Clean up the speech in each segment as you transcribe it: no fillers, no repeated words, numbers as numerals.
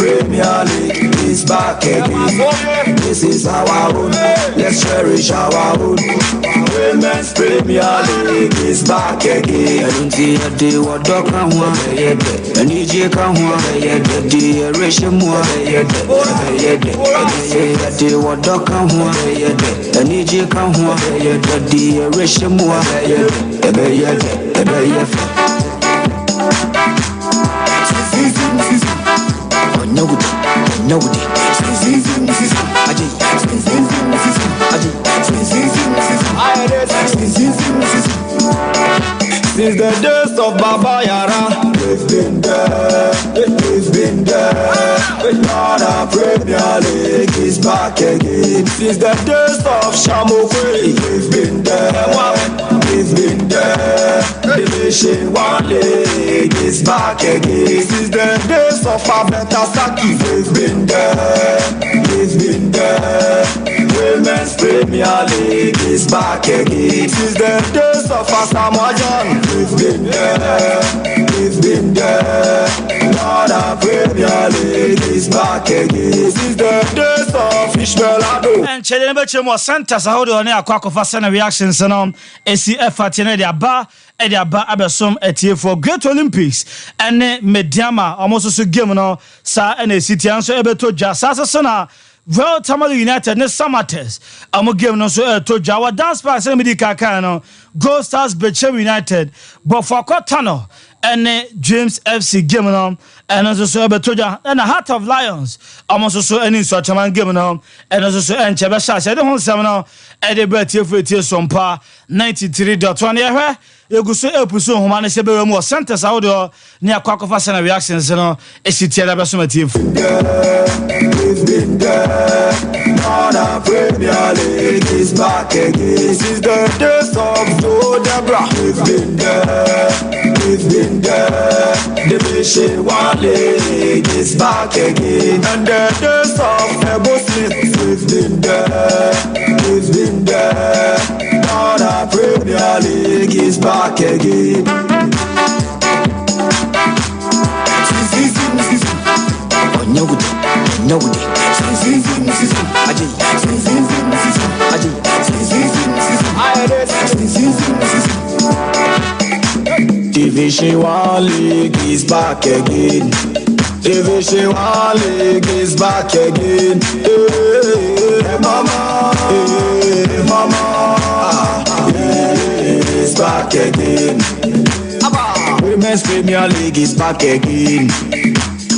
Premier League is back again. This is our own. Let's cherish our own. Women's Premier League is back again. I don't see a day what dog can want. And EJ can want. The ratio more. I day what dog can want. And EJ can want. The ratio more. Since the days of Baba Yara, we've been there, we've been there. Lord, our Premier League is back again. Since the days of Shamokwe, we've been there, we've been there. Division 1 League is back again. Since the days of Abetasaki, we've been there, we've been there. Women's Premier League is back again. Since the days of Asamajan, we've been there, we've been there. Lord, our Premier League is back again. Since the days of Ishmaelado. And Chedenebechem was sent us a hold on a quack of us and reactions and ACF at Yenedia Bar. Edia ba abesom etie for Great Olympics ene mediama almost so game no sa ene city anso ebeto dwa sasa na Well Tamale United ne Samates amo game no so to dwa wa dance pass na medi kaka no Gold Stars Bechem United but for quarter no ene James FC game no and so ebeto dwa and the Heart of Lions almost so ene so chaman game no and so enchebe sha se de ho sem no ede betie for etie Sompa 93.1 ehwe Eguso epuso homa ne sebe mu Asante Kotoko ne akwakofa sana reactions no esitie da beso matif. We've been there. On our Premier League is back again. Since the days of Debra. We've been there. We've been there. Division 1 League is back again. And the days of Ebo Smith. We've been there. We've been there. On our Premier League is back again. Division 1 League is back again. Division 1 League is back again. Hey, mama, hey, mama, it's back again. Women's Premier League is back again.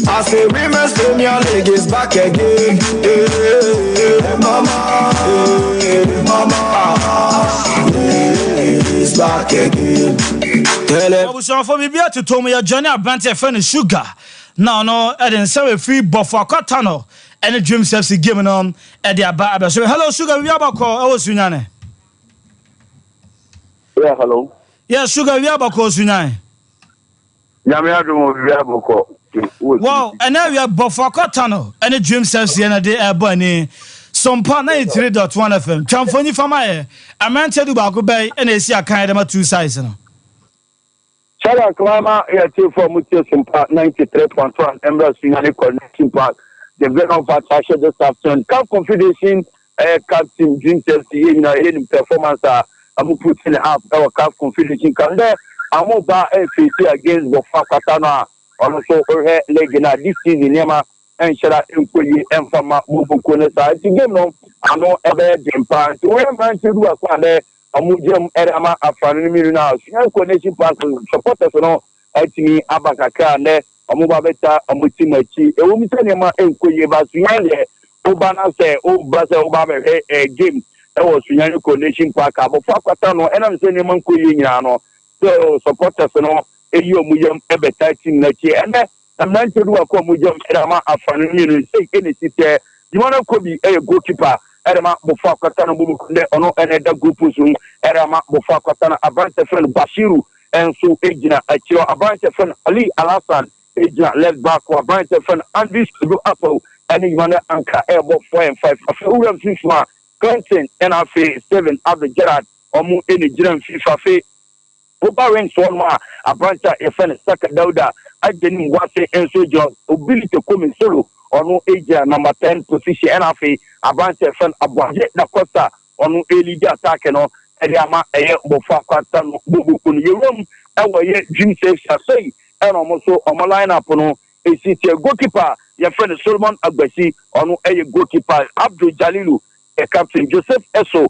I say Women's Premier League is back again. Hey, mama, it's back again. I was for me to tell me your journey about your friend Sugar. No, I didn't say a free buff for Cotano and the Dreams FC given on at the Abba. So, hello, Sugar, we have a call. I was Sunane. Yeah, hello. Yeah, Sugar, we have a call, Sunane. Wow, and now we have buff for Cotano and the Dreams FC and the Airborne. Sompa 93.1 FM. Chamfoni for my I meant to do Baku Bay and I see a kind of 2 sides. Chala Klama Airtel for Mutia Sompa 93.1 Embrace Unani Connection Park. The Legon Fatasha this afternoon. Cup Confederation Captain Dream Chelsea in performance. I'm putting up our Cup Confederation calendar. I'm over FAC against the Fakatana. Also, Legon this season, Yama. And shall I employ and from my move side to game no, I know ever game part. We man to do a quande, a museum erama a family now. She connection part supporters no, at me abakaka ne, a mubabeta, a mutimachi, a woman and quay about Sunyane, Obana say, oh, brother Obama a game. That was Sunyane connection park, but Fakatano, and I'm saying Mankuyiano. So supporters no, a museum ever touching Nachi and I'm not to do a communism erama a family say any city. You want to be a goalkeeper erama before Katana Bukunde or no another group soon erama before Katana a branch friend Bashiru and so Agina Achio a branch friend Ali Alasan Agina left back or a branch friend Andrews to do Apple and you want to anchor airboat 4 and 5 a few 6 months content NFA 7 average Gerard or more any general FIFA Oba ranks 1 more a branch a friend Saka Dauda Ageni Wase and so John ability to come in solo on age number 10 position and afi abante fan abwaje na Costa on a leader attack no Ediama Bofa Kwata Bubu Kun Yerum Ewa Jim safe say and almost on my line up no a city goalkeeper your friend Solomon Agbesi on a goalkeeper Abdul Jalilu a captain Joseph Esso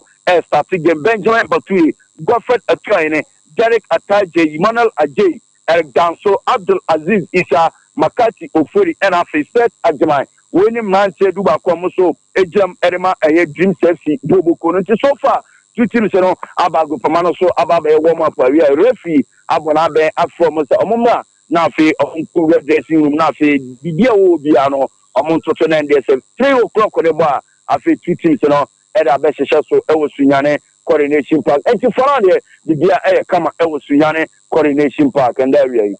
starting game Benjamin Batui Godfred Atwaine Derek Ataje Emmanuel Ajay Eric Danso Abdul Aziz Isa Makati Ofori and Afi Set Ajamai winning man said Duba Kwamoso Ejam Erema a Dream Safety Bobo Konunti so far 2 teams no abago pamano so ababe warm up we referee abona be afro so omuma na fe on dressing room na fe bibia wo bia no omon toto na ndese 3 o'clock the bar afi 2 teams no e da be hyehyɛ so e wo sunyane coordination park enti for there bibia e kama e wo sunyane coordination park and there we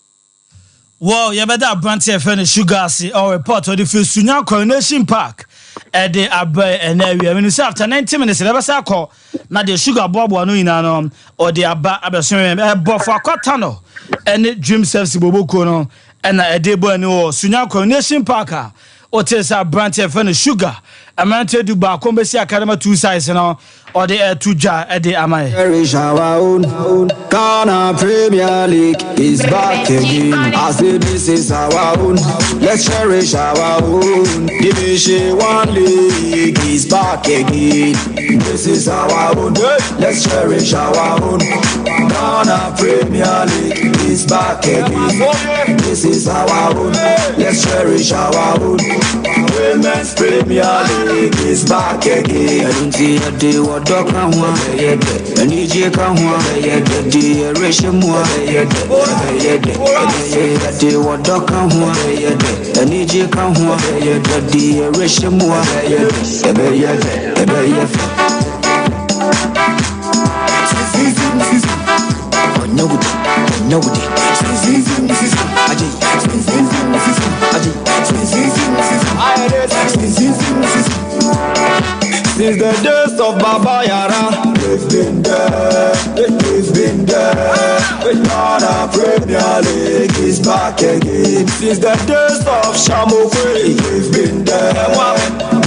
wow you better branch FN sugar see or report or the sunyane coordination park the abai and area when you say after 90 minutes never say call na the sugar bobo no ina no or the aba abeso for kwata no and dream service boboko no and na edebo ani o sunya coronation park o tesa branch FN sugar amante du ba ko be si academy 2 sides no or the tuja e the amai Cherish our own Ghana Premier League is back again. I say this is our own. Let's cherish our own. Division 1 League is back again. This is our own. Let's cherish our own. Ghana Premier League is back again. This is our own. Let's cherish our own. Women's Premier League is back again. I don't see a day what dog can want. And EJ can want. The ratio more. I day what dog can want. And EJ can want. The ratio more. Since the days of Baba Yara, we've been there, we've been there. Ghana Premier League is back again. Since the days of Shamokwe, we've been there,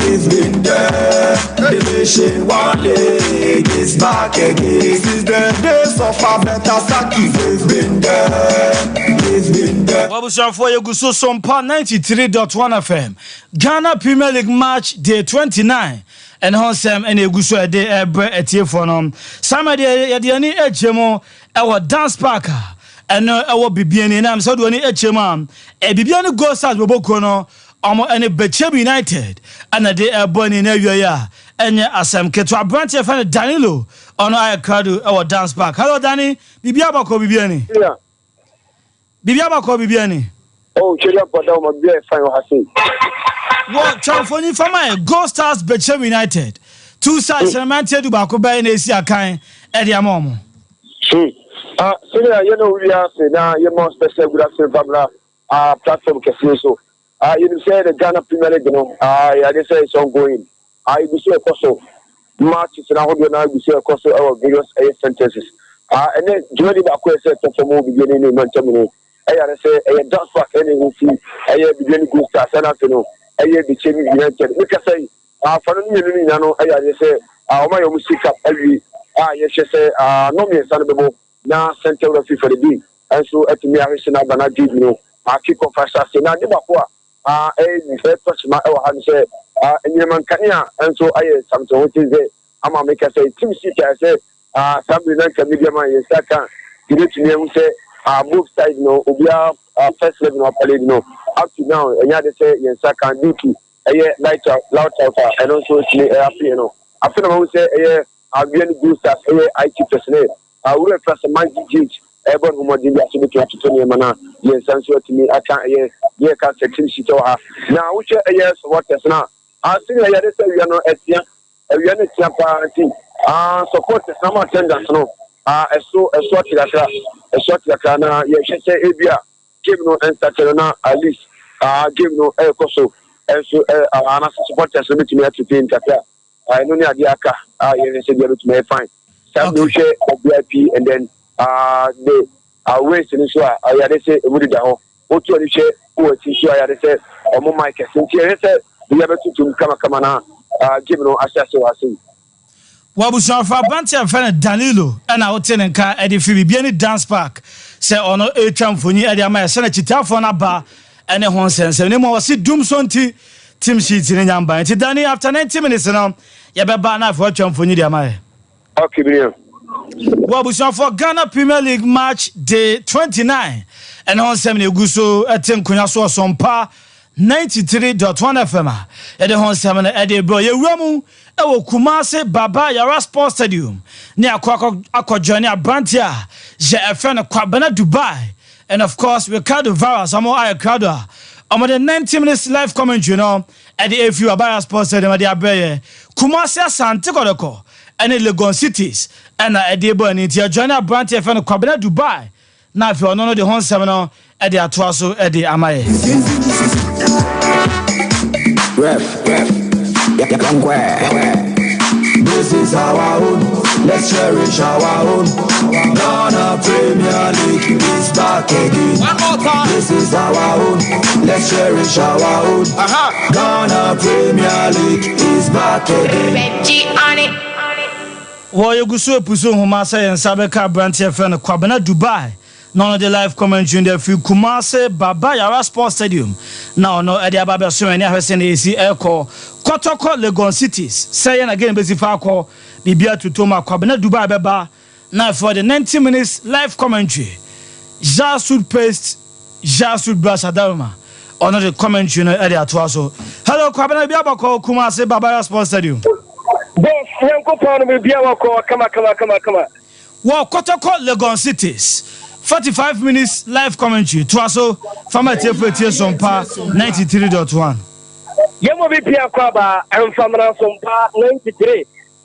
we've been there. Division 1 League is back again. Since the days of Abetasaki, we've been there, we've been there. Wabushan for you so Sompa 93.1 FM. Ghana Premier League match day 29. And Honsem and Eguso a day etie for them. Some of the Yadiani Echemo, our dance parker, and our Bibiani, and I'm so doing Echema, a Bibiani goes out with Bokono, and a Betcheb United, and a day born in area, and Asante Kotoko branch of Danilo on our crowd, our dance park. Hello, Danny, Bibiabako Bibiani. Yeah. Bibiabako Bibiani. Oh, Chile, but I'm a very fine Hassan. Well, Chalfoni for my Ghost Stars Betchem United. 2 sides and man tell you about Kobe and Asia Kind Eddie Amomo. So, you know, we are saying now, you're more special with us, platform Cassio. You say the Ghana Premier League, you know, I say it's ongoing. I will see a cost matches and I hope you now we see a cost of our various sentences. And then, Johnny Baku said for more beginning in Montgomery. I say, a dance back any see, I beginning good stars and afternoon. I hear the change United. Look at say, for me, no, I say, my music up every, yes, say, no, me, son now center of for the day. And so at me, I listen up and I did, you know, I kick off as I say, now, never for, touch my hand say, and your man can, and so I hear something what is there. I'm a make a say, Team City, I say, somebody like a media man, yes, I can. Give it to me, we say, both sides, no, we are first level of Palais, no. Up to now, and you say, yes, I can do to a light out, loud out, and also you know. After I will say, I'll be any good stuff, IT personnel. I will have press a mighty judge, everyone who might be to Tony Mana, yes, answer to me. I can't, yeah, can't say Team City. Now, which yes, what is now? I think I say we are not at here, we are not party. Support the summer attendance, no. A short like yes, say, Abia. Give no answer at least give no air coso and so supporters to me to pay in Qatar. I know the Adiaka you said you to me fine. Some do share of VIP and then they are wasting so I say would it otu oni hwe o ti so ya de se omo Mike Sinti e se bi ya betutum kama na game no ahyase wase Wabusanfa Banti afene Danilo na wote ne nka e de fi bibia ni dance park se ono etwa mfoni e de ama e se na chitafo na ba ene ho sense ne mo wose dum so nti team sheet ne nyamba nti Dani after 90 minutes now ye be ba na afo atwa mfoni de ama e okay brilliant Wabusanfa Ghana Premier League match day 29 and on 7 eguso etin kunya so Sompa 93.1 FM e de hon 7 e de bro ye wuramu e wo Kumase Baba Yara Sports Stadium ne akwadwane Abranti a je efe Kwabena Dubai and of course we crowd virus amo aye crowd omo the 90 minutes live commentary no e de efu Abaya Sports Stadium e de abreye Kumase Asante Kotoko and Legon cities and e de bo ni ti adwane Abranti efe Kwabena Dubai na afi ono no de hon 7 no e de atoa so e de amaye rap this is our own, let's cherish our own. Ghana Premier League is back again. One more time. This is our own, let's cherish our own. Ghana Premier League is back again. On it. Wo yeguso epuso homa say ensabe ka Branch FM Kwabena Dubai. None of the live commentary in the free Kumase Baba Yara Sports Stadium. Now, no, Eddie Ababa so many have seen AC Airco, Kotoko Legon cities. Saying again, Besifako, Bibia to Toma Kwabena Dubai Baba. Now for the 90 minutes live commentary. Jasud Paste, Jasud Brasa Daruma. On the commentary, Eddie Atuaso. Hello, Kwabena Biabako, Kumase Baba Yara Sports Stadium. Boss, Yanko Pound Biabako, come. Well, Kotoko Legon cities. 45 minutes live commentary. Twaso from a TFT Sompa 93.1. Yemo Bipia Kwaba and from Sompa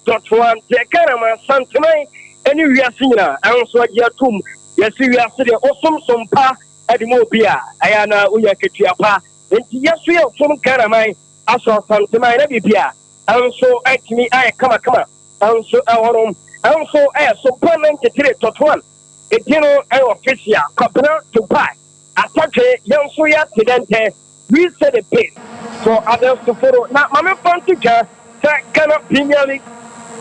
93.1. Tekarama Santamai, any Riasina, and so Yatum, Yasiri Awesome Sompa at the Mobia, Ayana Uyaketiapa, and Yasuya from Karamai, Aso Santamai, Bipia, and so at me, I come, and so our home, and so I so 93.1. Etino official Kwabena Dubai. Asante Yansuya Tidente. We set a pace for others to follow. Now, Mama Fantica, Ghana Premier League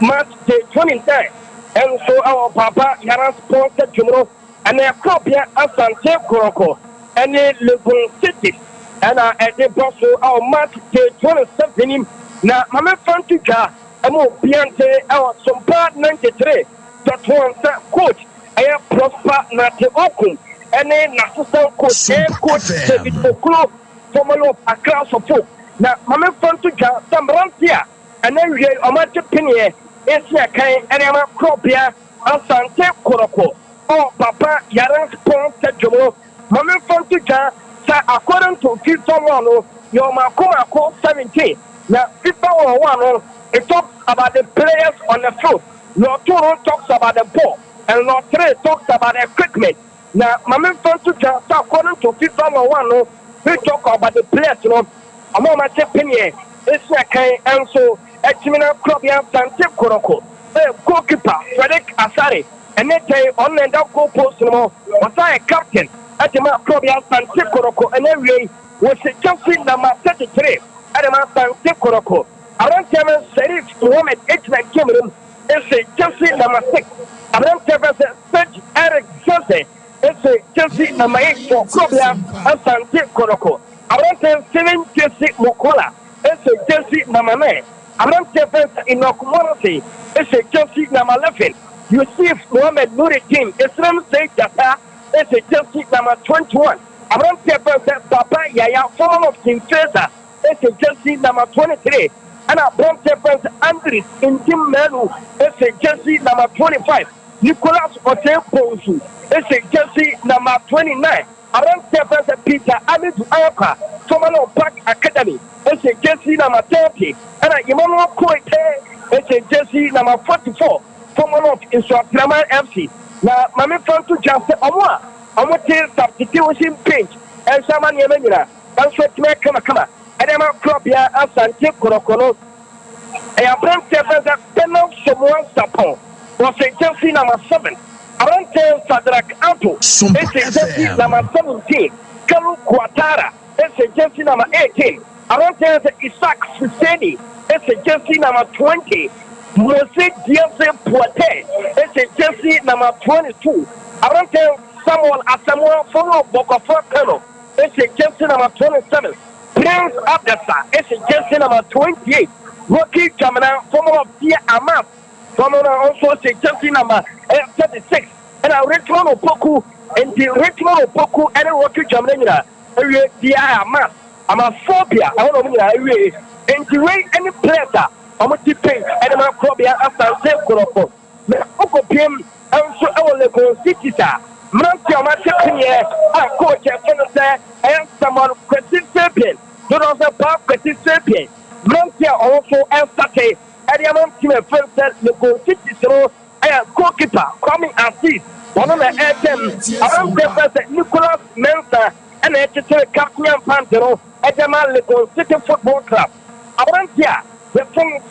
match day 29. And so our Papa Yara sponsored tomorrow. And a copy Asante Kotoko and the Legon cities. And at the boss our match day 27. Now, Mama Fantica, Amo Piante, our Sompa 93.1 coach. I am prosper na te okum ene na assistant coach David Oklo former of Accra Sofo na mame fanto ja Sambrantia ene wie omate penie esia kan ene ma kropia Asante Kotoko o Papa Yara sponsor jomo mame fanto ja sa according to FIFA 1 your makoma 17 na FIFA 1 it talks about the players on the field your 2 talks about the ball and Lord 3 talks about equipment. Now, Mamma Fantuja, according to FIFA 1, we talk about the players, you know. I'm on my opinion. It's like and so, Eximina Krobia Asante Kotoko, the goalkeeper, Frederick Asare, and they say on the goal post, you know, was I a captain? Eximina Krobia Asante Kotoko, and every was a Chelsea number 33, Eximina Asante Kotoko. Around 7 Serif, Mohamed H9 Cameroon, it's a Chelsea number 6. Abraham Serge Eric Jose, it's a Chelsea number 8 for Kobia Asante Kotoko. Abraham 7 Chelsea Mokola, it's a Chelsea number 9. Abraham Serge Inokumorasi, it's a Chelsea number 11. Yusuf Mohamed Nureddin, Islam Said Jata, it's a Chelsea number 21. Abraham Serge Papa Yaya, former of King Fraser, it's a Chelsea number 23. And Abraham Serge Andres in Tim Melu, it's a Chelsea number 25. Nicolas Oteponsu, it's a Chelsea number 29. Around Stephen Peter Amidu Ayaka, former of Park Academy, it's a Chelsea number 30. And Emmanuel Koite, it's a Chelsea number 44, former of Insuatraman FC. Now, Mammy Fantu just Omwa, Omotil substitution page, and Saman Yemena, and so to make Kamakama, and I'm a Kropia Asante Kotoko. I am Brand Stephen that Penal Someone Sapon. Was a Chelsea number 7. Around 10 Sadrak Anto. It's a Chelsea number 17. Kalu Quatara, it's a jersey number 18. Arante Isaac Suseni, it's a jersey number 20. Mose Diase Poite, it's a jersey number 22. Arante Samuel Asamoah Fono Bokofor Kano, it's a jersey number 27. Prince Abdasa, it's a jersey number 28. Rocky Jamana, former of Tia Amas, former also a jersey number 36. And a Richmond Opoku, and the Richmond Opoku, and a Rocky Jamana, Tia Amas, Amaphobia, I don't know, and the way any player, Amati Pink, and Amacrobia Asante Kotoko, the Okopim, and so our Legon City, Mantia Matapia, a coach, and someone question champion, don't also park question champion. Mantia also and Sate, and the amount team of friends that Legon City, so and goalkeeper coming assist. One of the FM, around the Nicholas Mensa, and the Captain Pantero, at the Legon City Football Club. Around here, the thing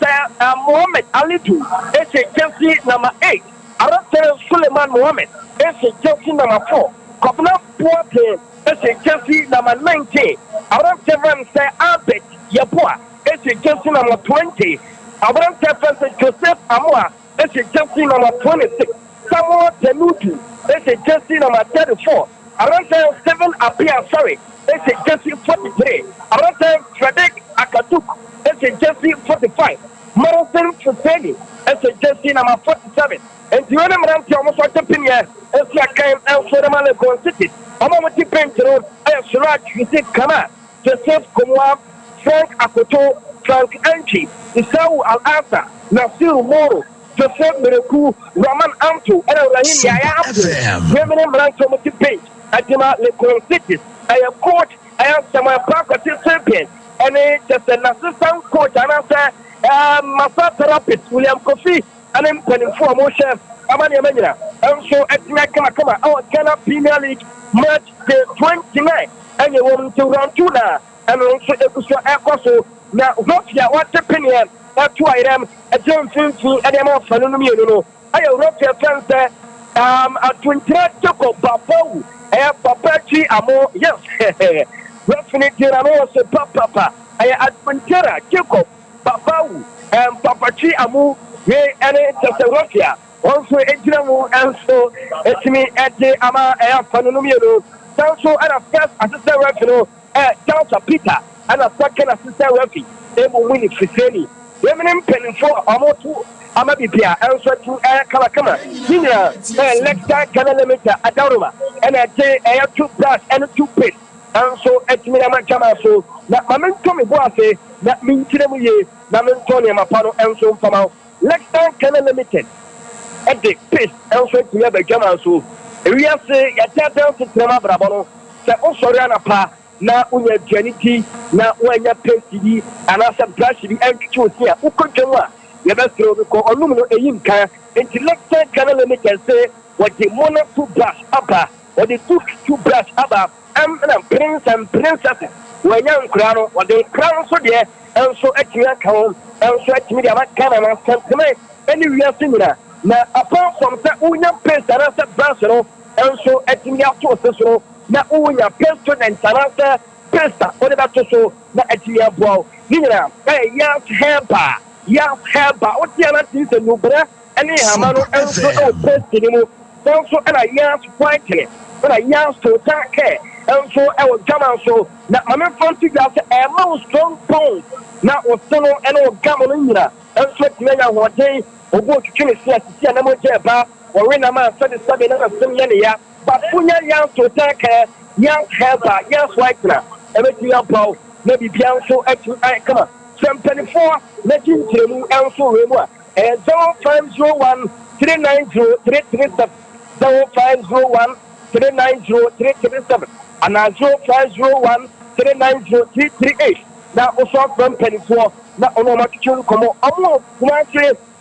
Mohammed Alidu, it's a jersey number 8. Around Suleiman Mohammed, it's a jersey number 4. Kopna Puate, it's a jersey number 19. Around Seven say Albert Yapua, it's a jersey number 20. Around Seven Joseph Amoa, it's a jersey number 26. Samuel Tenutu, it's a jersey number 34. Around 7 appear, sorry, it's a jersey 43. Around Frederick Akatuk, it's a jersey 45. Morrison Fuseni, it's a jersey number 47. And the other man, almost like the Pinia, it's like I am Legon City. I'm on the bench, and Suraj, you see, Kama, Joseph Kumwa, Frank Akoto, Frank Anchi, Isau Al Asa, Nasir Moro, Joseph Mereku, Raman Amtu, and Rahim Yaya Abdu, Women Rank from the bench, at the Legon City. I am coach, I am some Parker champion, and just an assistant coach, and I say, Massa therapist, William Kofi. And I'm planning for motion. Amania Mania. I'm so at Nakama, our Ghana Premier League match day 29. And you want to run to now. And also, it was your air. Now, what's the opinion? That's why I am a John Finchi and I'm off. I don't know. I wrote your friends there. A twin Toko Papo. I have Papachi Amo. Yes. Definitely, I know it's a Papa. I had Twintera Toko Papo and Papachi Amo. And it's a Russia. Also, it's and so it's me at the Ama Fanumio. Also, and a first assistant referee, Delta Peter, and a second assistant referee. They will win it for Feni. Women penning for Amotu, Amabipia, answer to Kalakama. Senior, Lexa Canalemeter, Adaruma, and I say I have 2 plus and 2 pits. And so it's me, so that Mamma Boise, that means Timuye, Namantonia Mapano, and so from out. Lexington Canal Limited at the pace also to have a German so we have say down to Trema Brabono, say also Ranapa, now we have Janity, now when you pay CD and as a brush the empty here, who could you want? You best go to aluminum a yinka into Lexington Canal Limited say what the mono 2 brush upper or the 2 brush upper and prince and princesses when young crown or the crown so there and so at your account. And so at me, I'm Canada, and we are similar. Now, apart from that, we have paste and answer Brassero, and so at me, up to a session. Now, we have paste and answer paste, whatever to so, not at your ball. Nina, young helper, what's the other thing to do, brother? And the Hamano, and so paste anymore. Also, and I yard quietly, but I yard to attack her. And so I was German, so now I'm in front of you, a most strong bone. Now, was Sono and old Gamalina, and sweat men one day, or go to Chile, see a number of or when a man said the Sunday of Simiania, but Punya young to attack her, young helper, young whitener, everything up, maybe Pianso at come on. 724, letting him also remove, and 0501 390 337, 0501 390 337, and 0501 390 338. Now, also from Penny 4, not on much to come on.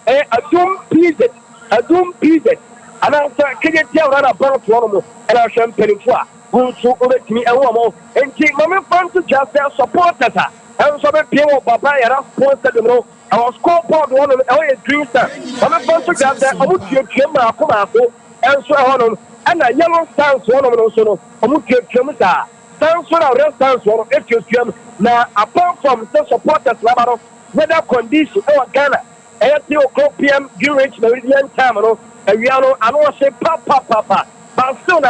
A doom piece it, and I said, can you tell that about one and I shall Penny 4, who so over to me a woman, and take my friend to just support her. And so, people, Papa, and I sponsored them. I was called one of our dreams. I'm friend to just that I would your chamber, come out, and so on, and a yellow stands one of those, I would your chamber. Thanks for our restaurants for if you swim. Now, apart from the supporters, Labaro, weather condition, our Ghana, 8 o'clock p.m. Greenwich Meridian Terminal, and we are no, say, papa, but still,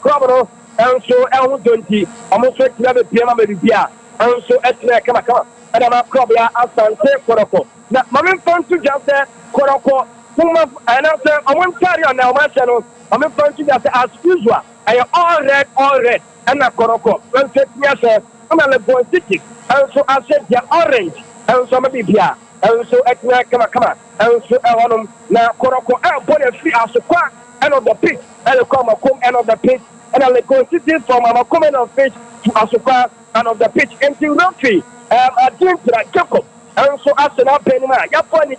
Cromwell, and so L20, almost 11 p.m. Meribia, and so at Nakama, and I'm a Crobia, Asante Kotoko. Now, my friend to just say, Kotoko, whom I answer, I won't carry on now, my channel. I'm a friend to just say, as usual, I am all red. And a Koroko, when said yes, I'm a Legon City, and so I said, yeah, orange, and so maybe Pia, and so at Nakama, and so Elanum, now Koroko, and put a free as a quack, end of the pitch, and a comma, end of the pitch, and a Legon City from our comment of fish to Asuka, and of the pitch, empty Rocky, I drink to that Jacob, and so as an open man, Yapon, and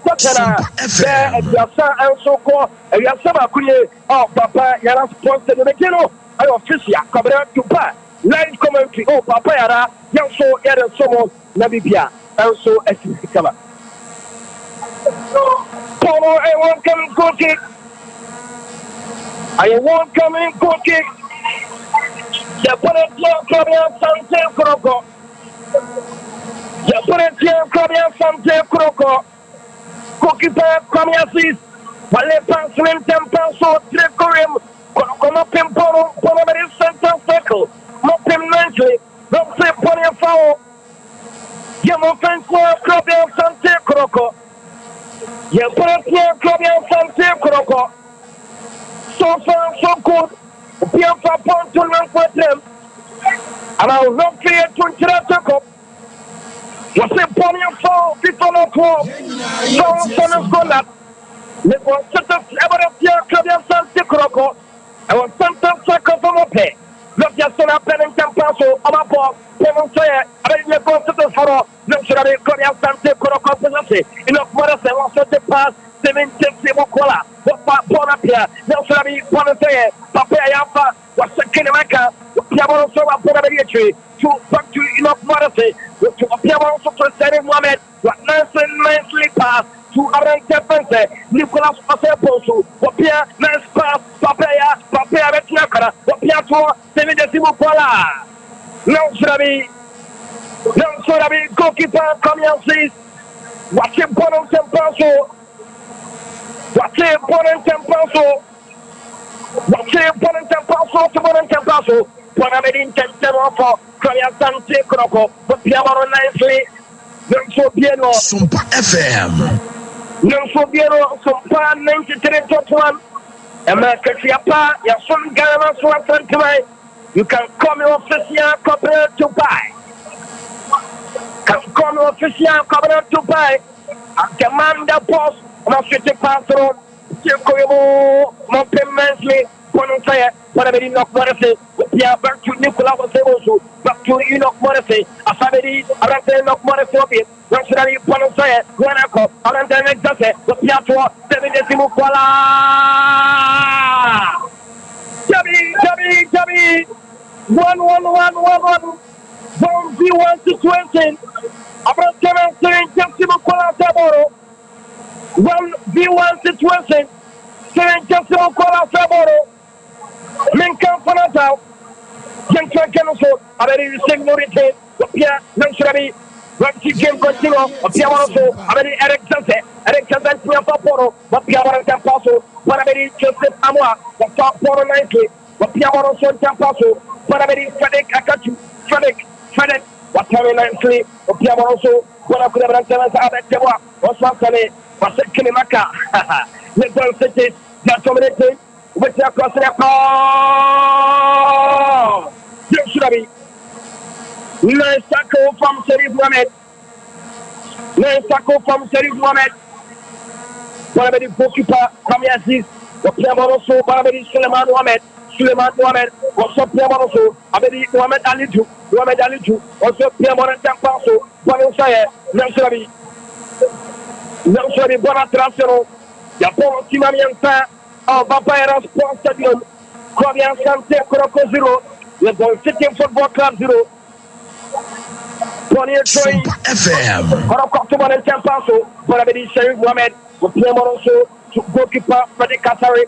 Yasa, and so called, and Yasama Kuye, oh, Papa, Yana sponsored the Kino. I official cover to buy live commentary. Oh, Papa Yara, young so Aaron Somo, Nabibia, and so Escama. Pomo, I won't come in cooking. I won't come in cooking. The Ponetian Clubian Sante Kotoko. The Ponetian Clubian Sante Kotoko. Cookie Pan, Comiasis, Pale Panslim Tempanso, Trecorim. Come up in Pono, Pono Center Circle, Mopim Nicely, don't say Pony Foul. Yamofan Clubian Sante Kotoko. Yapan Clubian Sante Kotoko. So far, so good. Piafa Pontulan for them. And I will not fear to Tiraco. Was a Pony Foul, people of war. So, son of God. Let us set up Ever Clubian Sante Kotoko. I was sometimes circle from a pay. Look, your son up and Campaso, Amapop, Pemonsoya, I didn't go to the furrow. Look, should I call out Sante Kotoko? Enough more than also the past 7 Cola. What Ponapia, no, should I be Ponapia, Papa, was a Kinamaka, Piamo, so up on a tree, to back to enough more to appear also to setting Mohammed, what nicely passed. To around Tepense, Nicolas Paseposu, Wapia, Nice Pass, Papaya, Vetnakara, Wapia to 70 Pola. No, should I be goalkeeper, come here, please. What's important, Tempaso? What's important, Tempaso? What's important, Tempaso? Important, Tempaso. Panamedin Tentero for Asante Kotoko, but Piamo nicely. Sompa FM. Sompa 93.1. America, your son Ghana, so I you can come your official corporate to buy. Can come your official corporate to buy. And demand the boss, Masjid Pastor, Jacobo, Montpellier, Pononfire, whatever you know, what I say. We are back to Nicolas also, back to Enoch Morrissey, a family, around the Enoch Morrissey. Nationally, Pononfire, Guanaco, around the next day, the Piatro, 70 Kuala. Jabi, 1-1-1-1-1, 1v1 situation. Around 7 Kuala Saboro, 1v1 situation. 7 Kuala Saboro. Minkan Fanata, Young Kenoso, a very signority, Pia, Nansurabi, Rachi Game Continuo, a Pianoso, a very Eric Paporo, but Piano Tampaso, but a very Joseph Amoa, the top Poro nicely, but Piano Tampaso, but a very Frederick Akachu, Frederick, what time nicely, but Piano, what I could have done at Tewa, or Santale, but Kinimaka, Little City, that's dominating. With the cross the ball. Yes, should be. Nice tackle from Sharif Mohamed. One of the goalkeeper, Kamiasis, the Piamoso, Barabedi Suleiman Mohamed, also Piamoso, Abedi Mohamed Alitu, also Piamon Tampaso, Bonosaya, Nansurabi, Bonatrasero, Yapon Timamian. Oh, Papa Sports Stadium, Korean Asante Kotoko 0, Legon City Football Club 0. Sompa FM. Kotoko to one and Tampaso, Barabedi Sharif Mohamed, with Piamoso, to goalkeeper Frederick Kasari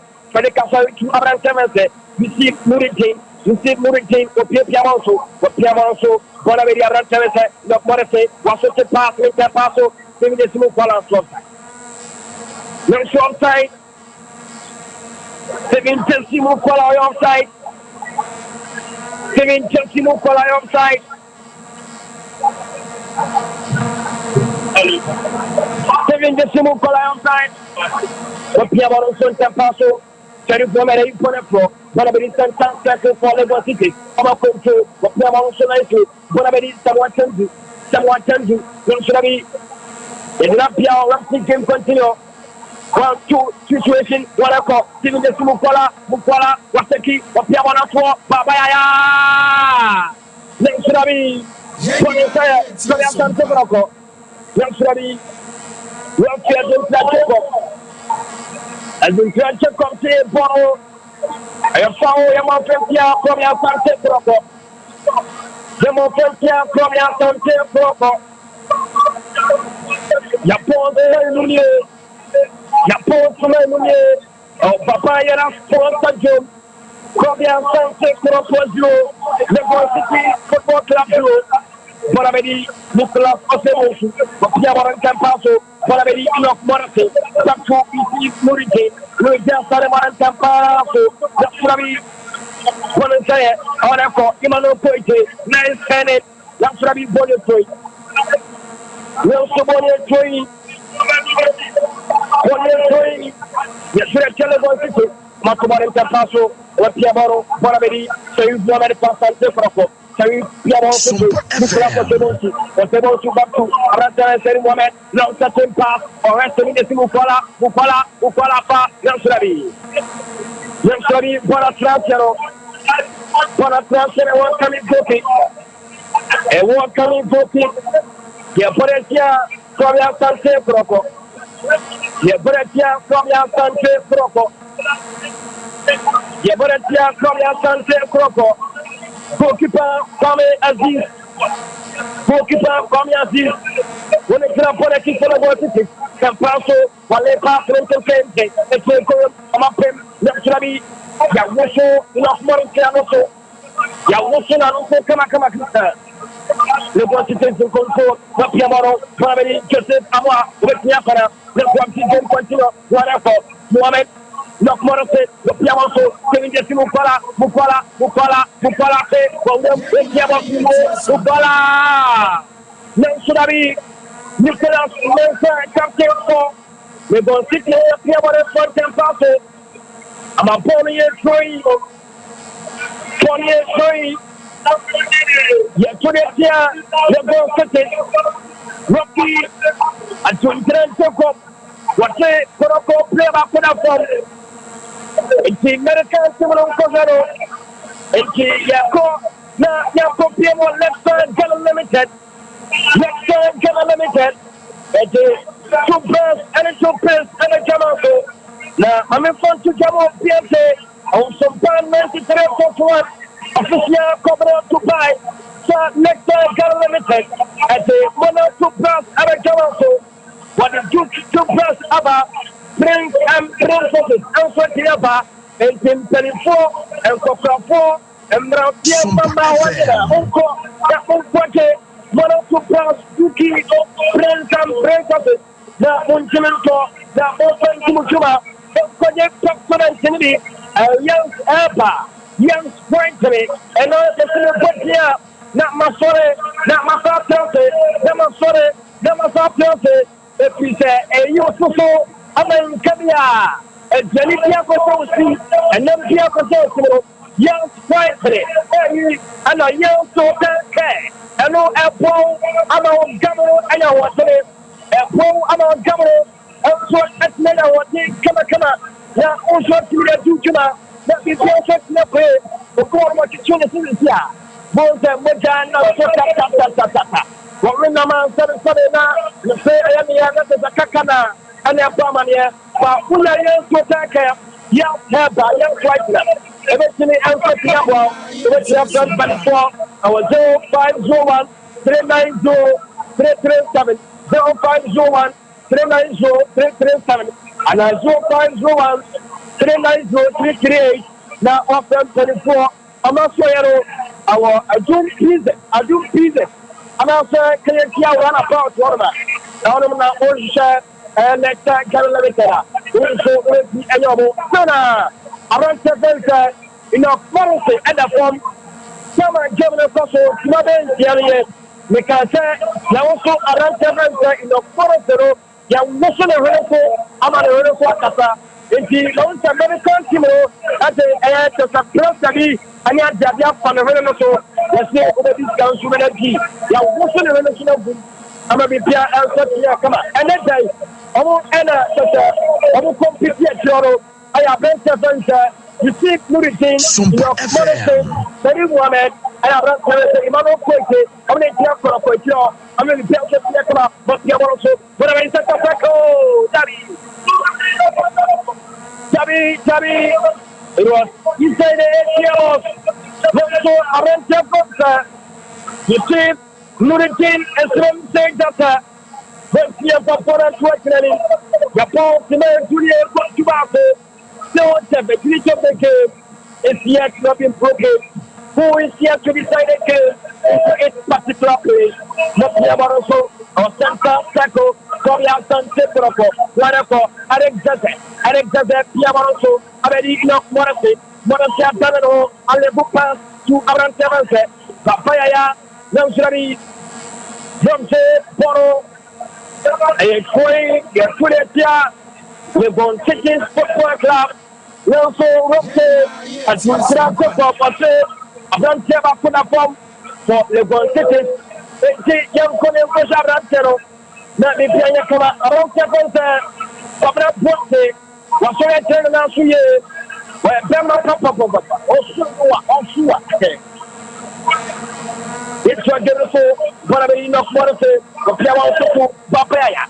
to Abraham Temese, receive Nuridin, You see, Murray, Piamoso, Bonavia Ranterese, not Morrissey, was it a pass with that passo, giving the smooth balance offside. No short side, 7 move Kola offside. 7 move Kola offside. 7 move Kola offside. Piamoso, Sonta Passo. Very formally put a pro, but a bit of time for Legon City. I'm a coach, but now I'm also nice to, but a bit someone can do, don't should be. It's not Pia, Ramsey game continue. 1-2 situation, 1 o'clock, Steven the Mukola, Wasaki, or Piamona 4, Babaya. Next should be, Asante Kotoko. Next should be, as in French come to Bono, I have found Yamafia from Asante Kotoko. Yamafia from Asante Kotoko. Yapon de Lumier, Yapon to Lumier, oh Papa Yana Sponsor Jim, from Asante Kotoko, Legon City Football Club, Bonavedi, Nicolas Osemosu, Piamoran Campaso, Bonavedi, Enoch Morrissey, Sato Murike, Louis Salaman Campaso, Rabi, Bonasaya, Onako, Imano Poite, Nice Senate, Rabi Bonatoy, Wilson Bonatoy, yes, Legon City, Macomaran Campaso, what Piamoro, Bonavedi, so you want to pass on the Frofo. Sompa back to Arantara woman, no certain pass, or resting the Mukola, Yansrabi, Bonatransero, one coming cooking, and one coming cooking, Yaporetia from Asante Kotoko, Yaporetia from Asante Kotoko, Yaporetia from Asante Kotoko. Goalkeeper Kwame Aziz. When it's not for the kick for the ball, can pass while they pass them to Kente. It's a goal from up him. Naturally, Yawoso, enough more than also. Yawoso, and also come. Le bon cité de contrôle, Piamoro, Mohamed, Joseph, Amoa, with Niafara, le bon cité continue, voilà pour Mohamed. Knock Morrissey, the Piamoso, giving the Mukola, Mukola, Nansudabi, Nicholas, Mensa, Captain for the Bon City, Piamoro, for Tempaso. I'm a pony and three. Yeah, the Bon City, Rocky, and to Intran what say, Kotoko, play back for that. It's American Civil Cosero. It's Yako Piemo left hand Gala Limited. Left hand Gala Limited. It's 2 pairs and a 2 pairs and a Jamaso. Now, I'm in front to Jamo PMC on Sompa 93.1. Official covenant to buy. So, next hand Gala Limited. It's a 1 or 2 pairs and a Jamaso. What is 2 pairs about? Prince and Princesses, and Swatiaba, and Tim 24, and Coca 4, and Rautier Mama, Uncle, that Unquake, Mono Plus, Yuki, Prince and Princesses, the Untimento, the Open Timuchuma, the Project Top Kennedy, young Alba, young Sprintly, and all the Cinema, not Masore, not Masate, not Masate, if we say, a Yoso. Amen, Kabia, a Janipia Kotosi, and then Pia Kotosi, young Sprintly, and a young Soka, and no Apple, I'm on Gamo, and I was it, Apple, I'm on Gamo, and so at Mena, what they come, now also to the Jujuma, that is also the way, the form of the Tunis here. Both and Mojan, what remember 7 now, the say, the Kakana. And their Pamania, but full of young to attack her, young hair by young Whitener. Eventually, answer Piabo, which you have done before. Our 0501 390 337 0501 390 337 and our 0501 390 338. Now, off them 24 I'm not sure our I do pieces. I'm not sure can you run about one of that. Now I'm not only share and next time can let it go. So with the annual Sana around 7 in a policy and the form. Some are given a social mother area. Because now also around 7 in the forest. Ya wusu ne hwefo ama ne hwefo akasa enti no nta American team no ate tesa pressure bi ani adabi afa ne hwene no so yesi obebi kan so na bi ya wusu ne hwene so na bu ama bi bia enso tia kama ene dai omo ena tesa omo compete ya joro aya bencha bencha you see Nuruddin your mother Sari Muhammad aya ran tele imano kweke omo ne tia kora kweke I'm going to tell you about but you also what I said to Tabby. It was you say the so I you see Nuruddin and some saying that but you have got for us working Japan to Julia Tobacco no the future of the game is yet not been broken. Who is yet to decide the game into its particular place? Not Yabaroso or Santa Taco, Korea Asante Kotoko, Wanako, Alexander Yabaroso, already enough Morasi, Morasi Danano, and the book pass to Abraham Sevense, Papaya, Namsari, Jomse, Poro, a Quay, Yakuletia, Legon City Football Club. Also, Roque, as you grab the pop, I don't care about put a bomb for Legon City. Young Colin Rantero, not the Piana Kama, around Capone, Pabra Ponte, was so I turn out to you, where Bema Papa, also, it's a beautiful, but I mean, enough water to Piano Papaya,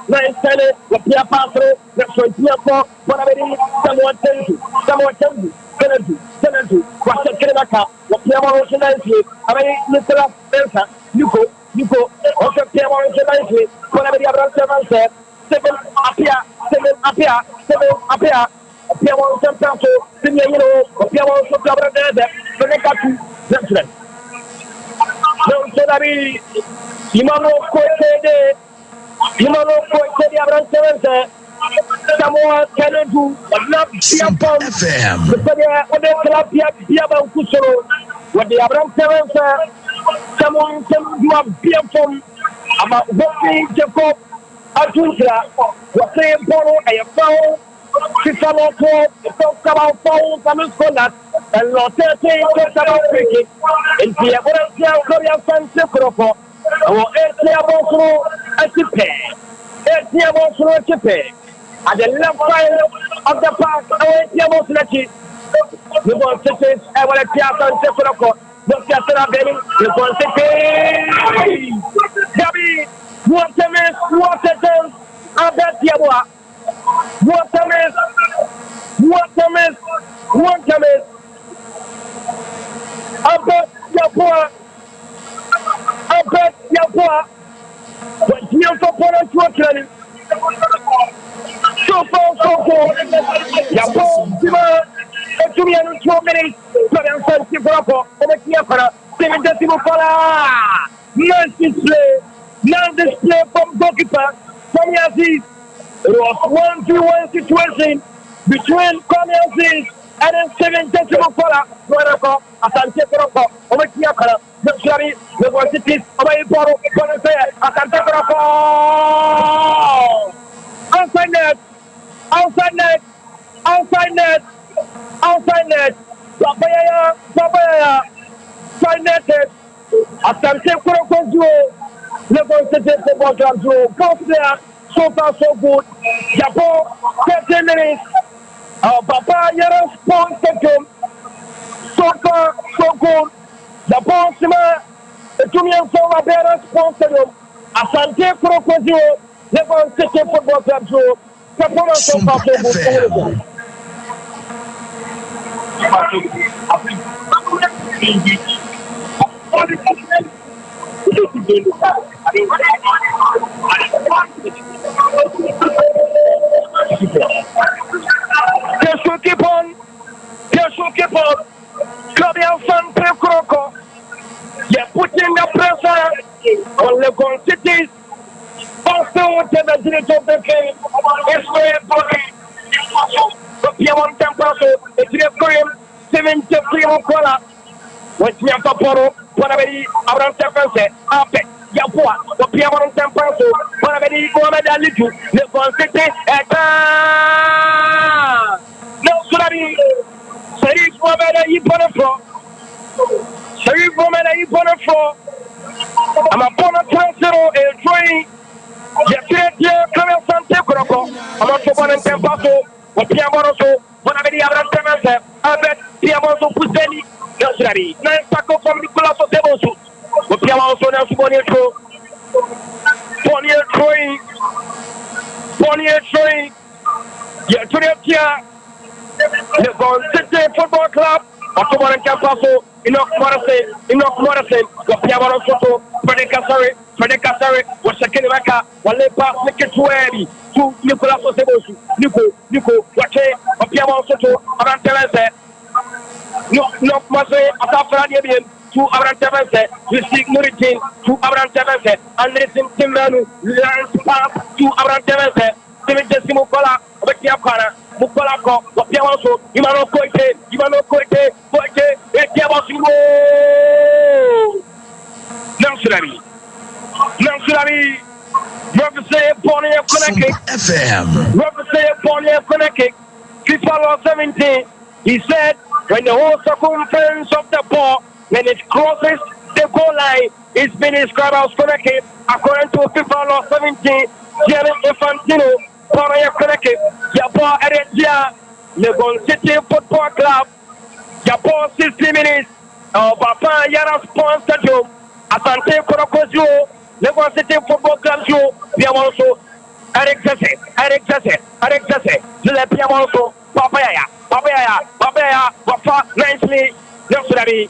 Nice Tele, the Pia Paso, the Sotiaco, but I mean, someone tell you, Senatu, Russia Kenaka, the Piano Nicely, I mean, Mr. Bensa, Yuko, also Piano Nicely, but I mean, Abraham said, 7 Apia, Piano Santo, Piano Sopra there, the Nekatu, no, so that is Imano Kote, Abraham Sevense, Samoa can do, but not Sompa FM. The club Yaba Kusoro, what the Abraham Sevense, someone can do a beer from about walking Jacob Atunja, was saying Poro, a foul, Sisamo, talk about fouls and scholars, and Lotte talks about cricket, and the Abraham Korea Asante Kotoko, or Etiabosro as a pair. Etiabosro as a pair. At the left side of the park, Etiabosro. The ball sits, I want to tell Asante Kotoko. Look at the Benny, the ball sits. Gabi, what a miss, I bet Yabua. What a miss! I bet Yabua. But you for Portugal. So far. Yabua, to me, 2 minutes. But I'm sorry, Bravo, over here for a 7 nice display from goalkeeper, from Yazid. It was 1-1 situation between Kwame Aziz and then 7 Kola. Asante Kotoko, over here, Luxury, the one cities, away Poro, Asante Kotoko. Outside net. Papaya, side netted. Asante Kotoko duo. Legon City football club duo. Both there. So far, so good. Japan, 30 minutes. Papa, you're responsible. So far, so good. Japan, the Julian Soma, they're responsible. Asante Kotoko, Legon City Football Club, so far, so good. Keep on. still with the Benedict of the King. It's very important. But Piamon Temple, it's a Korean 73 Kola. When Piampa Poro, Panabedi, Abraham Temple, Ape, Yapua, the Piamon Temple, Panabedi, Mohamed Ali, Legon City, no, sorry. Sharif Mohamed Ali Bonafro. Sharif Mohamed Ali Bonafro. I'm a Bonafro zero and three. Asante Kotoko. I'm also born in Tempaso. What Piamoso, Bonabedi Abraham Temple, Albert Piamoso Puseli, Nasrari. Nine Paco from Nicolas Debosu. What Piamoso now to Bonnier Troy. Yeah, to the Legon City Football Club. October and Campaso, Enoch Morrison, Piamano Soto, Frederick Casari, was second Maka, Walepa, Nikitueri, to Nicolas Osebosu, Nico, Wache, Piamano Soto, Arantelese, no Mase, Atafranian, to Arantelese, Risik Muritin, to Arantelese, and Listen Timanu, Lance Pass to Arantelese, Timothy Kola, Bekiapana. Mukolako, Piamoso, Imano Koite, Piamoso, Nansurami, Represent Pony Connecticut, FM, Represent Pony Connecticut, FIFA Law 17. He said, when the whole circumference of the ball, when it crosses the goal line, it's been described as Connecticut, according to FIFA Law 17, Jerry Infantino. Pony Connecticut, Yabo Eredia, Legon City Football Club, Yabo 60 minutes, Papa Yara Sports Stadium, Asante Kotoko, Legon City Football Club, Piamoso, Eric Jesse, Le Piamoso, Papaya, Wafa, nicely, yesterday.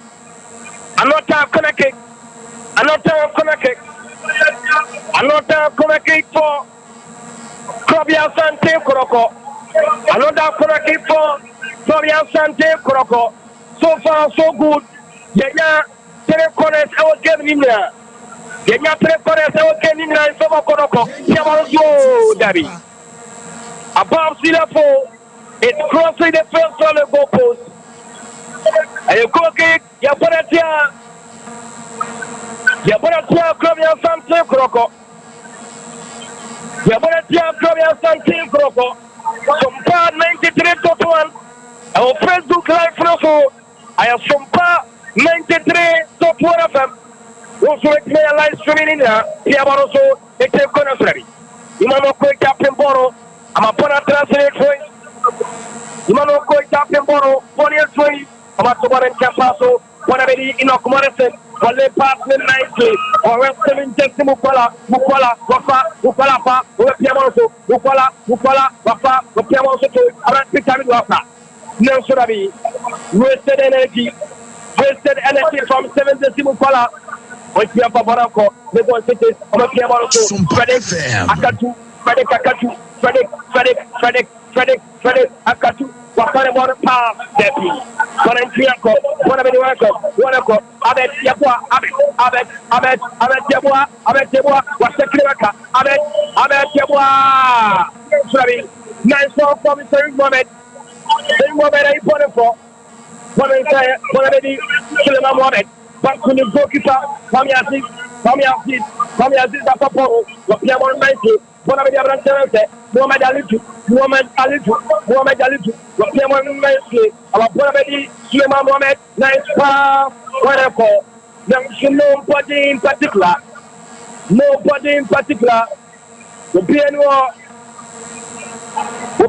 Another Connecticut for Asante Kotoko. Another Connecticut for Asante Kotoko. So far, so good. Yenya, 3 corners, I was getting in there. Yenya, 3 corners, I was getting in there. And Sompa Kotoko. Yamanzo, Daddy. Above sea level, it's crossing the first on the goal post. And you go kick, Yabonatia, Club Asante Kotoko. Asante Kotoko. Sompa 93.1. Our Facebook Live also. I have Sompa 93.1 FM. Also, it's me a live streaming in there. Piamoso, it's a connection. Imano Koi Captain Boro. I'm a Pona translate for it. Imano Koi Captain Boro. 1 year 20. I'm a Tobar and Campaso. Wanabedi Enoch Morrison. Wale pass nicely. Or else 7 Jesse Mukola, Wafa, Piamoso, Wafa, Piamoso to around 6 times Wafa. No, should I be wasted energy from 7 Jesse Mukola. When Piapa Barako, Legon City, Piamoso, Frederick, Akatu. Wakane mwana pass depi. Kone ntiako, wana bedi wanako, Abet Yabua, wasekiri waka, Abet Yabua. Surabi, nice ball from Sharif Mohamed. Sharif Mohamed are important for. Wana bedi Suleiman Mohamed. Back to the goalkeeper, Kwame Aziz, Apaporo, Wapiamon 90. Bonabedi Abraham Temple, Mohamed Alitu, Wapiamon nicely, our Bonabedi, Suleiman Mohamed, nice pass, wonderful. There's nobody in particular. The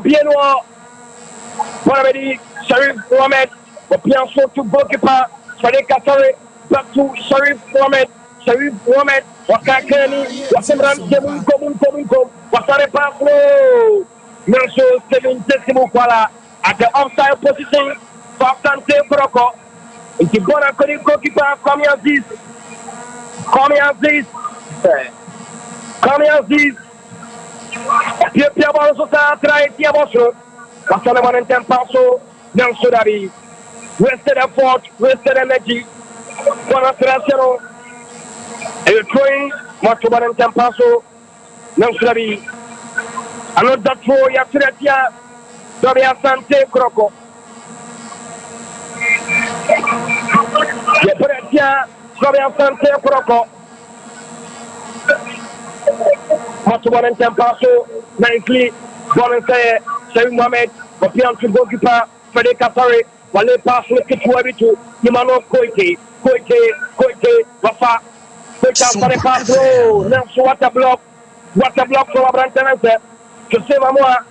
Piano, Bonabedi, Sharif Mohamed, Wapiamon to goalkeeper, Frederick Casari, back to Sharif Mohamed, Wakakani, Wasimran, Wasare Paflo, Merso, 7 Decimal Kuala at the offside position for Asante Kotoko. It's Bona Koni goalkeeper, Kwame Aziz. Pia Baloso try Tiaboso. Wasaleman and Tempaso, Nelson Dari. Wasted effort, wasted energy. Bona Trasero. A train, Martoban and Tempaso. Nansulabi. Another throw, Yaturatia, Asante Kotoko. Yaturatia, Asante Kotoko. Matuan and Tempaso, nicely, Volunteer, Shem Mohamed, Opian to goalkeeper, Freddy Katari, Wale pass with Kituabitu, Imano Koike, Wafa, Koika Paso, Nelson, what a block for Abrantanese, to save Amoa,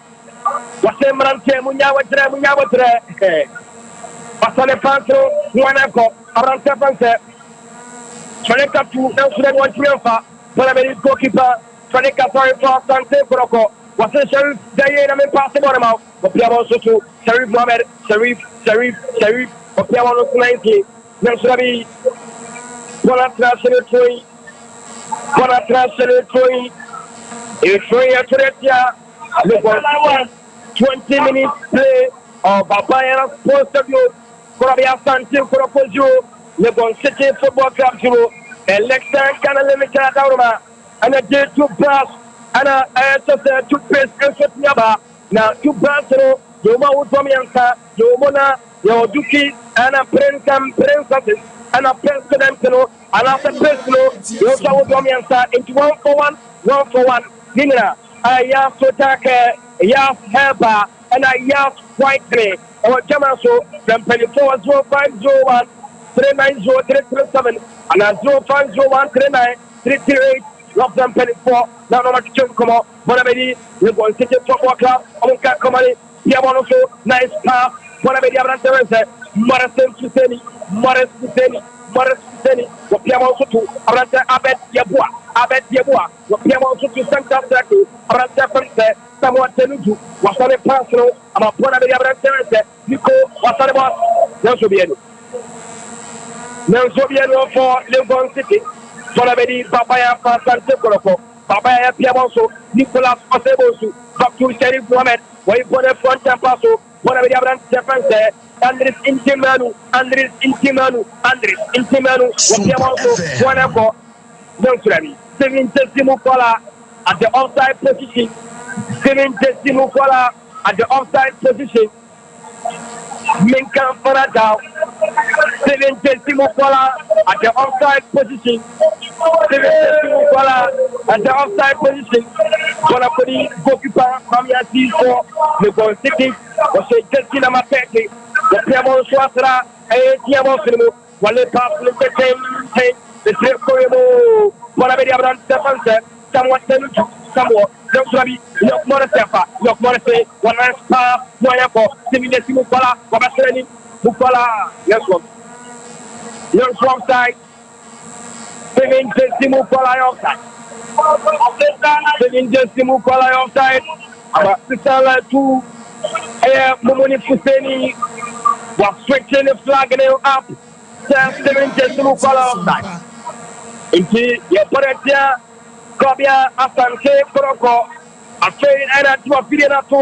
Wasemrante, Munyawatre, Pasale Paso, Nuanako, Abrantapance, Chaleka to Nelson one triumph, Palamedi goalkeeper, Freddy Katari for Asante Kotoko. Was it Sharif Diana and pass the bottom out? But Piamo also to Sharif Mohamed, Sharif, but Piamo 90. Nansulabi, Bonatra Tree, it's free at Turetia. 20 minutes play of Babaya Sports Studio, Korabia Asante Kotoko 0, Legon City Football Club 0, and Lexan Canada Limited Auroma, and a day to pass. Ana ayatose toothpaste and nyaba na tubasro yoma utomianka yomona yoduki ana princesses ana president no ana president yosa utomianka into 1 for 1 dinner aya sotake ya helper and aya white tray or jamaso from 240501 39037 and 050139 338 Love them penny for now. No much to come on. Bonamedi, we're going to take football club. Onka Komali, Yabonoso, nice pass. Bonamedi Abrante, Morrison Suseni, what Piamoso to Abrante Abet Yabua, what Piamoso to Santa Saki, Abrante Fence, somewhat Teluju, was on a personal about Bonamedi Abrante, Nico, what's on the boss? No Sobiano for Legon City. Solabedi, Papaya, Asante Kotoko, Papaya Piamoso, Nicolas Osebosu, back to Sharif Mohamed, where he put a front and passo, Bonabedi Abrante, Andres Intimanu, Piamoso, Wanako, Nansulabi, 70 Mukola at the offside position, 70 Mukola at the offside position. Minkan Fanadao, 70 Mukola at the offside position. 70 Mukola at the offside position. Bonapodi goalkeeper Mamiati for the goal city was a Justina Mateke. The Piamo Swatra, a Tiamo Sinu, Wale Pass, the Trip Coremo, Bonabedi Abran Stefan, somewhat Teluju, somewhat. Nansulabi, Yok Morese, one last pass, Noyako, 70 Mukola, Wabaseni, Mukola, yes one. Young offside, 70 Mukola offside. 70 Mukola offside, about 6 Momoni Fuseni was switching the flag up, 70 Mukola offside. Indeed, Yaporetia. Kobia Asante Kotoko, a fair error to a video to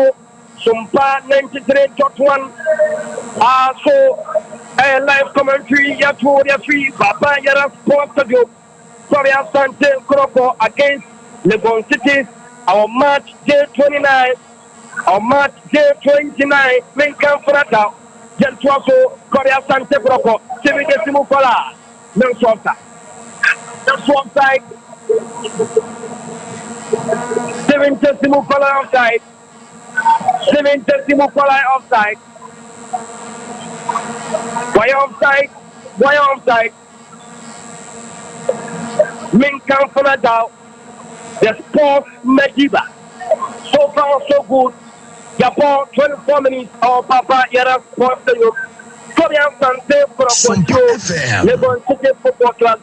Sompa 93.1. Also, a live commentary, Yatu, Papa Yara Sports Studio. Kobia Asante Kotoko against Legon City, our match day 29, main camp for that. Gentuaso, Kobia Asante Kotoko, 70 Mukola, no swamp side. 70 Mukola offside. 70 Mukola offside. Why offside? Minkan Fanadao, the sports Mediba. So far, so good. Japan 24 minutes of Papa Yara Sports Studio. Korean Sante for a Legon City Football Club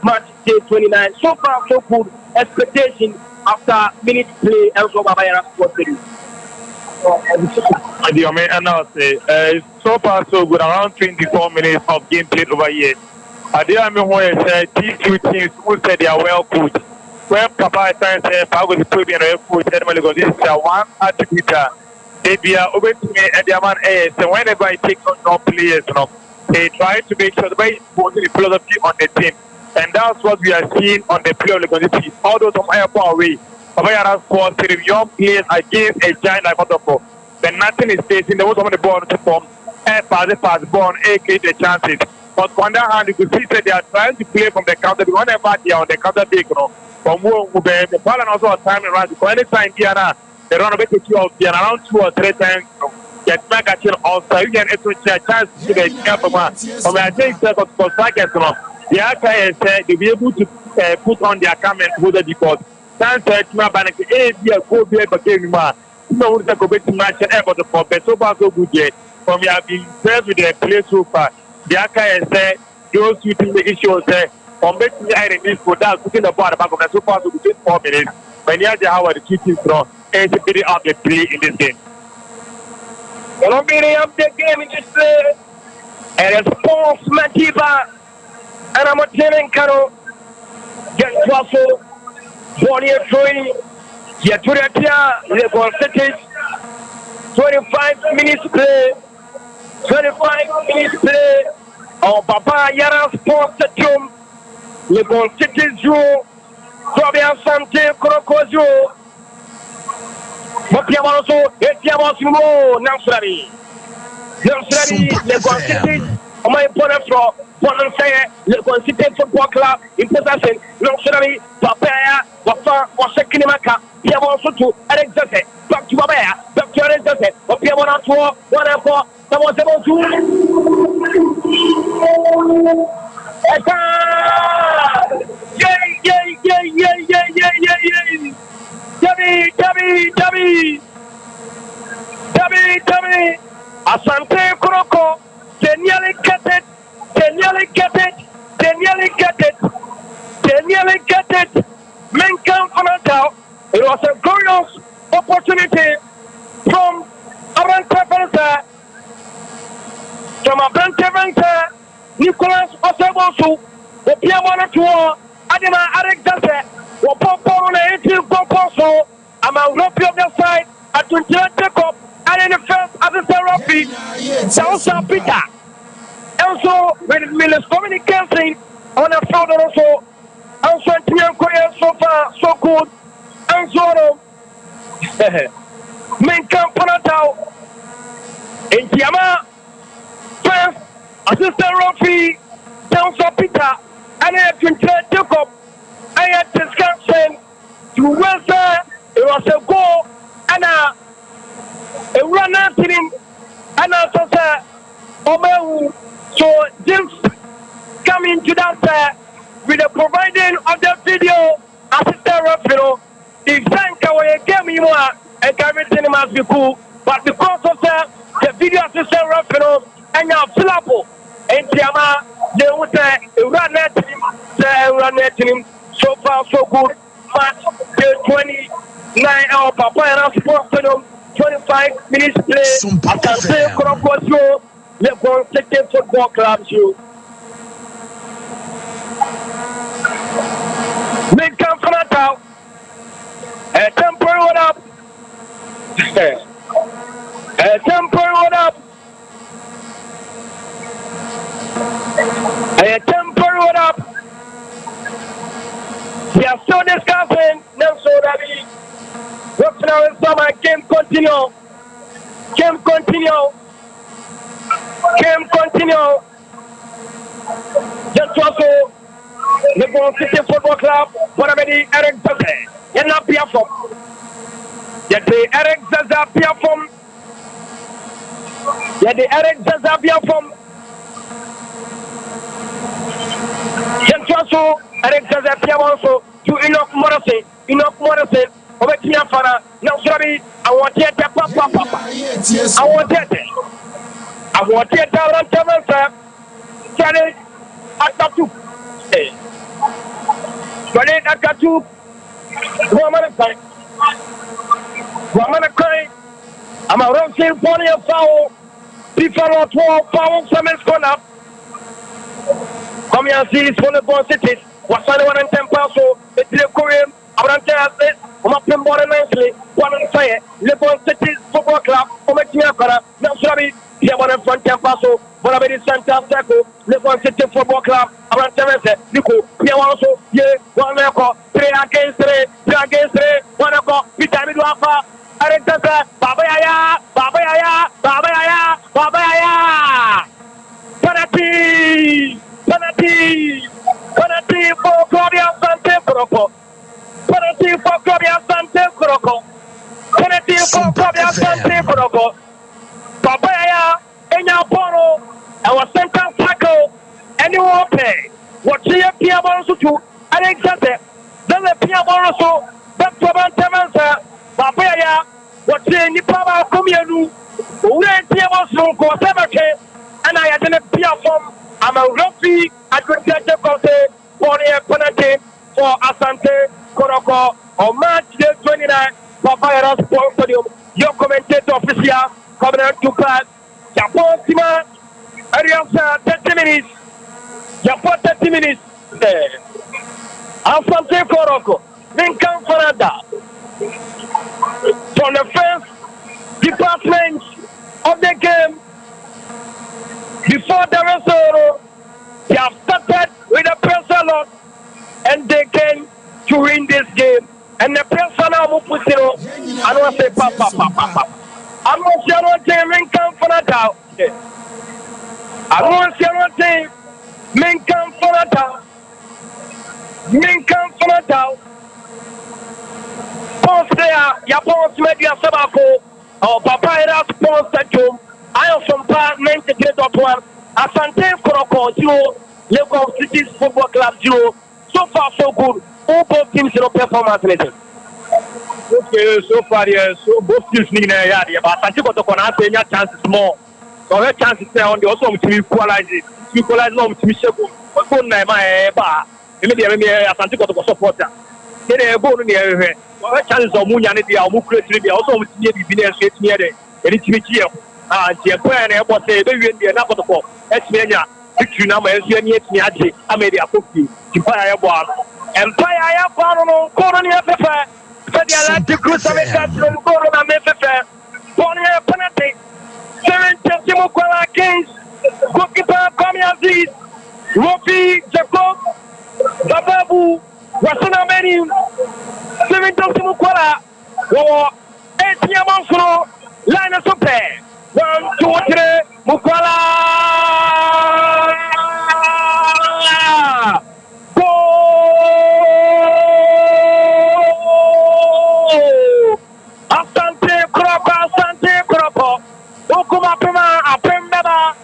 match day 29. So far, so good. Expectation after minute play, also Babaya Sports Studio. So far, so good. Around 24 minutes of game played over here. I didn't mean when I said these two teams who said they are well coached. When Papa said, I was to be a coach, this is one attribute. They are over to me and the man is. So whenever I take on players, they try to make sure the way the philosophy on the team. And that's what we are seeing on the play of the community. All those from Airport away. Papa scored 3 young players against a giant like Kotoko. Then nothing is facing. There was on the ball to form. Pass ball, create the chances. But on the hand, you could see that they are trying to play from the counter. Whenever they are on the counter, they from the ball and also a time around. Because anytime they run a bit to you around 2 or 3 times. Get back at you also. You get a chance to get careful. From I think for strikers, the Aka said they'll be able to put on their comment with the because chance to bank a go be able to game. No, who's a go to match and ever for so far so good yet. From you have been impressed with their play so far. The Aka said those two things making sure say from making the iron for that putting the ball at the back of the so far so good 4 minutes. When you have the Howard the 2 teams from a bit of the play in this game. Colombia up the game in this play. And it's Paul Matiba. And I'm a telling Caro. Get Russell. Bonnie Troy. Yet to the Legon City. 25 minutes play. 25 minutes play. Oh, Papa Yara Sports Stadium. Legon City Zoo. Asante Kotoko. But also, it's Yamasumo, Namsari. Legon City, on my opponent from one say, Legon City Football Club in possession, Namsari, Papaya, Wafa, Wasakinimaka, Piamosu to Eric Zesse, back to Babaya, back to Eric Zesse, but Piamona to 1 and 4, that was able to. Yay! Dummy. Asante Kotoko. They nearly get it. Menkan Fanatao. It was a glorious opportunity from Asante Venza, Nicholas Osebosu, the Piamona Tour, Adina Arek Dase, Wapopo on the 18th Popo. I'm a rope of the side at 28 Jacob, and in the first assistant Rafi, South Peter. Also, with Miller's communication on the field, also Tian Korea so far, so good, and so on. Menkan Panatao in Tiama, first assistant Rafi, South Peter, and then 28 Jacob. I had discussion to Western. It was a goal and a runner team and also Omewu. So James coming to that with the providing of the video assistant referee. If Sanka were a game you are and everything must be cool, but because of the video assistant referee and your flapo and Tiama, they would say a runner team. So far so good. Match day 29 hour Papa and Sports Stadium, 25 minutes play. Asante Kotoko, Legon City Football Club show. Menkan Fanatao, a temporary one up. A temporary one up. A temporary one up. We are still discussing Nelson Davi. What's now in summer? Game continue. Just also, Legon City Football Club, whatever the Eric Zaza. You're not here from. Yet the Eric Zaza here from. Just also, Eric Zaza here also. To Enoch Morrison, over Tiafana, now sorry, I want to get Papa. I want to get Tarantamansa, Charlie Atatu, Charlie Atatu, Wamana Kai, I'm around saying Bonnie of Foul, people or 12 Foul, Summons Corner. Come here and see this for the ball cities. What's the one in Tempaso? It's the Korean. I'm going to tell you, I'm up in more nicely. One on fire. Legon City Football Club. I'm a Tiafana. Now, sorry, here one in front Tempaso. But I'm in Santa Circle. Legon City Football Club. I'm going to tell you, Nico, here also, yeah, 1 3 against 3, 3 against 3, 1 for club Asante Kotoko. Penalty for club Asante Kotoko. Papaya Enya Bono and was center tackle anyone pay. What Chia Pia Bonsu Alexander. Then the Pia Bonoso back to Bantamansa. Papaya what Chia Nipa Kumianu. We ain't Pia Bonsu Kosamake and I had a Pia from I'm a roughly advantage for the penalty for Asante Kotoko on March 29. Papaya Sports Stadium. Your commentator official coming out to pass. Japan Tima, Ariasa 30 minutes. Japan 30 minutes. Asante Kotoko, Lincoln Fanada. From the first department of the game, before the result, they have started with a pressure lot and they came to win this game. And the pressure now move to zero. I don't say papa. I'm not sure what they Lincoln Fanada. I don't see what they Lincoln Fanada. Lincoln Fanada. Post there, your post media Sabako, or Papaya Sports Stadium. I am from Park 93.1. Asante Kotoko 0, Legon Cities Football Club 0. So far, so good. All both teams in performance. Okay, so far, yes. So both teams need a yard. But Asante Kotoko now saying your chances more. So her chances there on the also to equalize it. To equalize no to Michelle. But go na my bar. Immediately, Asante Kotoko supporter. Then they go in the area. So her chances of Munyanity are more creative. Also, with the Vinay State near the Eritimia. The plan was say, baby, the Napotoko. Esmenia. Victory number is here near Tiaji. I made a cookie. Empire one. Empire one. Coronia Pepper. Federal Atlantic Cruise America. Corona Mefe. Bonia penalty. 7 Tessimo against goalkeeper Kamiaziz. Rofi Jacob. Bababu. Wasana Meni. 7 Tessimo Kuala. 8 Yamanso. Line of Sompa. 1, 2, 3. Mukwala. Asante Kotoko. Okuma Pema, Apemba.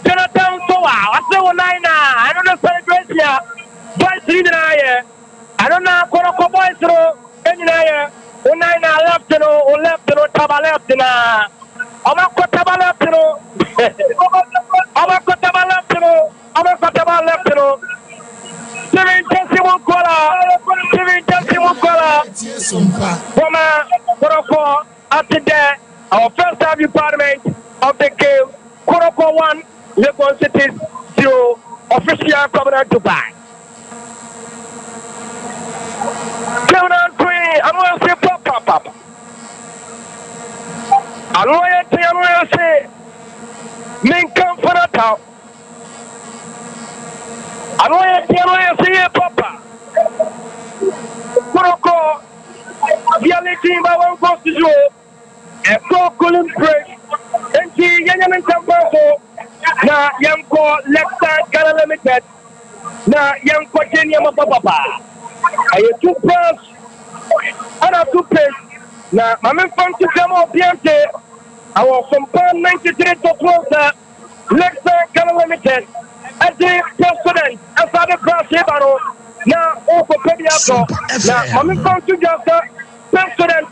Jonathan Soa. I say 9. I don't know celebration. Boys leading I don't know Kotoko boys through. Any I 9 left Taba left na. Amakotaba left no. 7 Sompa. Former Kotoko after that, our first time department of the game. Kotoko 1, Legon Cities 0. Official coming to buy. I'm going to say papa. I'm going to say Lincoln Fanada. I'm going to say papa. Kotoko, reality by one goes to you. A so-called break. And see, Yanyan Tampo. Now, Yanko Lexan Gala Limited. Now, Yanko Kenya Papa. I have 2 pounds. And I have 2 pence. Now, my man from Tizamo Piante. I was from Pan 93 to 12. Lexan Gala Limited. As the president, as the class here, now, over Pediaco. Now, my man from Tizamo President,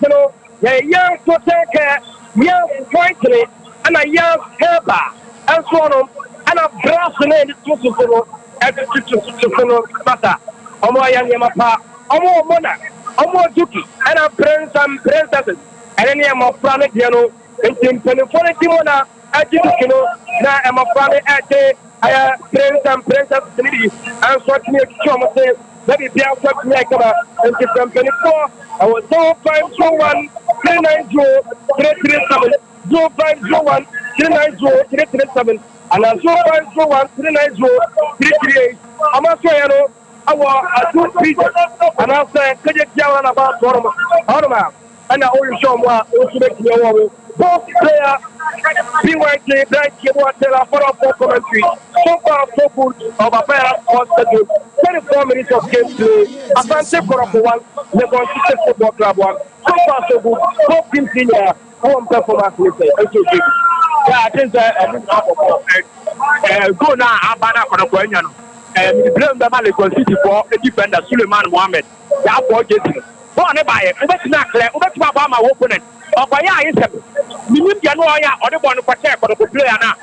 a young to take care, young whitely, and a young helper, and so on, and a brass name to at the matter. Omo Yamapa, Omo Mona, Omo Duki, and a prince and princesses, and any of my planet, and Tim Penifone Timona, at Jimino, now I'm a planet at the prince and princesses, and so to me, Choma, maybe be out of Yakaba, and Tim 24. I was 0501 390 337 0501 390 337 and 0501 390 338. I'm also our 2 people and I'll say, could you tell about Orma? And I always show me what to make you both player BYK Bright Yewatela for commentary. So far so good of a pair of 24 minutes of game play. Asante Kotoko 1, Legon Football Club 1. So far so good. Both teams in here. Home performance will say. Yeah, I think go now Abana Kotoko. The blame the Legon City for the defender Suleiman Mohammed. That boy Jason. Born by it. Let's not clear. Let's not my opponent. Or by ya, Minim Janoya or the one for check for the player now.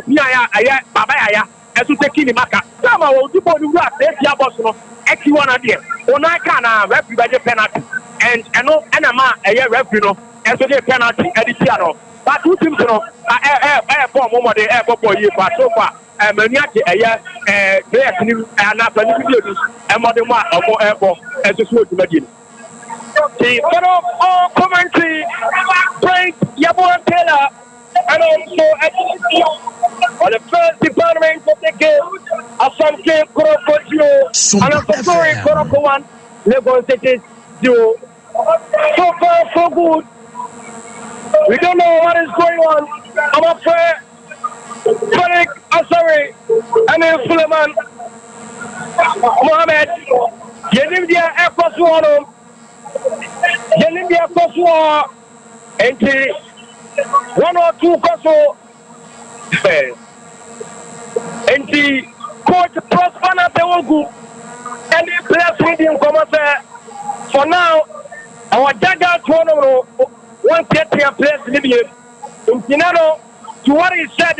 Yaya, Babaya, as to take in the marker. Some will do for the rock, there's Yaboso, X1 idea. When I can referee by the penalty. And I know Enema, a year referee, as to the penalty at the piano. But two teams, for moment, the airport for you, but so far, Maniac, a year, and after and more than one or more airport as a smooth imagine. The all commentary brings Yabo Taylor and also on the first department of the game, Asante Kotoko and I'm sorry, Kotoko 1, Legon City 0. So far, so good. We don't know what is going on. I'm afraid Felix Asari and then Suleiman Mohammed. Yenim Air Force One. Yenim Force One. And 1 or 2 Koso. And the coach Prosper Tewogu. And the players with him come for now. Our Jaga Tono 130 players Libya. In Pinano, to what he said,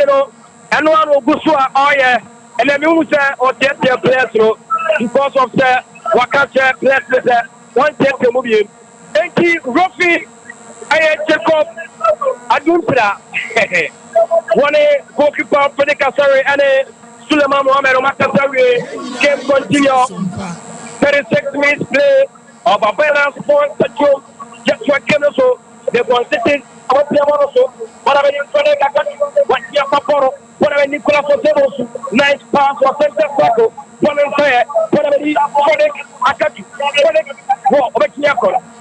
and one will go to and then you say, or 30 players, because of the Wakacha players, 130 movie. Thank you, Ruffy. I Jacob Adumpra. One goalkeeper, Pedicasari, and Suleiman Mohammed Makasari game continue. 36 minutes play of a balance point, just what came so they were sitting. Whatever you what you have whatever Nicola Foseros, nice pass or center circle, one and fire, whatever you I got you. What you have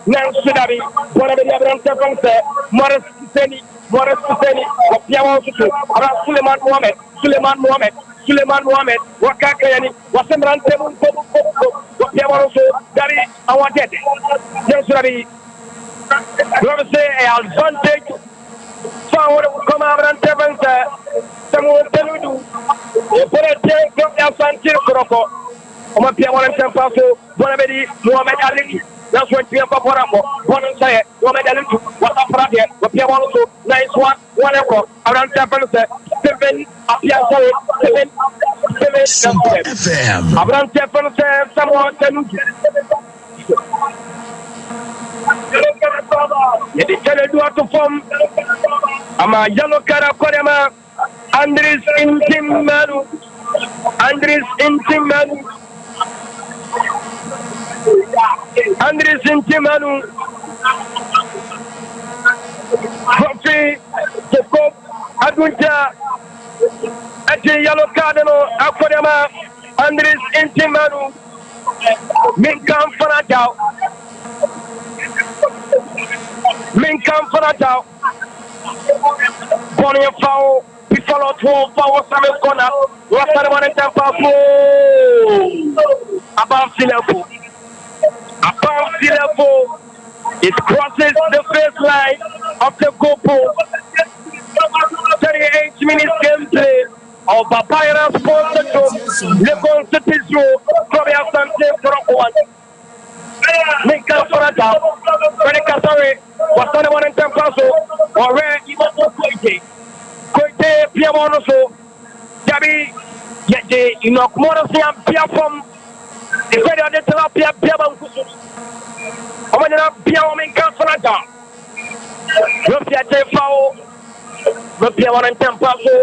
now should have been whatever you have Morris Kuseni, or Piamosu, around Suleiman Mohammed, Wakakayani, Wasamran Tebun, what Piamosu, Dari, I want it. Yes, Rabbi. Let me say advantage. So come out and tell someone tell you. Put a tank from Asante Kotoko. I'm a piano and Sampaso, Bonabedi, Mohammed Ali. That's what we have for one and say, Mohammed Ali, what up for here, what piano also, nice one o'clock, around 7, Sompa FM. Around 7, someone tell you. Yedi kele dua to form ama yellow kara korema Andres Intimanu Kofi Jacob Adunja ati yellow card no akorema Andres Intimanu Minkam Fanatao Minkan Fanatao Bonnie foul, we follow 12 foul, Samuel corner, Rasta one and Tampa above sea level. It crosses the first line of the goal post. 38 minutes gameplay of Papaya Sports Legon City Zoo, Asante Kotoko 1. Minkan Fanatao, Pedicasari, was one and Tampa or where even Koite, Piamono, Jabi, yet you know, Morosian Pia from the radio de Tilapia Piaban Kusus. Omana Piamin Canfonata. Rupia Fowl, Rupia and Tampaso,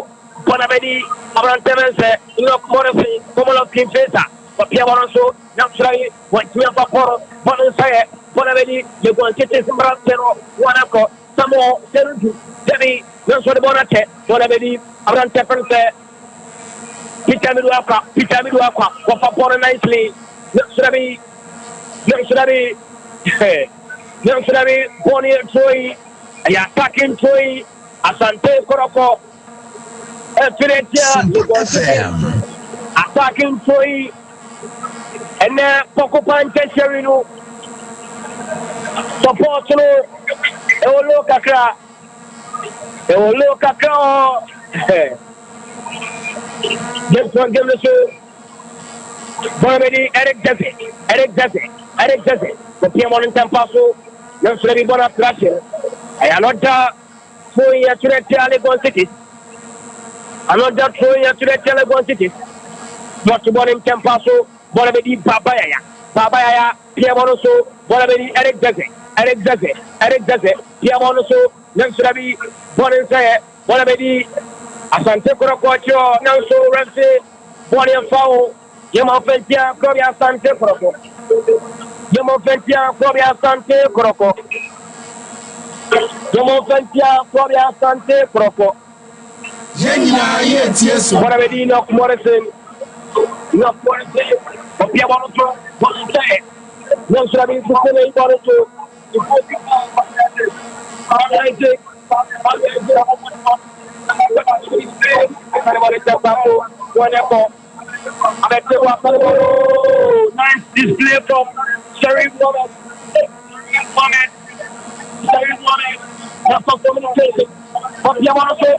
Bonabedi, Abraham Temense, Enoch Morrissey, Comola King Fesa, but Piamono, naturally, what you have a photo, Bonasaya, Bonabedi, you're going to get some Brantero, one o'clock, some more, Debbie, no sort of Bonate, Bonabedi, Abraham Temense. Peter Miduaka, what a born nicely. Next to be Bonnie Troy, ɛyɛ attacking toy Asante Kotoko Efiretia Legon attacking toy ɛnɛ Pokopan tertiary no support no ɛwɔ kakra this one give us Borbedi Eric Jesse the Piemont in Tampaso no Freddy Bona Prasher I am not throwing a to the Legon City I'm not throwing a to the Legon City not to born in Tampaso Borbedi Babaya Piemont so Borbedi Eric Jesse Piemont so no Freddy Bona say Borbedi Asante Kotoko no so Ramsey Bonnie and Fowl Yama Fentia Korea Asante Kotoko Yama Fentia Korea Asante Kotoko Yama Fentia Korea Asante Kotoko Jenina yes what have you knock Morrison Opia Bonoto what say no should have been fulfilling Bonoto Nice display from Sherry Woman. That's not communication. But you want to say,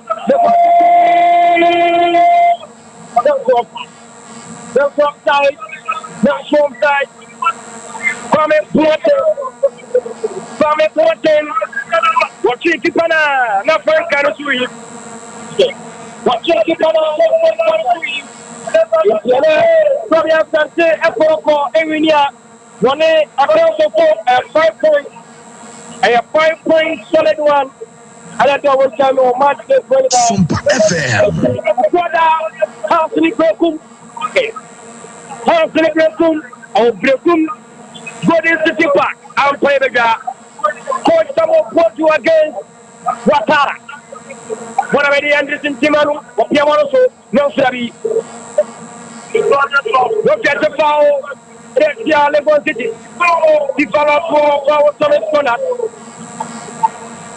that's offside. That's offside. From a Putin. What you keep on a not very kind of sweet. What you keep on a Probably Asante Kotoko Ewinia one across a 5 point a 5 point solid one and I don't time or match the Sompa FM House in Brekum or Brekum Golden City Park and play the guy coach someone put you against Watara what are the Anderson Timanu or Piamano no Sabi look at the foul. Legon City. He followed for Summers corner.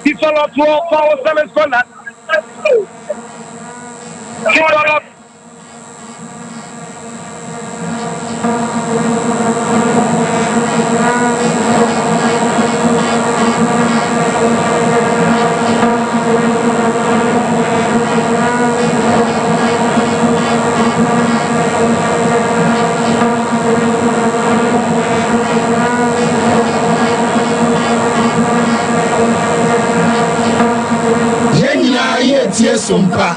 He followed for Summers corner. He followed. Sompa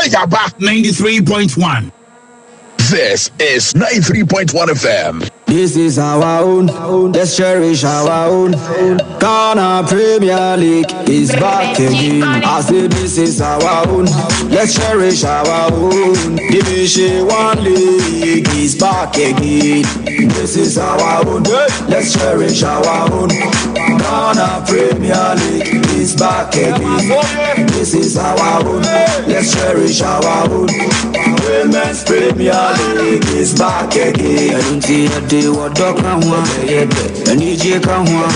Yaba 93.1. This is 93.1 FM. This is our own, let's cherish our own. Ghana Premier League is back again. I say this is our own, let's cherish our own. Division 1 League is back again. This is our own, let's cherish our own. Ghana Premier League is back again. This is our own, let's cherish our own. Women's Premier League is back again. I don't see a day what dog can want. I need you can want.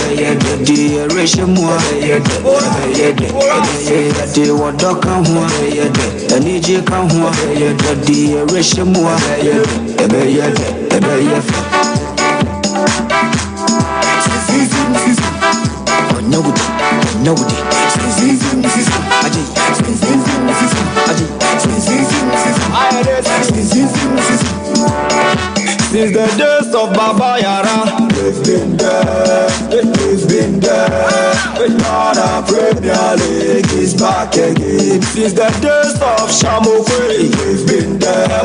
The ration more. I say a day what dog can want. I need you can want. The ration more. Since the days of Baba Yara. We've been there, we've been there. Ghana Premier League is back again. Since the days of Shamokwe, we've been there,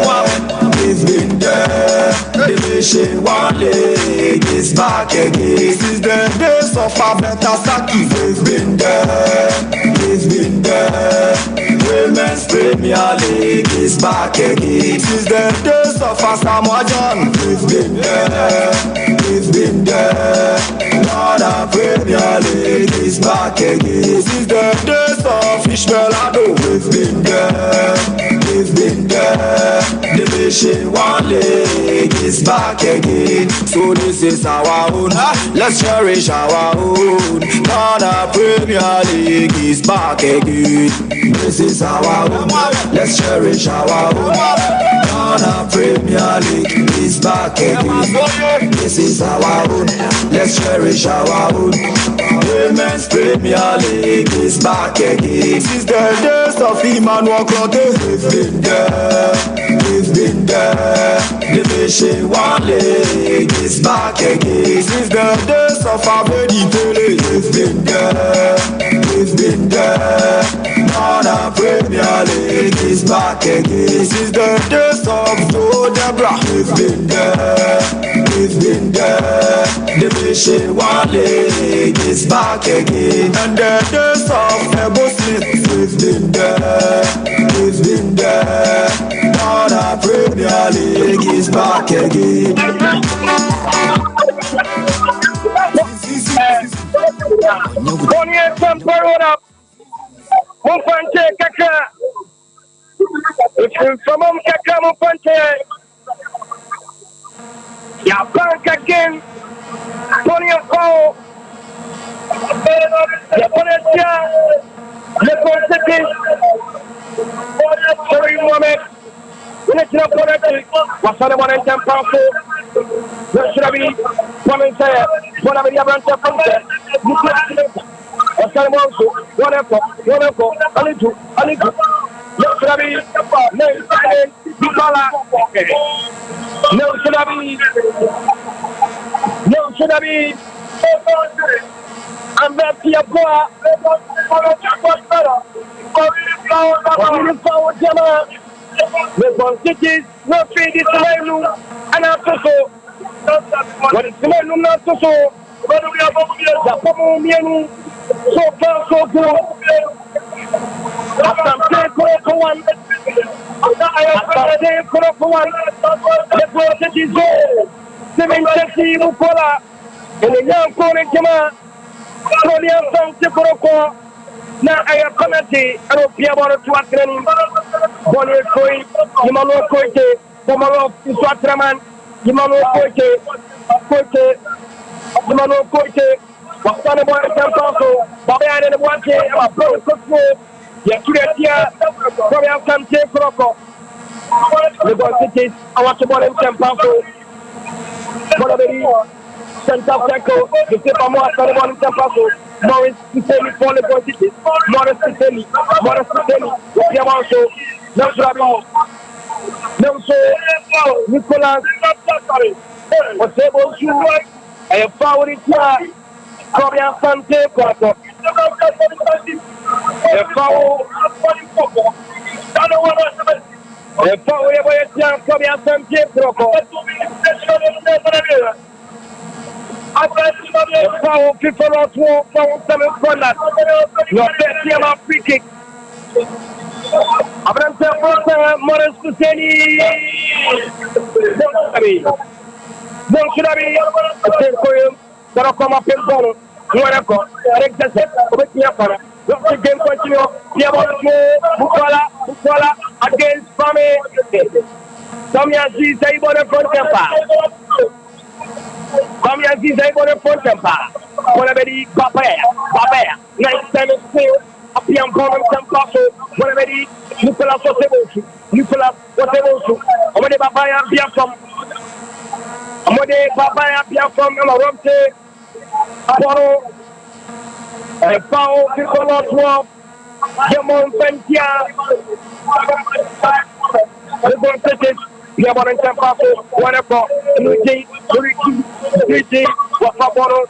we've been there. Division 1 League is back again. Since the days of Abetasaki, we've been there, we've been there. Women's Premier League is back again. Since the days of Asamoah John, we've been there, we've been there. Ghana Premier League is back again. Since the days of Ishmael Ado, we've been there, we've been there. Division 1 League is back again. So this is our own, let's cherish our own. Ghana Premier League is back again. This is our own, let's cherish our own. Ghana Premier League is back again. This is our own, let's cherish our own. Women's Premier League is back again. Since the days of Emmanuel Clote, we've been there, we've been there. Division 1 League is back again. Since the days of Abedi Pele, we've been there, we've been there. Ghana Premier League is back again. Since the days of Joe Debra, we've been there, we've been there. Division 1 League is back again. And the days of Ebo Smith, we've been there, we've been there. Ghana Premier League is back again. Mufante kaka, from kaka mufante. Ya bank again. Tony Cole. Ya ponetia. Legon City. Sorry Mohamed. Unachina poneti. Wasale mwanente mpanfu. Nashirabi. Wamense. Wanabedia brante ponte. Wasale mwansu. Waneko. Alitu. Nashirabi. Nashirabi. Bikala. No, should I be? I'm back to your boy. The cities, no feed is the room, and after so. What is the room not so? What do we have over here? The Pomu, so far, so good. Asante Kotoko. Asante Kotoko. The cities go. Seminci Mukola, and the young Korean Kama, Asante Kotoko. Now I have penalty, I don't care about to training. Bonnie Koi, Yamano Koite, Pomaro Swatraman, Yamano Koite, Yamano Koite, Wasana Boy Campaso, Babia and the Wante, a pro Cosmo, Yakuria, Korea Asante Kotoko. The cities, I want to ball in Campaso. Santa Franco, the Sepamo, Salomon Campaso, Morris Piteli, for the City, Morris Piteli, Yamanso, no so, Nicolas, was able to a power in here, Korea Asante Kotoko, a power, a power, Korea Asante Kotoko. Power people not walk from 7 corners. Your best team of free kick. Abraham Morris Kuseni. Don't should have been for him. But I'll come up in ball. You want to go? Alex Joseph, with me up. The game continue. Bukola against Fame. Somya G. Say, what a front temper. Come here, this is going to front temper. Whatever Papa, nice time is still. Up here, Common Temple, whatever Nicolas was able to. Omode Babaya Bia from Amaronte, Apollo, Pao, Piccolo 12, Jamon Pentia, Piamon and Tampaso, whatever, Luigi, Wafaboro,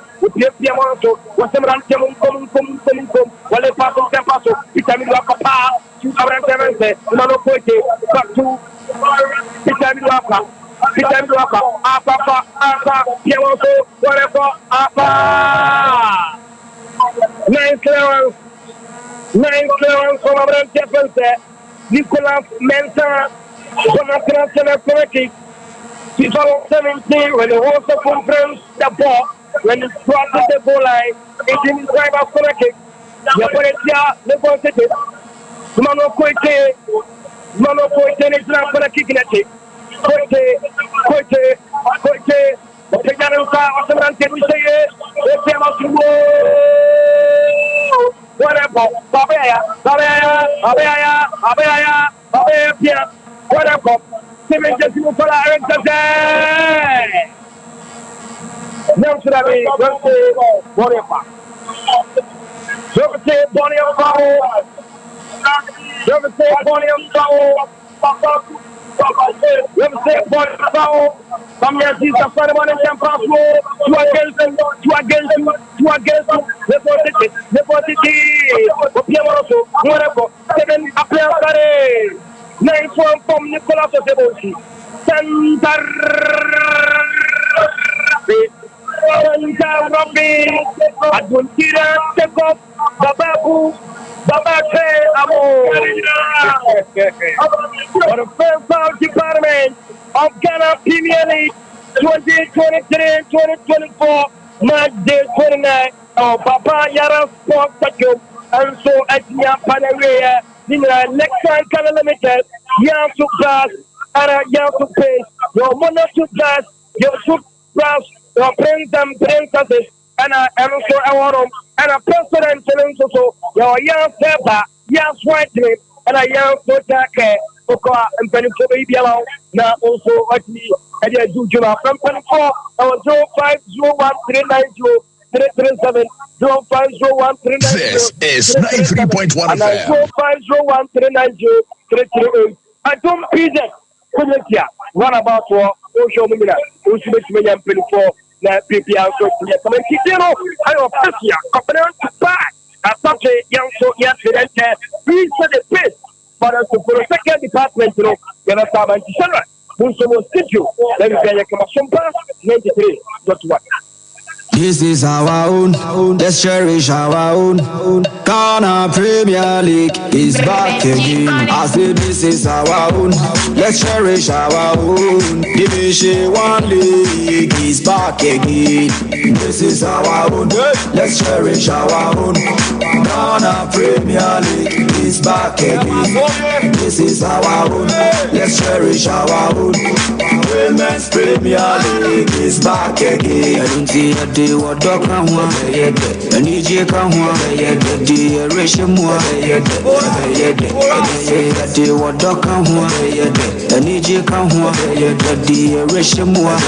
Piamonto, Wasaman Come, Wale Paso Tampaso, Itamila Papa, Abrante, Mano Poete, back to Itamila. Apa, Piamonto, whatever, Apa. Nine clearance from Abrante, Nicolas Mensa, Bonacran Committee. 2017, when the World Cup conference, the ball, when it crosses the goal line, it didn't drive up for a kick. Yapoletia, the ball ticket. Mano Coite, is not for a kick in a kick. Coite, the Peganusa, Asante Kotoko, they came out to go. Whatever, Babea, whatever. Seven just for our today. Now should I be whatever. Say Bonnie of Power. Say Bonnie of Power. Say Bonnie of Power. Some years is the first one in the Passo. Two against whatever. Seven appear. 9-1 from Nicolas Osebosi. Santa Robin. Adultira, Tekop, Bababu, Babate, Amo. For the first round department of Ghana Premier League 2023-2024, match day 29 of Baba Yara Sports Stadium. And so at Yampanerea. Next time, Canada Limited, young to class, and young to pace, your money to class, your soup class, your brains and brain classes, and also a water, and a president, and also your young Seba, young white drip, and a young Kotoko, and Penny baby alone, now also at me, and you do July from 24, or 0501390. 337 0501390. This is 93.1 FM. 0501390 338. I don't be there. What about what? Show me that. Who's me and 24? Now, people are so clear. Come and keep you know. I don't press you. Company to buy. I thought the young so yesterday. Please set the pace for us to for a second department. You know, you're not about to send us. Who's the most schedule? Let me get a Sompa 93.1. This is our own, let's cherish our own. Ghana Premier League is back again. I say this is our own, let's cherish our own. Division 1 League is back again. This is our own, let's cherish our own. Ghana Premier League is back again. This is our own, let's cherish our own. Women's Premier League is back again. What dog can one, and EJ can one, the ratio more, what dog can one, and EJ can one, the ratio more,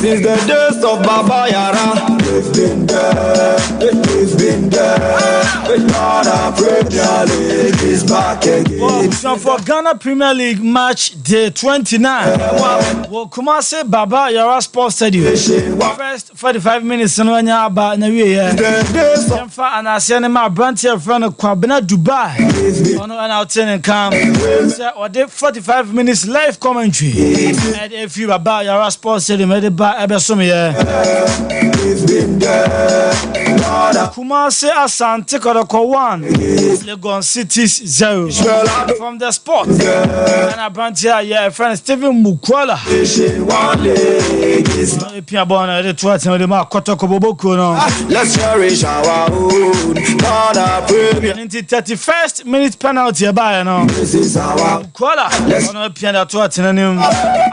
Since the days of Baba Yara, we've been there. Ghana Premier League is back again. So for Ghana Premier League match day 29, we'll come and say Baba Yara Sports Stadium. First 45 minutes in one year about na we here. And I see my brand here from Kwabena Dubai. On an outside camp. So they 45 minutes live commentary. And if you Baba Yara Sports Stadium, Kumasi Asante Kotoko 1, Legon Cities 0. From the spot, and I brand here, yeah, friend Stephen Mukwala. Let's cherish our own. 31st minute penalty by no. This is our Mukwala.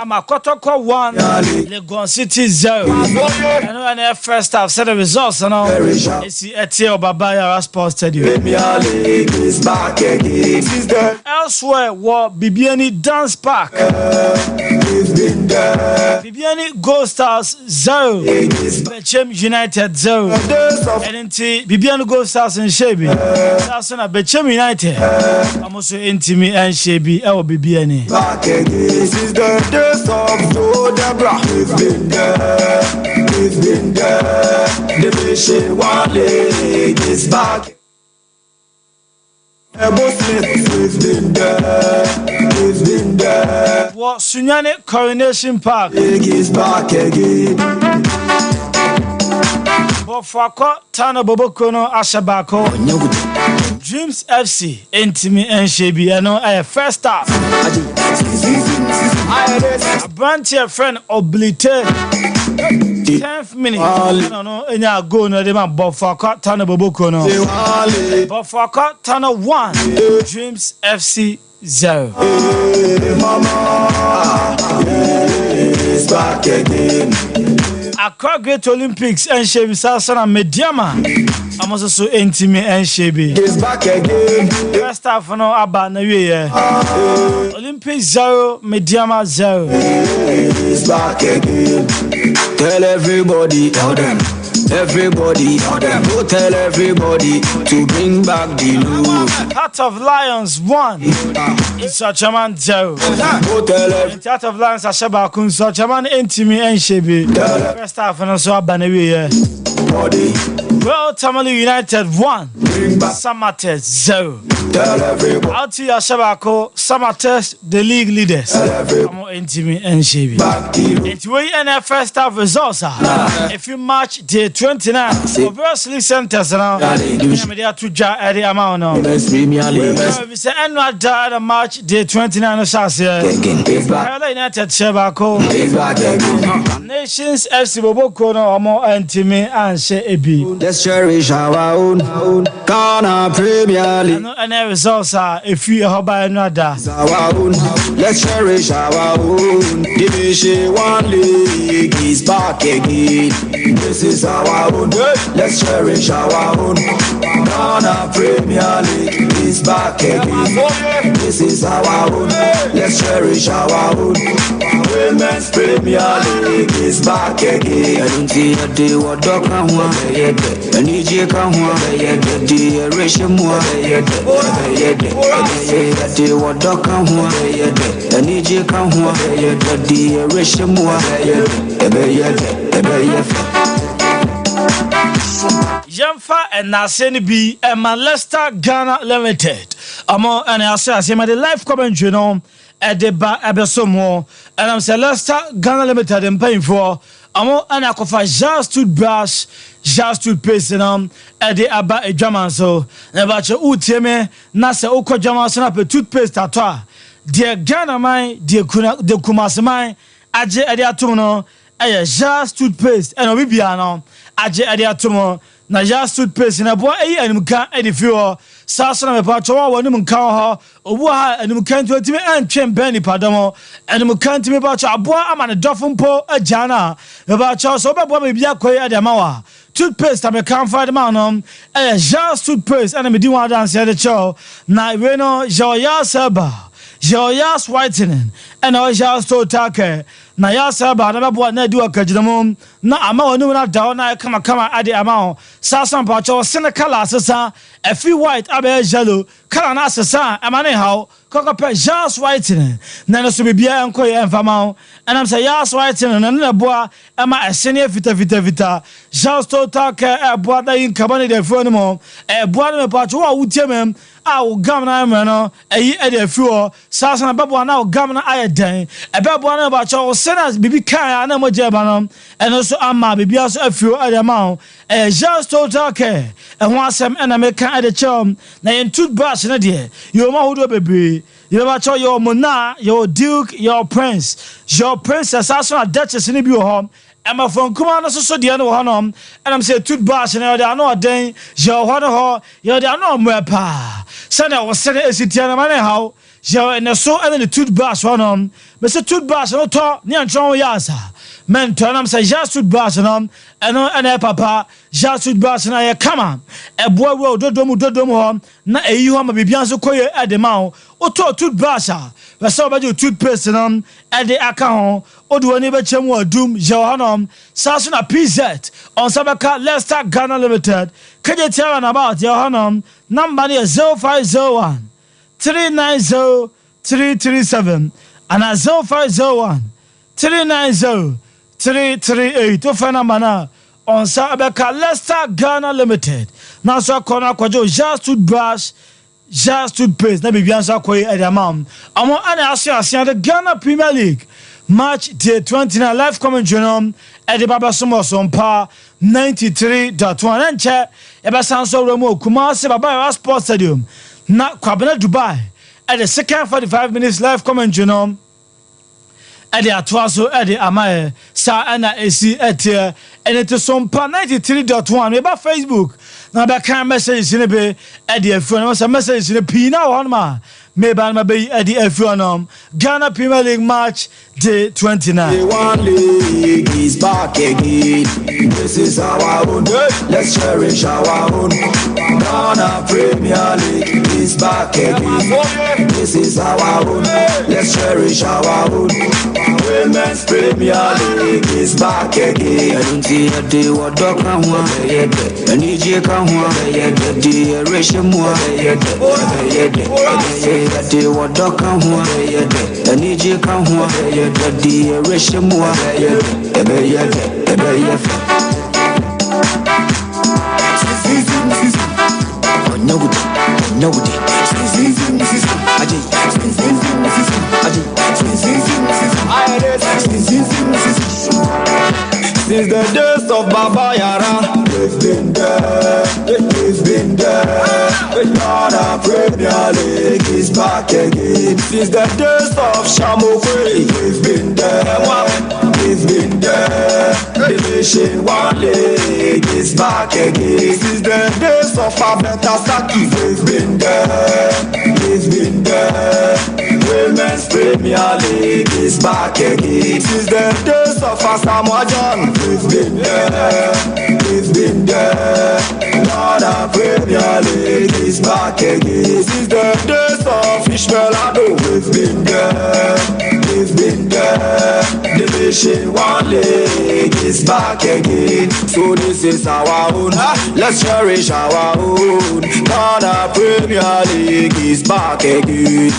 I'm a Kotoko 1, Legon Cities 0. And when the first half set the results, and all. cherish our Esi Etie Obabaya Sports Stadium. Premier League is back again. Since then, Elsewhere, what Bibiani Dance Park. we've been there. Bibiani Gold Stars 0. Bechem United 0. Days of And into Bibiani Gold Stars and Shebi. That's on a Bechem United. I'm also intimate and Shebi. Oh, Bibiani. back again. Since the days of Joe Debra, we've been there. We've been there. The Division 1 League is back. Ebo Smith, we've been there. We've been there. What Sunyane Coronation Park. League is back again. Bofako Tana Bobokono Ashabako. Dreams FC Intimi and Shebi. I know I first half. A branch here friend Oblite. 10th minute. No, any go no de man Bofako Tana Bobokono. Bofako Tana 1. Dreams FC 0. Mama, it's back again. Accra Great Olympics and Shebi Sasana Mediama. I'm also so intimate and Shebi. It's back again. First half no Abba na wiye. Olympics 0, Mediama 0. It's back again. Tell everybody, tell them. Everybody, tell them. Go tell everybody to bring back the loop. Heart of Lions 1. Isachaman 0. Go tell everybody. Heart of Lions Ashabakun Sachaman intimate and Shebi. First half no so Abba na wiye. Well, Tamale United 1. Bring back. Samates 0. Tell everybody. Alti Ashabako Samates the league leaders. Tell everybody. I'm intimate and Shebi. Back the loop. It's way in the first half results. If you match day 29, obviously centers now. Media to ja at the amount now. Premier League. If you say annual the match day 29 no chance here. It's back. United Shebako. It's back again. Nations FC Boboko no more intimate and she ebi. Let's cherish our own Ghana Premier League. And the results are if you have by another. Our own. Let's cherish our own Division 1 League is back again. This is our own. Let's cherish our own. Ghana Premier League is back again. This is our own. Let's cherish our own. Women's Premier League is back again. I don't see a day what dog can want. I need you can want. The ration more. I say a day what dog can want. I need you can want. The ration more. Yamfa and Naseni B and Leicester Ghana Limited. Amo and I say my life commentary no at the ba abesomo and I'm say Leicester Ghana Limited and paying for amo and I could just toothbrush, just toothpaste at the aba a German so never cho uteme nasa oko German so na pe toothpaste atwa dear Ghana mai dear Kumasi mai aje ade atom no just toothpaste and obibia no aje ade atom na just toothpaste na boy animka edifio sasa na mepa chowa wonum kan ho obu ha animka ntimi antwem bani padamo animka ntimi ba cho aboa ama ne dofumpo ajana mepa cho so bebo me bia koyi adamawa toothpaste am kan fa de man no just toothpaste and me di one dance ya de cho na we no joya saba joya whitening and all just total care na ya saba na bebo na di wakajinamo na ama wonu na dawo na kama ade ama sasa pa cho sene color asesa efi white abe yellow color na asesa amane how kokope just whitening na no so bibia enko ye enfama and I'm say just whitening na boa ama esene vita just total care boa da yin kabane de fo no mo boa no pa cho wa wutiemem a wo gam na me no eyi e de fi sasa na bebo na wo gam na ayeden e bebo na ba cho sene bibi kan na mo je ba no and also ama bibia so afi adama just total care and one sem and make at the chum na in toothbrush na de you ma hudo bebe you ba cho your mona your duke your princess aso na duchess ni bi ho Emma from Kuma no so de no ho no and I'm say toothbrush na de ano den your ho no ho your de ano mwepa say na wo say esitia na mane how je ne so and the toothbrush one me say toothbrush no to ne antron yasa men to am say just toothbrush no eno and papa just toothbrush na ye kama eboa we dodom ho na eyi ho ma bibia so koye edema ho oto toothbrush we say obaje toothpaste no e de aka ho odu oni be chem adum je ho saso na PZ on Sabaka Let's Start Ghana Limited kaje tell an about je ho number 0501 390 337 and 0501 390 338 to find number now on Sabaka Let's Start Ghana Limited. Now so corner kwajo just toothbrush just toothpaste na bibiansa koyi edamam amo ana asia the Ghana Premier League match day 29 live commentary Edi Baba Sompa 93.1 enche eba sanso remo Kumasi Baba Sports Stadium na Kwabena Dubai at the second 45 minutes live commentary Edi Atwaso Edi Amae sa ana AC etie and it is Sompa 93.1 eba Facebook na be kan message ni be Edi efu na message ni pina one ma me ban ma be Edi efu Ghana Premier League match day 29. The one league is back again. This is our own. Let's cherish our own. Ghana Premier League is back again. This is our own. Let's cherish our own. Women's Premier League is back again. I don't see a day what dog can want. I need you can want. The ratio more. I day what dog can want. I need you can want. The ratio more. Since the days of Baba Yara, we've been there, we've been there. Ghana Premier League is back again. Since the days of Shamokwe, we've been there, we've been there. Division 1 League is back again. Since the days of Abeta Saki, we've been there, we've been there. Women's Premier League is back again. Since the days of Asamoah John, we've been there, we've been there. Ghana Premier League is back again. Since the days of Ishmael Ado, we've been there, we've been there. Division 1 League is back again. So this is our own. Let's cherish our own. Ghana Premier League is back again.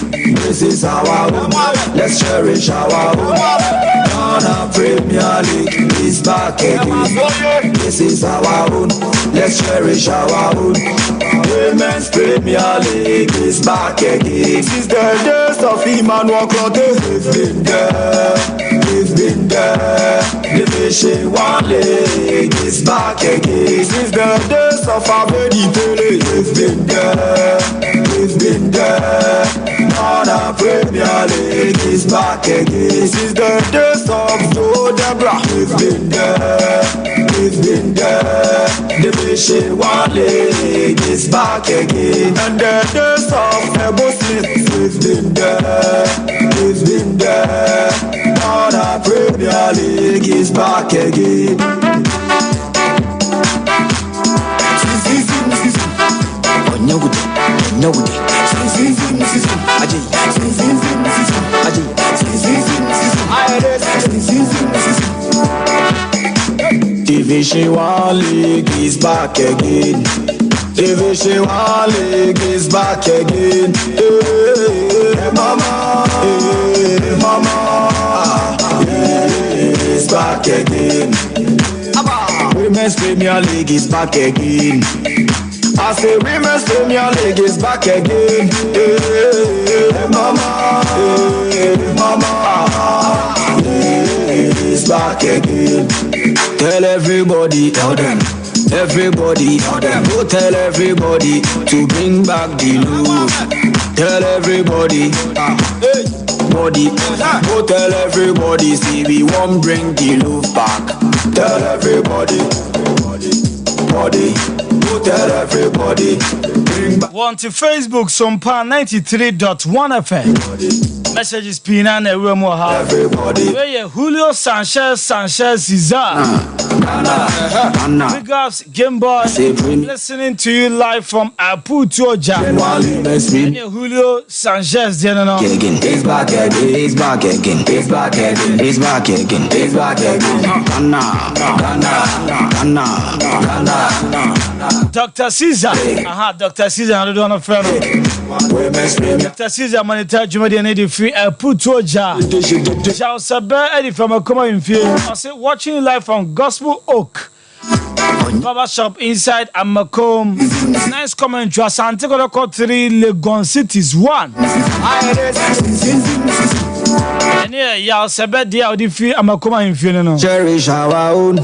This is our own. Let's cherish our own. Ghana Premier League is back again. This is our own. Let's cherish our own. Women's Premier League is back again. Since the days of Emmanuel Clotet, we've been there, we've been there. Division 1 League is back again. Since the days of Abedi Pele, we've been there, we've been there. Ghana Premier League is back again. Since the days of Joe Debra, we've been there, we've been there. Division 1 League is back again. And the days of Nebo Smith, we've been there, we've been there. Ghana Premier League is back again. Division 1 League is back again. Division 1 League is back again. Hey, mama, hey, mama, it's back again. Women's Premier League is back again. I say Women's Premier League is back again. Hey, mama, hey, mama, it's back again. Tell everybody, tell them. Everybody, tell them. Go tell everybody to bring back the love. Tell everybody, body. Go tell everybody, see we won't bring the love back. Tell everybody, body. tell everybody. Bring back. Want to Facebook Sompa 93.1 FM. Messages pina and Everybody. where you Julio Sanchez Cesar. Big ups Game Boy. Listening to you live from Aputo Jam. And Julio Sanchez He's back again. He's back again. He's back again. He's back again. He's back again. Dr. Caesar. Dr. Caesar, I don't know friend. Dr. Caesar Manita Jumadi and Eddie Free Aputo Jam. Shall Saber Eddie from a Coma in Field. I say watching live from Gospel Oak. Baba shop inside Amakom. Nice comment to Asante Kotoko 3 Legon Cities 1. And yeah, y'all said the Audi free Amakoma in Field. Cherish our own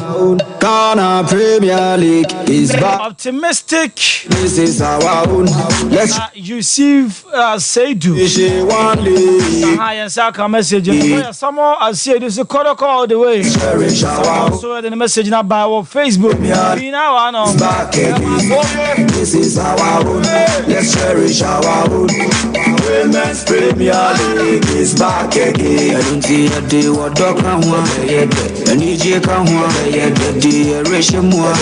Ghana Premier League is back. Optimistic. This is our own. Let's You see, say do. Yes, I can message you. Someone I see this is Kotoko all the way. cherish our own. So the message now by our Facebook. Now I know. Back again. This is our own. Let's cherish our own. Women's Premier League is back again. I don't see a day what dog can want. I need you can want. I day ration more. I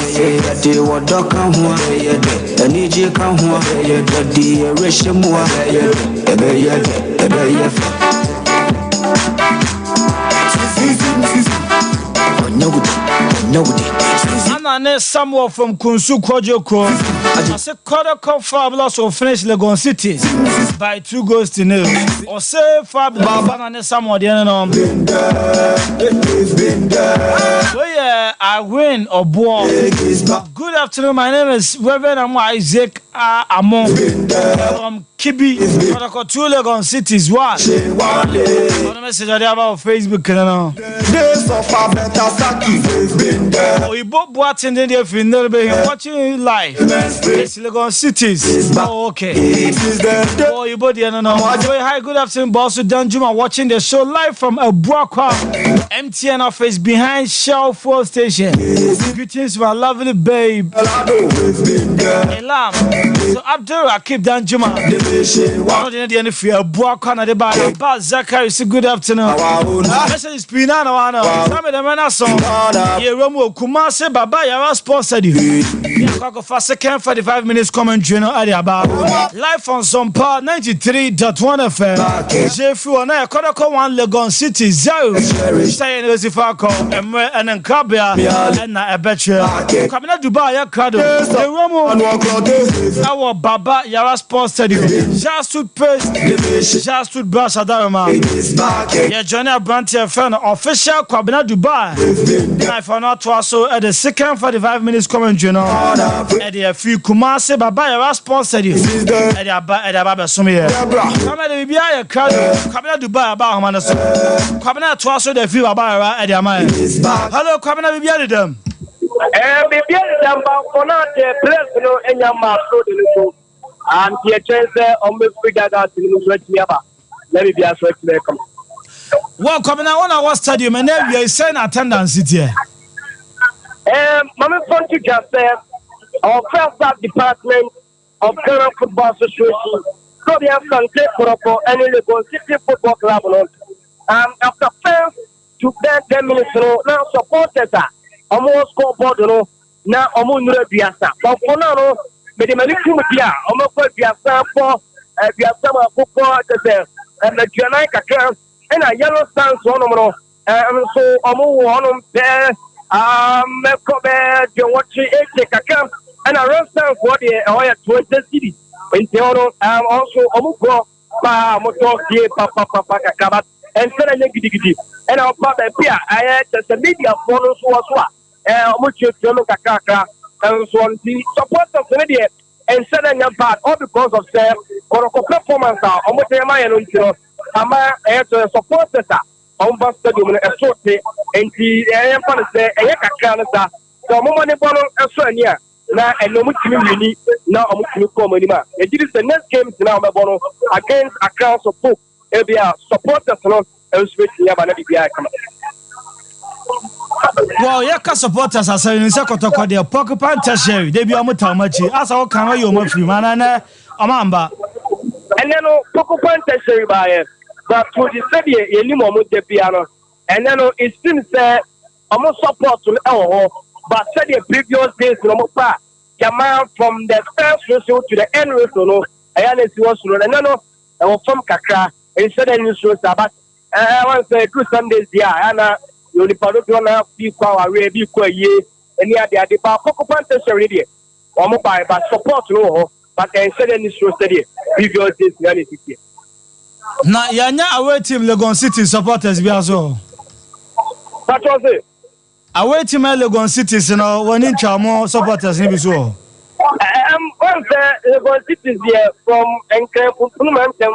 say a day what dog can want. I need you can want. I day ration more. Anane Samuel from Kunsu Kojoko. I said Kotoko Fabulous will finish Legon City by 2 goals to 0. Or say Fabulous Anane Samuel the end. So yeah, I win or ball. Good afternoon, my name is Reverend Isaac Amon from Kibi. Kotoko 2 Legon Cities 1. On the message I have on Facebook. Days of a better Saki. Oh, you both watching the watching live. It's Legon Cities. Oh, okay. Oh, you both hi, good afternoon, boss. Danjuma watching the show live from Abuakwa MTN office behind Shell Fuel Station. Greetings, my lovely babe. Elam. So Abdul Akib Danjuma. Zachary, good afternoon. Message is Pinana. Some of the men are song. Kumase Baba Yara sponsored you. For second 45 minutes commentary about live on Sompa 93.1 FM. Jefu and I Kotoko 1 Legon City 0. Stay in the Sifako and then Kabia and I bet you. Kamina Dubai Kado. The Romo our Baba Yara sponsored you. Just toothpaste, just toothbrush Adarama. Yeah, Johnny Branty fan official Kabina Dubai. I found out also at the second 45 minutes commentary at the free Kumase Baba Yara sponsored you. At the Baba Sumia. Come at the BIA crowd. Kabina Dubai about Manaso. Kabina to also the free Baba Yara at the Amaya. Hello, Kabina Bibiani them. Bibiani them, for not the place, and your mouth. And the chance on the figure that you let me be as well. Well, coming out on our stadium, and then we are saying attendance here. Mama Fonty just said, our first up department of Ghana Football Association, so we have Asante Kotoko and Legon City Football Club. After first to 10 minutes, now supporters are almost scoreboard, now almost Biasa. But for now, but the Malikum Dia, almost Biasa for Biasa football, and the Jamaica camp, and a yellow stands one, and so almost one there. Watching and a restaurant for the 20 cities. In Theodore, also Omuko, Motor, Papa, and Serenity. And our father, Pia, I had the media photos was what, which is Kaka, and so on the support of the media and sudden young part, all because of self or a performance, or what am I and Ama to support the on bus stadium and a short day, and the Empire say, a Canada. So, Mommy Bono, a son, yeah. Now, and no much community, now I'm going to come anymore. It is the next game now, Bono, against a crowd of folk. It'll be a supporters and switch here by the BI. Well, yaka supporters are saying Asante Kotoko the Porcupine Tertiary. They be almost how much. As I can you my free man and amamba. And then Porcupine Tertiary by but to the study any moment the piano. And then it seems that almost support to but said the previous days no more. Come from the first result to the end result. I was and then from Kakra instead of news but I want to say 2 Sundays and you only part of one people away be quite ye and yeah they are the Porcupine Tertiary or mobile but support no but instead of news study previous days reality. Na yanya away team Legon City supporters be as well. What was it? Away team Legon City no one in chamo supporters ni be so. Once Legon City here from Enkre Fulman and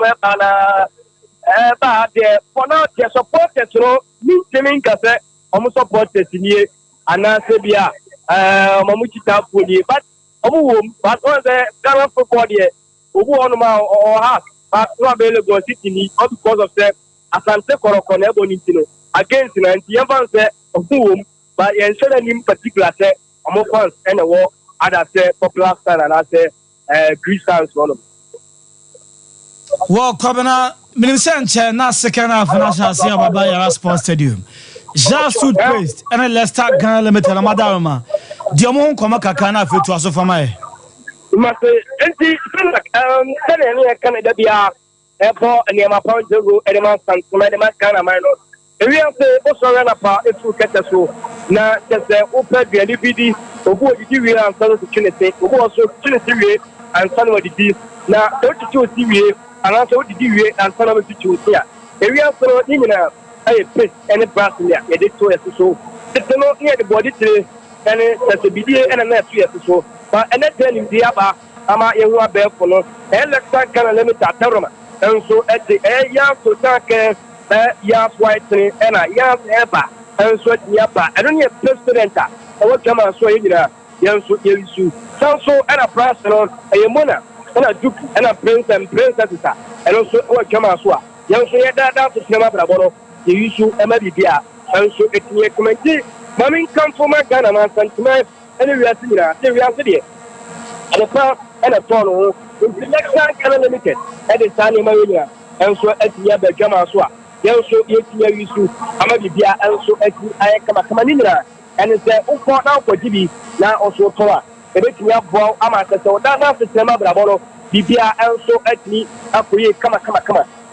but for now the supporters no mean teaming kase almost supporters in here and na sebia mamuchita podi but but once Ghana football here obu on ma or half but no available City ni because of the Asante Kotoko na bonitino against 90 fans but ensure in particular say fans and the other say popular star and I say Greece fans one of Well, Kobana, Minister na second half national see Baba Yara Sports Stadium. Just food praised and let's start Ghana Limited Madarama. Diamond Koma Kakana fit to aso fama. Must enti sene Canada bia airport and yama point zero element and the Ghana minor. We have to also run up if we get us so now just open the DVD obu didi we and so to Trinity obu also Trinity and son of the now don't you see and also didi we and son of the here. We have to in a place any Brasilia ya did so it's not near the body today and that's a video and a next year so but and then in the aba ama yehu bear for no and let's start Ghana limit at Terroma and so at the air ya to take yes white and a yes ever and so yapa I don't need president or come and so you know so and a person a mona and a duke and a prince and princesses and also what come and so young so that to come up about the issue MBDA and so it's near committee Mammy come from my Ghana man sentiment and we are seeing and a part and a tunnel in the next time Ghana limited at the Sunny Marina and so at the other Jamaswa. Also, you Amabia, also I come in and it's now for GB now also power. The bit we have bought Amasa, so that's the same Braboro, Bibia, also at me, up for you, come,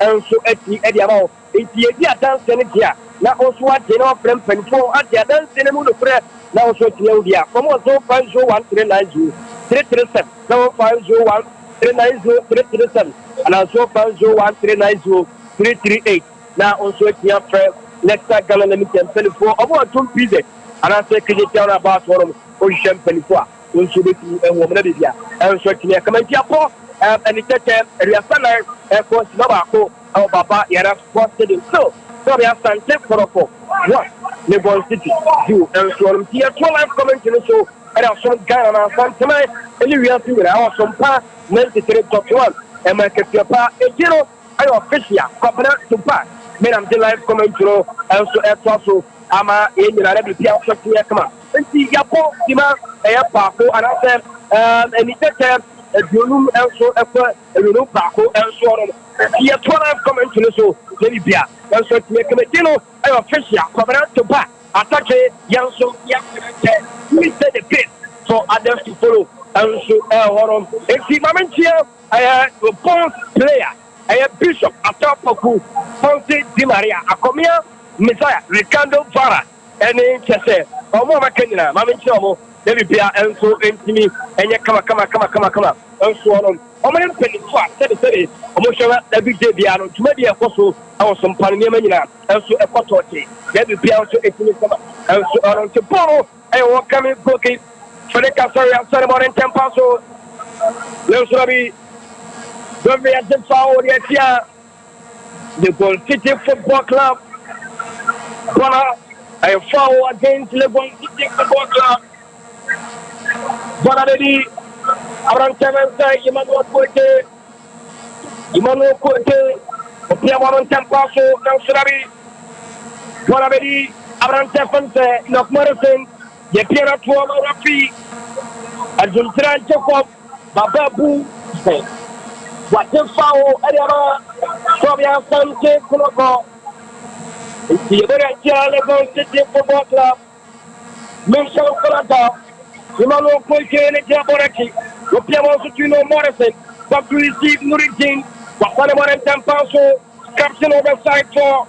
and so at me, Eddie Amo. It's the idea dance here. Now also at general friend control at the dance in the mood of prayer. Now so to India. From what so 501 390 337. Now 501 390 337. And also 501 390 338. Now also here friend next time Ghana limited 24 about 2 pieces and I say can you tell about one position 24 when should be a woman and so can you come and Japan and it's a real of course Nabako or Baba Yara Sports Stadium so we have Asante Kotoko what Legon City do and so I'm here 12 comments in the show and I'm some Ghana and Santana and you have to our Sompa 93.1 and my Kepa a zero I official covenant to pass. I'm the live comment also at also ama in the Arabic shop here come on. And see Yapo Dima a Paco and I said and it's a Bulum also a little Paco and so on. Here 12 comment to the show Libya and so to make a Medino I official covenant to pass. Attack young so young we said the pit for others to follow and so and see Moment here I a boss player. I am Bishop Atapoku, Ponce Di Maria, Akomia, Messiah, Ricardo Vara, and then Chese, Omoma Kenina, Mammy Chomo, David Bia, and so intimate, and yet come, and so on. Omen Penny Swat, said the city, Omoshana, David Biano, to maybe a fossil, or some Panamina, and so a pototi, David Bia, so intimate, and so on to Polo, and what coming cooking for the Casaria, Ceremony, and Tempaso, Leosabi. When we had the foul here, the Gold City Football Club, a foul against Legon City Football Club. Bonaledi, around 7 side, Emmanuel Kote, Opiawan Tempaso, Nansurabi, Bonaledi, Abrante Fonte, Knock Morrison, Yapira Tuama Rafi, Arjuntran Chokop, Bababu, what the foul, Edema, Fabia Asante Kotoko, the Legon City Football Club, Michel Colata, Imano Koike and Jaboraki, Opiamo Sutuno Morrison, but to receive Nuritin, Wapanamar and Tampaso, captain oversight for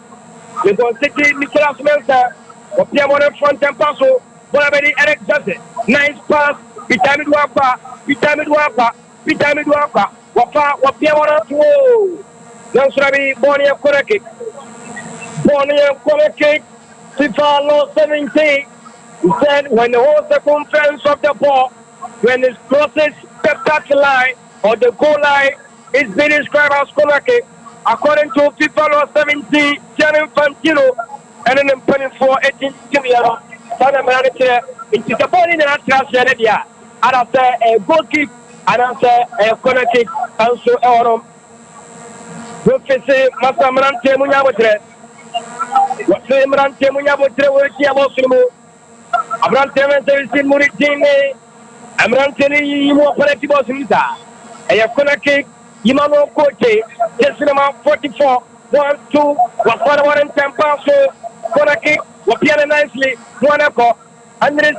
Legon City, Nicolas Mensa, Opiamo front Tampaso, Bolabedi Eric Jose, nice pass, Pitamid Wapa, Wapiamo to Nansrabi, Bonnie Koraki, FIFA law 17. He said when the whole circumference of the ball, when it crosses the touch line or the goal line, is being described as corner kick. According to FIFA law 17, Gianni Infantino, and then penny for 18 Kimiano, Sana Manager, it is a ball in the national Senedia. And after a goal kick, and after a corner kick, and so on. Professor Masamrante Munyabotre. What's the Mrante Munyabotre? What's the Abosimo? Abrante Mensa Muritine, Amrantini, you are Paletibos Rita. A corner kick, Imano Kote, Tessinama 44, 1, 2, was 1 and 10 pounds. Corner kick, Wapiana nicely, 1 echo, Andres,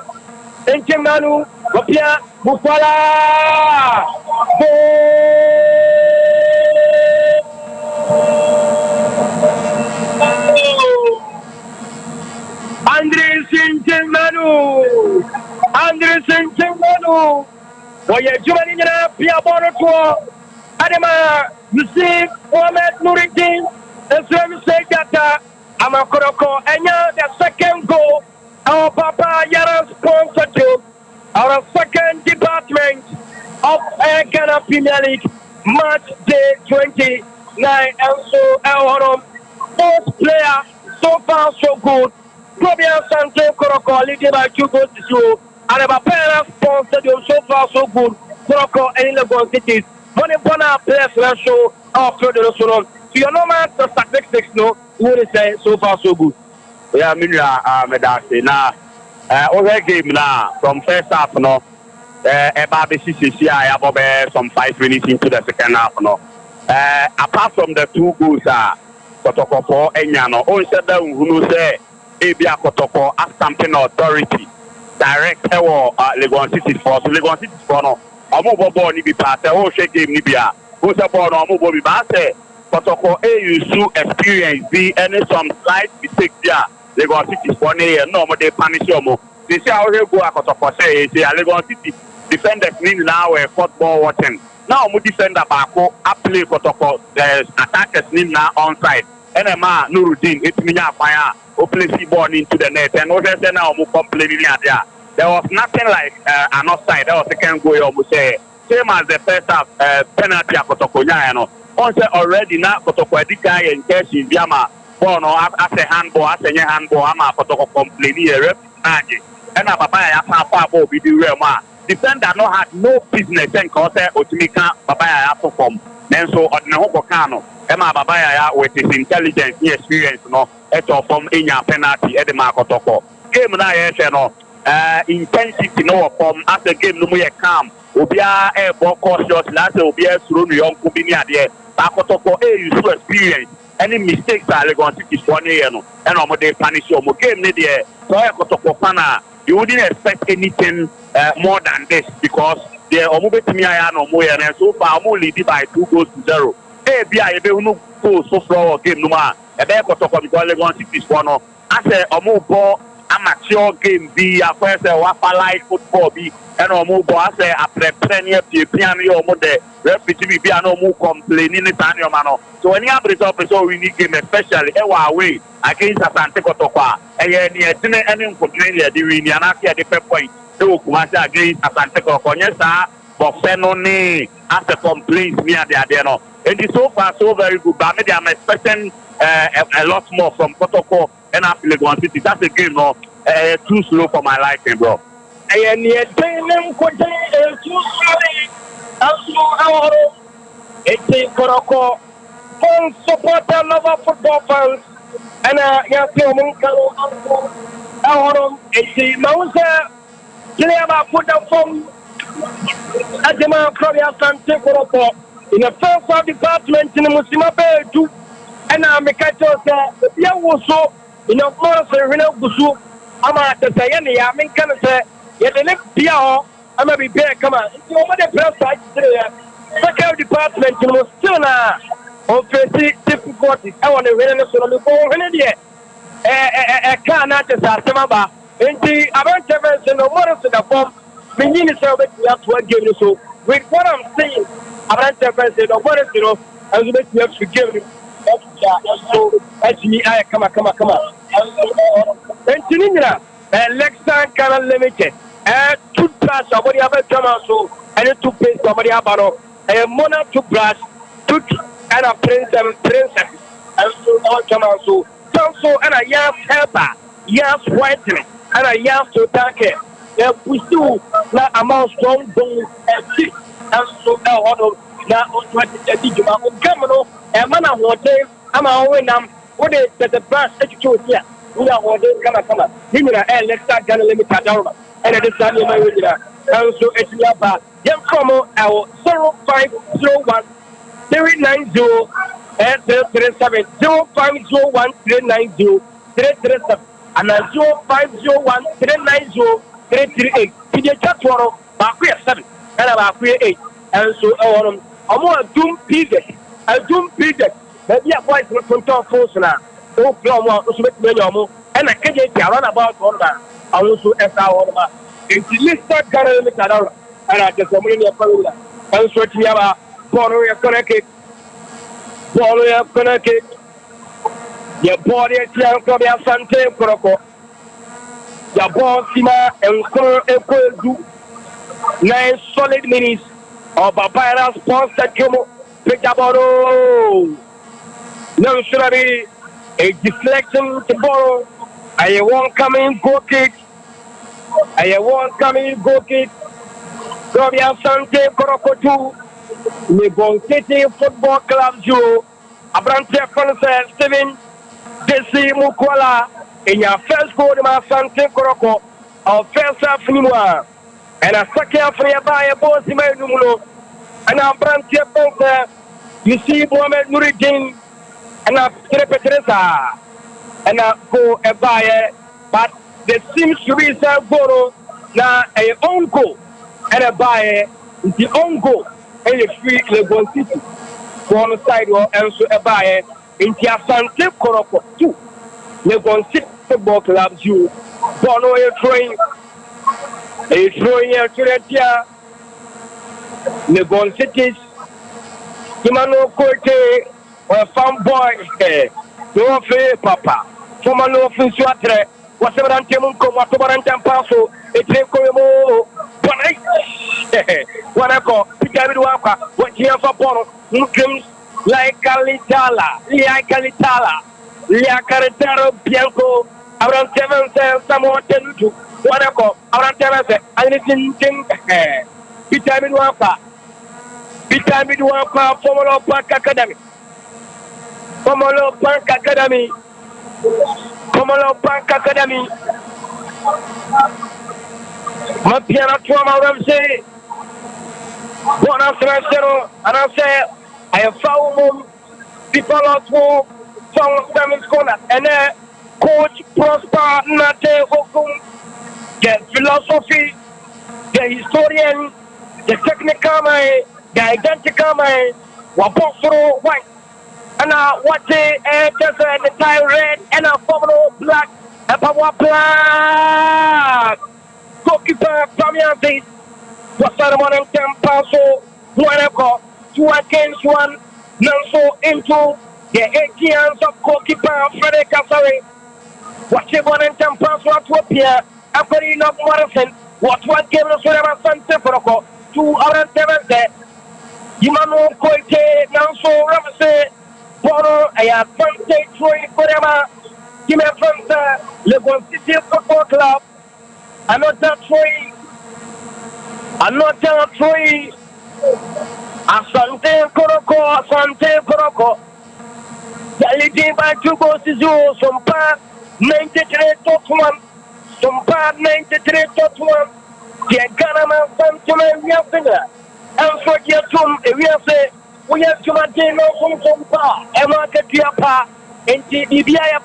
Enkemanu, Wapia, Bufala. Andres Saint-Germano. Oye, Jumanina, Pia Bonoto, Adema, receive Mohamed Nuruddin, and service data, Amakoroko, and the second goal, our Papa Yara sponsored our second department of Ghana Premier League, March day 29, and so our fourth player, so far so good. Asante Kotoko leading by 2 goals to 0. And our parents sponsored you so far so good. Kotoko and Legon cities. Money Bona players will show our field of so so your normal statistics no would say so far so good. Yeah, Medasi. Now, over game now from first half no. About the CCC, I have some 5 minutes into the second half no. Apart from the 2 goals, Kotoko for Enyano. Oh, said that who say. Abia Kotoko Asante authority direct Legon City for Legon City for no omo bobo ni bi pass o shake game ni bia o se ball no omo bobi ba say Kotoko use experience be any some slight mistake there Legon City for no omo dey punish omo they say how go Kotoko say Legon City defenders ni now football watching now omo defender baako a play Kotoko the attackers ni now onside enema Nuruddin etiminya afan o place the ball into the net and what they now complaining there. There was nothing like an offside. That was second goal almost say same as the first half penalty at Kotoko no. On say already now Kotoko Edika and Keshi Biama ball no as a handball ama Kotoko complaining ref and Babaya ya ball be the real man. Defender no had no business and cause Otimika Babaya ya perform. Then so ordinary Hokano Emma Babaya with his intelligence and experience no eto from Inya penalty at the Kotoko. Game na yes no intensity no from as the game no more calm. Obia e ball cautious last obia through the young kubini ade. Kotoko you so experience. Any mistakes are Legon City for no and omo dey punish you. Game ni there. So Kotoko pana you wouldn't expect anything more than this because the omo betimi aya no mo here so far omo lead by 2 goals to 0. Bia ebe unu go so far game no ma ebe Kotoko because Legon City for no as omo ball amateur game be after say wafa football be and omo ball as a premier piano omo the referee be and omo complaining tani o no so any result so we need game especially away against Asante Kotoko ni etine any complain the win and after the point so Kumasi against Asante Kotoko yes sir but Fenoni as a complaint me at the no and it's so far so very good but maybe I'm expecting a lot more from Kotoko and after Legon City. That's a game no too slow for my liking, bro. And yet, too slow. Also, it's a Kotoko full supporter lover football fans ana ya fi mun kalo a horon eti mausa clear ba put the form ajema from Asante Kotoko in the first of department in Musima Bedu ana mekacho se ya woso in a more se rena gusu ama te se ya ne ya men kan se ya de ne bia ho ama bi be kama nti o ma de press side there second department in still na o face difficulties I want to rena so no go hene de can not just ask them about the Avantevers and the waters in the form. Meaning is over to give you so. With what I'm saying, Avantevers and the waters, you know, I was make you have to give you. So, actually, I come on. And Tinina, Lexan Canal Limited, and toothbrush, somebody have a drama so, and a toothpaste, somebody have a monarch toothbrush, and a princess, and so all drama so. So and a young helper, young whitening, and a young to take care. We still not amount strong bone and sick, and so now on 2030, you are on and man of water. I'm a winner. What is the branch attitude here? We are order come on. Give let's start gonna limit down. And at this time, you might win that. And so it's your young from our 0501 390. And 337 0501 390 337 and 0501 390 338. In the chat tomorrow, about 7 and about 8. And so I'm more doom pieces. I doom pieces. Maybe a voice from top force now. Oh, Plum, and I can't get around about all that. I also SR. It's listed Canada and I just want to and so to have a borrow connected. Ball up connected. Your body is young from Asante Kotoko. Your ball Sima and Equal do 9 solid minutes of Papaya Sports that Jomo picked up. No, should I be a deflection to borrow? I won't come in go kick. I won't come in go kick. From Asante Kotoko 2. Legon City Football Club Joe, Abrante Francis Steven, Desi Mukwala, in your first goal to Asante Kotoko, our first half Nima, and a second half for your buyer, Bosima Numulo, and Abrante Francis, you see Mohamed Nuruddin, and a Petresa, and a go a buyer, but there seems to be some goal now a own goal, and a buyer, the own goal. And you free Legon City for the side and so a buyer in Asante Kotoko 2. Legon City Football Club you Bono a throwing a Turetia Legon Cities Imano Kote or farm boy no fair papa from a no Finswatre whatever Antemunko Watobaran Paso a Treco what I call David Waka, what here for Bono, Muslims like Kalitala, Lia Caritaro, Bianco, around 7 cents, someone 10 to what I call around 7 and listen, David Waka, Formula Park Academy, Formula Park Academy, Mapiana Tuama Ramsey. One after and I say, I have found people out who found Sammy's corner, and Coach Prosper Nate Okum, the philosophy, the historian, the technical mind, the identical mind, Wapostro white, and what they just the tie red and a formula black, and power black. Goalkeeper Pamian what's the one and 10 paso, one 2 against 1, Nanso into the 8 years of goalkeeper Frederick Kasari. What's the 1 and 10 paso to appear after enough Morrison? What game us whatever Asante Kotoko 2 around 7 there. Imano Koite, Nanso Ramsey, Bono, a Asante Troy Korema, Jimmy Francis, Legon City Football Club, another Troy. Another three. Asante Kotoko. leading by 2 goals to 0. Sompa 93.1. Sompa 93.1. The Ghana man Santima we have finger. And for your tomb, we have said we have to maintain no Sompa. And market your pa. And the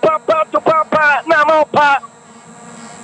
papa to papa, Namapa.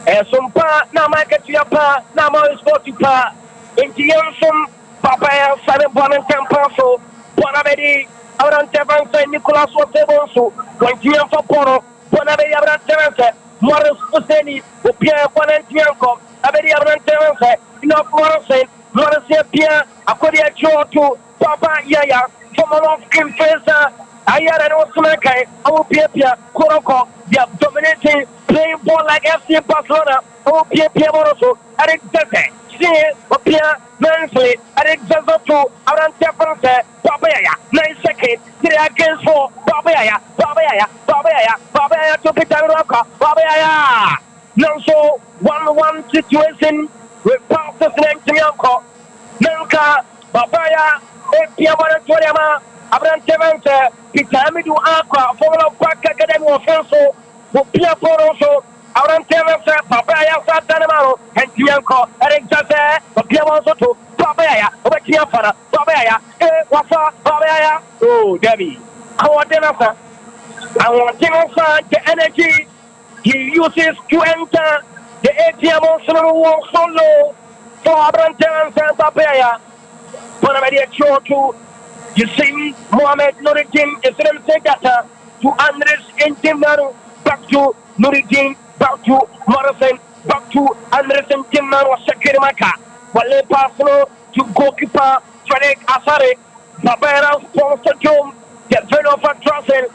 And Sompa, Namaka your pa, Nama is 40 pa. In the Yansom, Papa, Saddam Bonnet Campaso, Bonabedi. Abraham Tevanse, Nicolas Watebonsu, Quantian Faporo, Bonabe Abraham Tevanse, Morris Puseni, Pierre Bonantianco, Abedi Abraham Tevanse, Enoch Morrison, Morris Pierre, Akodia Chotu, Papa Yaya, Tomanov Kim Fesa, Ayara Osmaka, our Pia, Koroko, they are dominating, playing ball like FC Barcelona, our Pia Moroso, Eric Zete, See, Pia, Nancy, Eric Zazoto, Abraham Tevanse, Papa Yaya. 9 seconds, 3 against 4, Babaya, to Peter Roca, Babaya. Now, so 1-1 situation with passes named Tianco, Nanka, Babaya, Piamara Toriama, Abraham Tevante, Pitamidu Aqua, Formula Park Academy Offenso, Pia Poroso, Abraham Tevante, Babaya Satanamaro, and Tianco, Eric Jose, Piamoso, Babaya, Obekiafana, Babaya, Wafa, Babaya. Oh, Debbie. I want the energy he uses to enter the ATM on solo for Abraham and Babaya. Bonamedi Chotu, you see Mohamed Nuruddin is in the to Andres Intimaru, back to Nuruddin, back to Morrison, back to Andres Intimaru, Sakirimaka. Wale Pasno to goalkeeper Frederick Asare, Babera sponsor Jom, the venom of a trussel.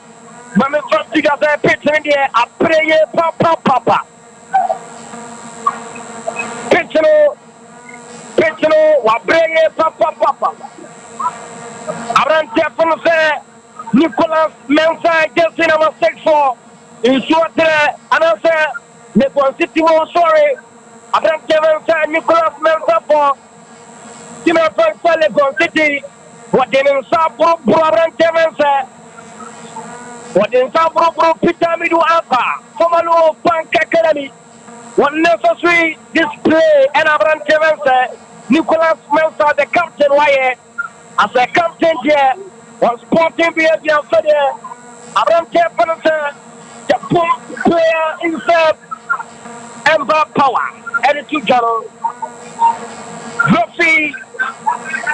Mamma Fastiga, their pitcher in the air, a prayer, papa. Pitchero, a prayer, papa. Abraham Tefon, Nicolas Mensa, Justin, number 6-4. In short, and I said, Nepal City, sorry. Abraham Tefon, Nicolas Mensa for. Timber Legon City, what they in Sapo, Abraham Tefon, what in Sapo, Peter Midu Alpha, Somalo Bank Academy. One necessary display, and Abraham Tefon, Nicolas Mensa, the captain, why as a captain here, was sporting behavior for the Abraham Tefon, the boom player himself, Ember Power, attitude general. Ruffy,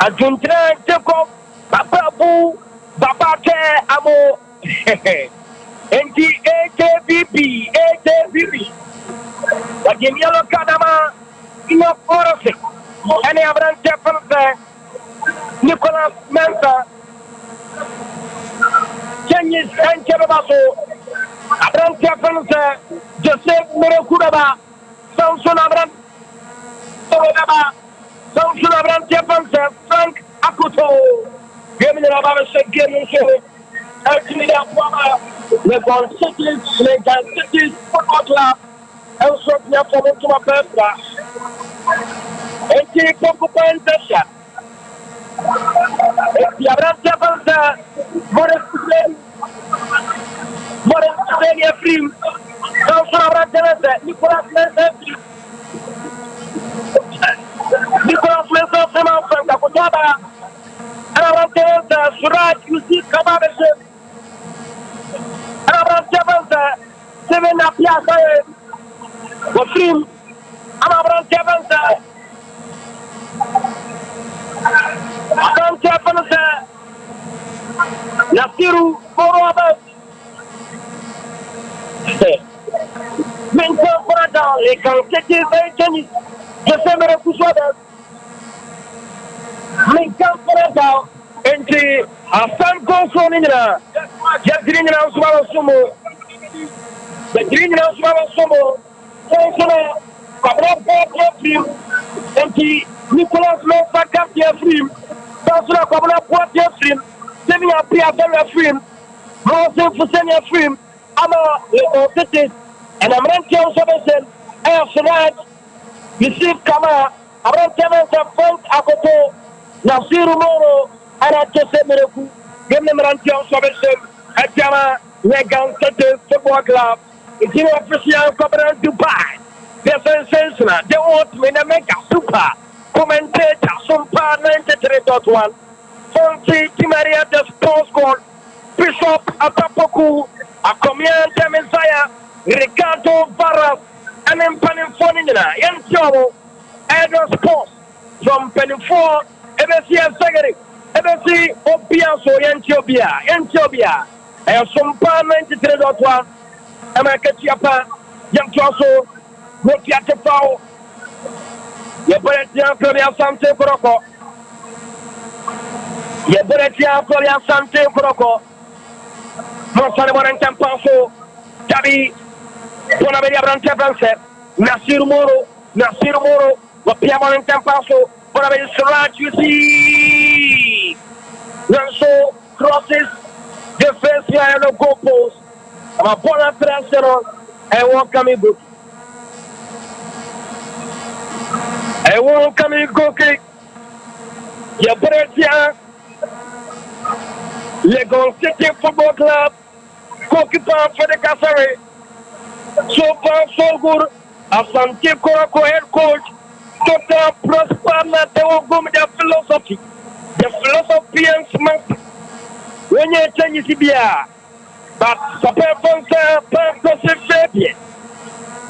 a Juntra, Jacob, Babu, Babate, Amo, and the AJBB. But in Yellow Kadama, enough for us. Any Abraham Tefon, Nicolas Mensa, Chinese and Kebaso, Abraham Tefon, Joseph Mirakuraba, Samson Abraham. Samson Abraham Tefon, Frank Akuto, Gaming Ababa Game Show, Ultimate Aquama, Legon City Football Club, also Yapo to my birthday. And he Cocopan Besha. Abraham Tefon, Modern Free, Samson Abraham Tefon, Nicolas Mensa. Nicolas Mensa from Kakotaba, and Abraham Tefon, Suraj, you see Kababes, and Abraham Tefon, 7 up Yasa, Wafrim, and Abraham Tefon, Abraham Tefon, Nasiru, Moroabas, Mensa Porada, Legon City, Tennis. December Kuswada, Lincoln Porada, entry Asante Kotoko, just green and Sumo, the green and Sumo, Konsona, Kabra entry Nicolas Mensa Captain Film, Konsona Kabra Film, Semi Apia Film, Rosen Fusenia Film, Ama Legon City, and I'm renting Services, Air Senat. Receive Kama, Abraham Tefon, Frank Akoto, Nasiru Moro, and I just said, Miraku, give them Rantian Services, Ajama, Legon Football Club. It's in official covenant Dubai. The sensational, the ultimate mega super commentator Sompa 93.1. Fonsi Timaria the sports called Bishop Atapoku, Akomiante Messiah, Ricardo Barras, and then Penifonina, Yancho, Edo Sports from Penifo, MSC Secretary, MSC Obiaso, Yanchobia, and Sompa 93.1, America Chiapa, Yancho, Rokiate Pau, Yaboretia Florian Sante Kotoko. Yaboretia Florian Sante Kotoko. Monsane Morentan Panso, Tabi, Bonaveria Brante France, Nasir Moro, Wapia Morentan Panso, Bonaveria Suraj, you see. Nanso crosses, defense here and the goal post. I'm a Bona Transero, and one coming good. I won't come in go kick. Yaboretia Legon City Football Club. Goalkeeper for the Kasare. So far, so good. Asante Kotoko head coach. Total prosper Mateo Gomez philosophy. The philosophy and smart. When you change Sibia. But Super Fonsa, Pastor Fabian.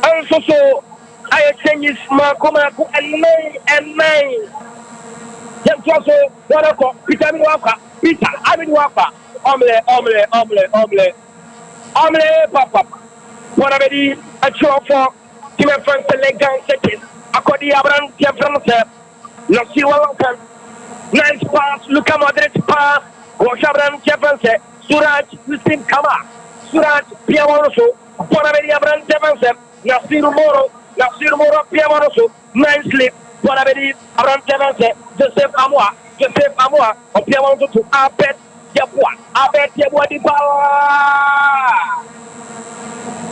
Also, so. I change Marcomaku and nine. Just also, what I call Peter Waka, Omelette, Papa. What I mean, a show for Tim and Frank Legon seconds. According to Abraham Tiafranse, no see welcome. Nice pass, Luka Modric pass, Abraham Tiafranse, Suraj, Muslim Kama, Suraj, Piamoso, Bonaveri Abraham Tiafranse, Nasir Moro, Piamoso, Nine Slip, Bonaveri Abraham Tiafranse, Joseph Amoa, or Piamoso to Abet Yabua di Power.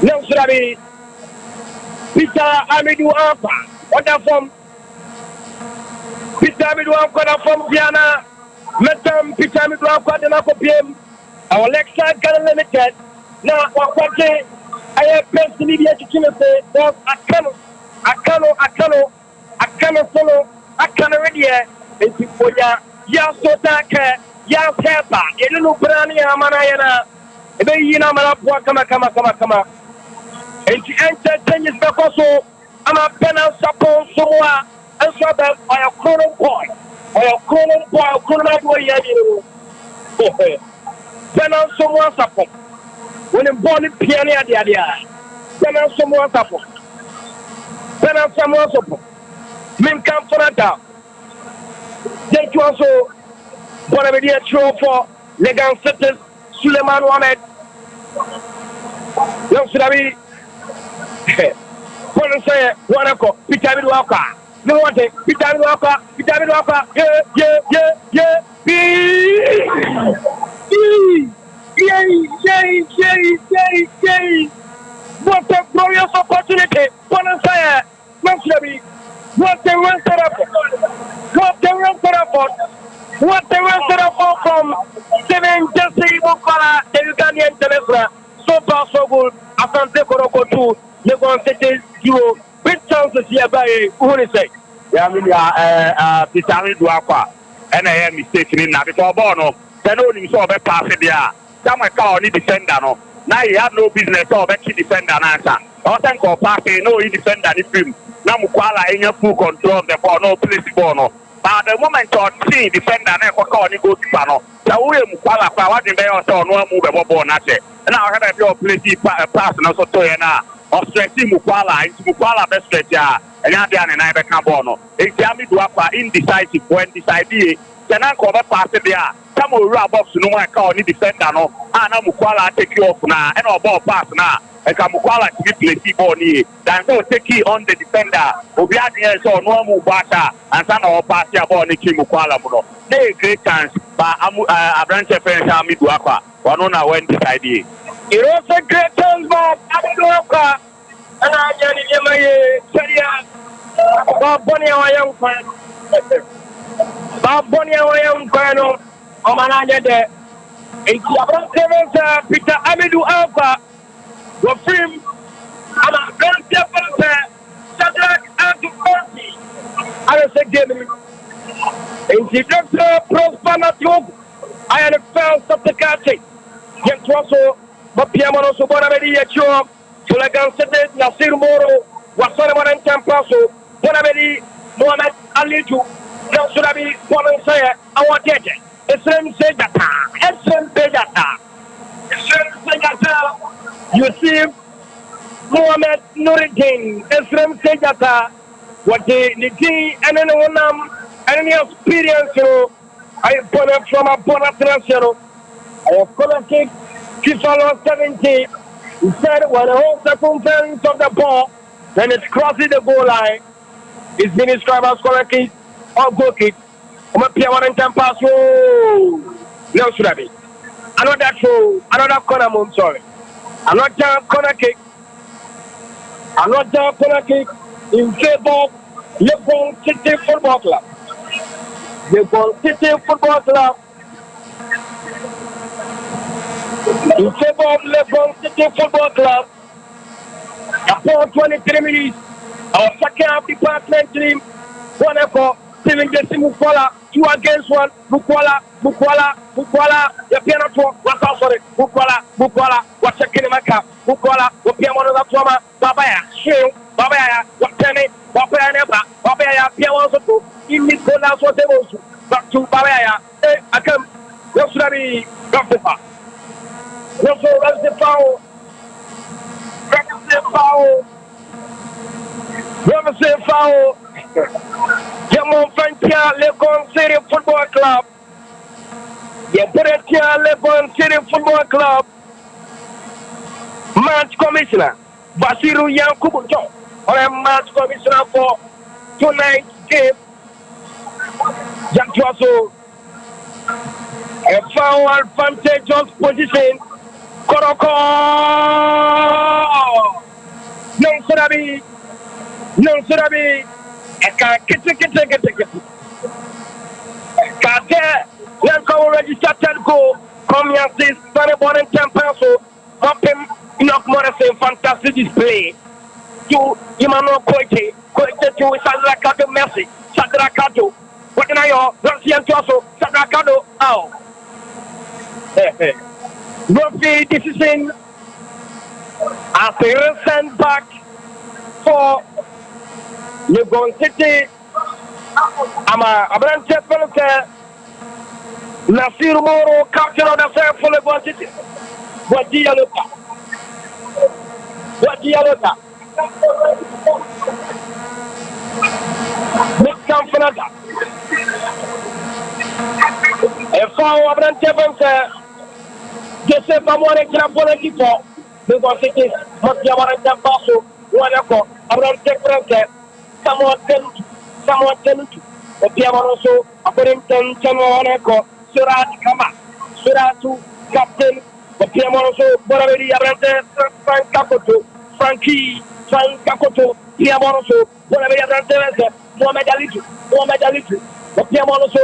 No, Surabi, Peter Amidou Ampa, what from Peter Amidou Ampa from Diana, Metam Peter Amidou Ampa, the Nako PM, our Lexa Gun Limited. Now, what I have personally to say, I cannot follow, I can't already, and for ya so that ya Peppa, a little brownie, Amanayana, and then you know, come. And to enter 10 years before, so I'm a penal support somewhere, and so that by a chrono boy, a chrono boy, penal someone support. When I'm born in piano, the idea, penal someone support. Penal someone support. Men come for that. Then you also, what I mean, show for Legon City, Suleiman Mohamed. Young Sudabi. What I say, one of Peter Walker. No one take Peter Walker. Yeah. What a glorious opportunity. What I say, Young Sudabi. What a run set up from 7 Jesse Mokala, the Ugandan Telesra. So far, so good. Asante Kotoko 2. Legon City 0. Big chances here by who is it? Yeah, I mean, Peter Amidou Ampa, and I am mistaken now before Bono. Then only saw a pass it there. Some car only defender. No, now he had no business or key defender answer. Or thank for passing, no, he defender in film. Now Mukwala in your full control of the ball, no place ball. No. But the moment or see defender, never call you go to Pano. So we Mukwala, what in there or no move a ball, not it. And now I have your place pass and also Toyana. Or stretching Mukwala into Mukwala best stretcher, and Yandian and I become Bono. It's Amidou Ampa indecisive when decided. Then I cover pass it there. Some will rub off to no one call any defender. No, and Mukwala take you off now, and our ball pass now. And Mukwala to get the ball near. Then go take it on the defender. Obiadi so no move batter, and some of pass your ball in Mukwala. They great chance, but a branch of Amidou Ampa. One on our when decided. It was a great chance, but Amidou Ampa. And I get in my Bonnie, our young friend. Bonnie, our young friend. Oh, man, I get there. Enti Abrante Peter Amedu Alpha was free. I'm a grand developer. Shadrach and Mercy. I was a game. Enti Dr. Prosper Job. I had a fell subtecate. Yes, also, but Piamano Sobonabedi Yacho, Tulagan Sede, Nasir Moro, Wasanaman and Tampaso, Bonabedi, Mohamed Alitu, Nansurabi, Bonansaya, our dead. Esrem Segata, Esrem Begata, Esrem Segata, you see Mohamed Nuruddin, Esrem Segata, what the king and any experience, I put up from a bonus. Collective FIFA 17. He said when the whole circumference of the ball, when it's crossing the goal line, it's been described as collective or goal kick. I'm a Pier 1 and 10 pass. No, should I be? Another throw, another corner move, sorry. Another corner kick. Another corner kick in favor of Legon City Football Club. Legon City Football Club. In favor of Legon City Football Club, upon 23 minutes, our second half department team, 1-4, 7 Mukwala, 2 against 1, Mukwala, the piano to what's sorry, Mukwala, what's a Kinamaka, Mukwala, what piano Toma, Babaya, Shield, Babaya, what Penny, Babaya Neba, Babaya, Piano to, in this corner, what they want to, back to Babaya, I come, what should I be, Dr. That's the foul. Jamon Fantia Legon City Football Club. Yeberetia Legon City Football Club. Match Commissioner Basiru Yankubuto. Or a match commissioner for tonight's game. Jantuaso. A foul advantageous position. Kotoko! Non Surabi. Eka kete. Kate, let's go register go. Come here, this very morning 10 pesos. Pop him, enough more say fantastic display. You, Imano Koite to Sadrakato Messi, Sadrakato. What can I do? Russian Tosso, Sadrakato, ow. Rugby decision as a sent back for Legon City. I'm a Abrante Pelote, Nasir Moro, captain of the fair for Legon City. What do you look at? Miss Campanada. A foul Abrante Pelote. Joseph Amore Grapole Tipo, Legon City, Motiamaranta Basso, Wanako, Abraham Tekranke, Samuel Tenutu, the Piamaroso, Abraham Tenuaneko, Surat Kama, Suratu, Captain, the Piamaroso, Boraveri, Abrante, Frank Frankie, Piamaroso, Boraveri Abrante, Mohamed Alitu, the Piamaroso,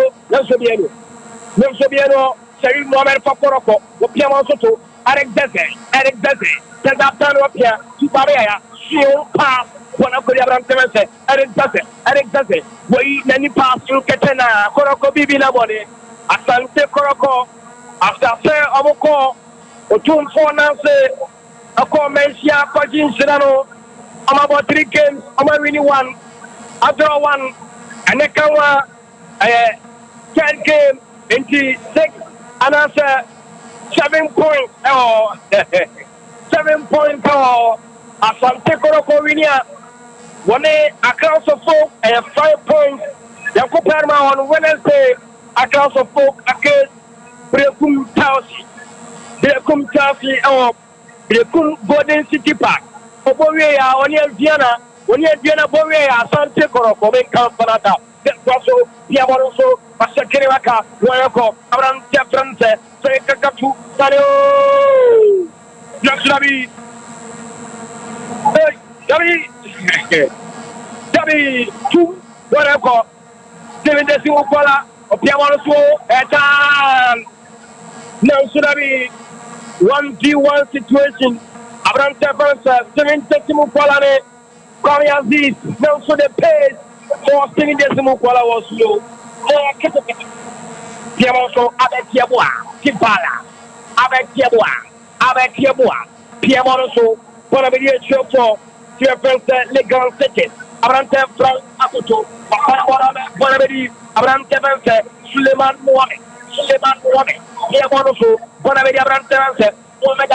Nelsobiano. Seri Mohamed Fakoroko, the Piano Soto, Eric Dese, Tendaptan up here, Tubarea, Shield Pass, one of the Abram Eric Dese, we many pass to Katana, Koroko Bibina body, Asante Kotoko, after Sir Amoko, Otun for Nancy, a Comencia, Pajin Sedano, I'm about 3 games, I'm winning 1, I draw 1, and Nekawa, 10 game, 26. And answer 7 points. 7 points. Asante Kotoko one across the folk and 5 points. Yakuperma on Wednesday across the folk against Brekum Tausi. Brekum Golden City Park. Oboya on your Diana, Boya, Asante Kotoko, make Campanata. Also, Piamaroso, Masakiraka, Royako, Abraham Jefferson, Sekatu, Sadio, Naxabi, Dabi, 2, Royako, 7 Decimal Kola, Piamaroso, Etan, Now should I be 1v1 situation? Abrante França, 70 Kuala Korea this. Now so the pace for 70 Kuala was low. Piamoso avec Tiaboa, Tipala, avec Tiaboa, Piamoso, pour venir sur toi, tu as fait Legon 7, Abrante Franc Akoto, Abrante França, Suleiman Mohamed, Piamoso, Bonavedi Abrante França, Mohamed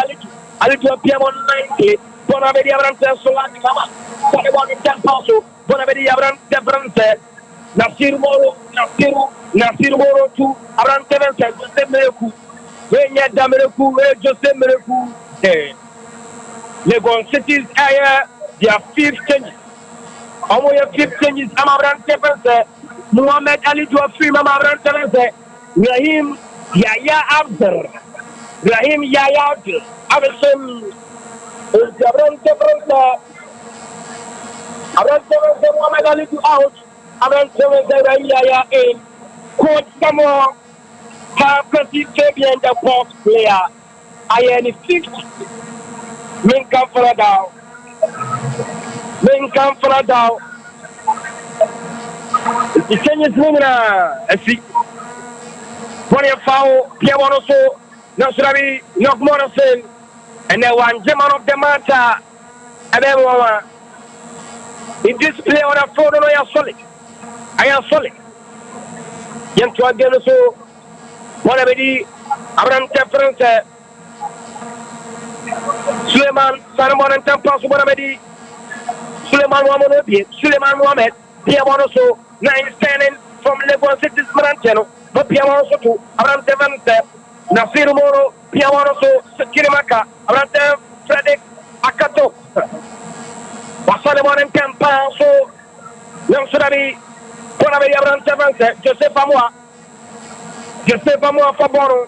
Alitu Piamon 90, Bonavedi Abrante Solani Mama, Bonavedi Temposo, Bonavedi Abrante França, Nasir Moro 2, Abrante França, Jose Mereku, Wenya Damereku, Jose Mereku, Legon Cities area, their 5th changes. Almost 5 changes, Abrante França, Mohamed Ali to a free Mama Abrante França, Rahim Yaya Abdel, Abdel, Abrante França, Mohamed Ali to out, Abrante França, Rahim Yaya in, Coach Samuel, Harpati Fabian, the box player, I am the 5th, Minka Fradao, the changes Lumina, I see. When you foul, Pierre Monoso, Nasrabi, Nok Monosen, and then one German of the matter, and then one. In this play on a phone, I am solid. Young to again, so one of the Abrante França, Suleiman, Saramon and Tempas, one of the Suleiman Mohamed, Pierre Monoso, 9 standing from Legon City's Maranteno. But Piamoso to Abrante França, Nasir Moro, Piamoso, Kirimaka, Abrante Frederick Akato, Wasalemon and Campa, so Young Sudani, Bonavedi Abrante França, Joseph Amoa Faboro,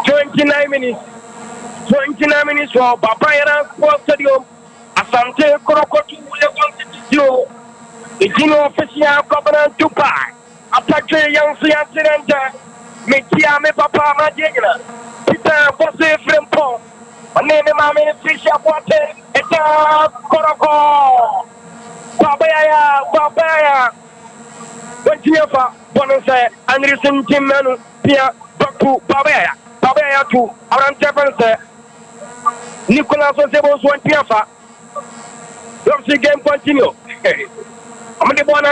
29 minutes for Papayana Sports Stadium, Asante Kotoko to Legon City 0, the Gino official Covenant to Pai. Attaque young accident, Mekia, me papa, my jigger. Peter, what's the friend? My name is Mammy Fisher Water, it's a Kotoko. Papaya. When Tiafa, Bonasa, and listen to Manu, Pia, Baku, Papaya to around Japanese. Nicolas was able to Tiafa. Don't see game continue. I'm the one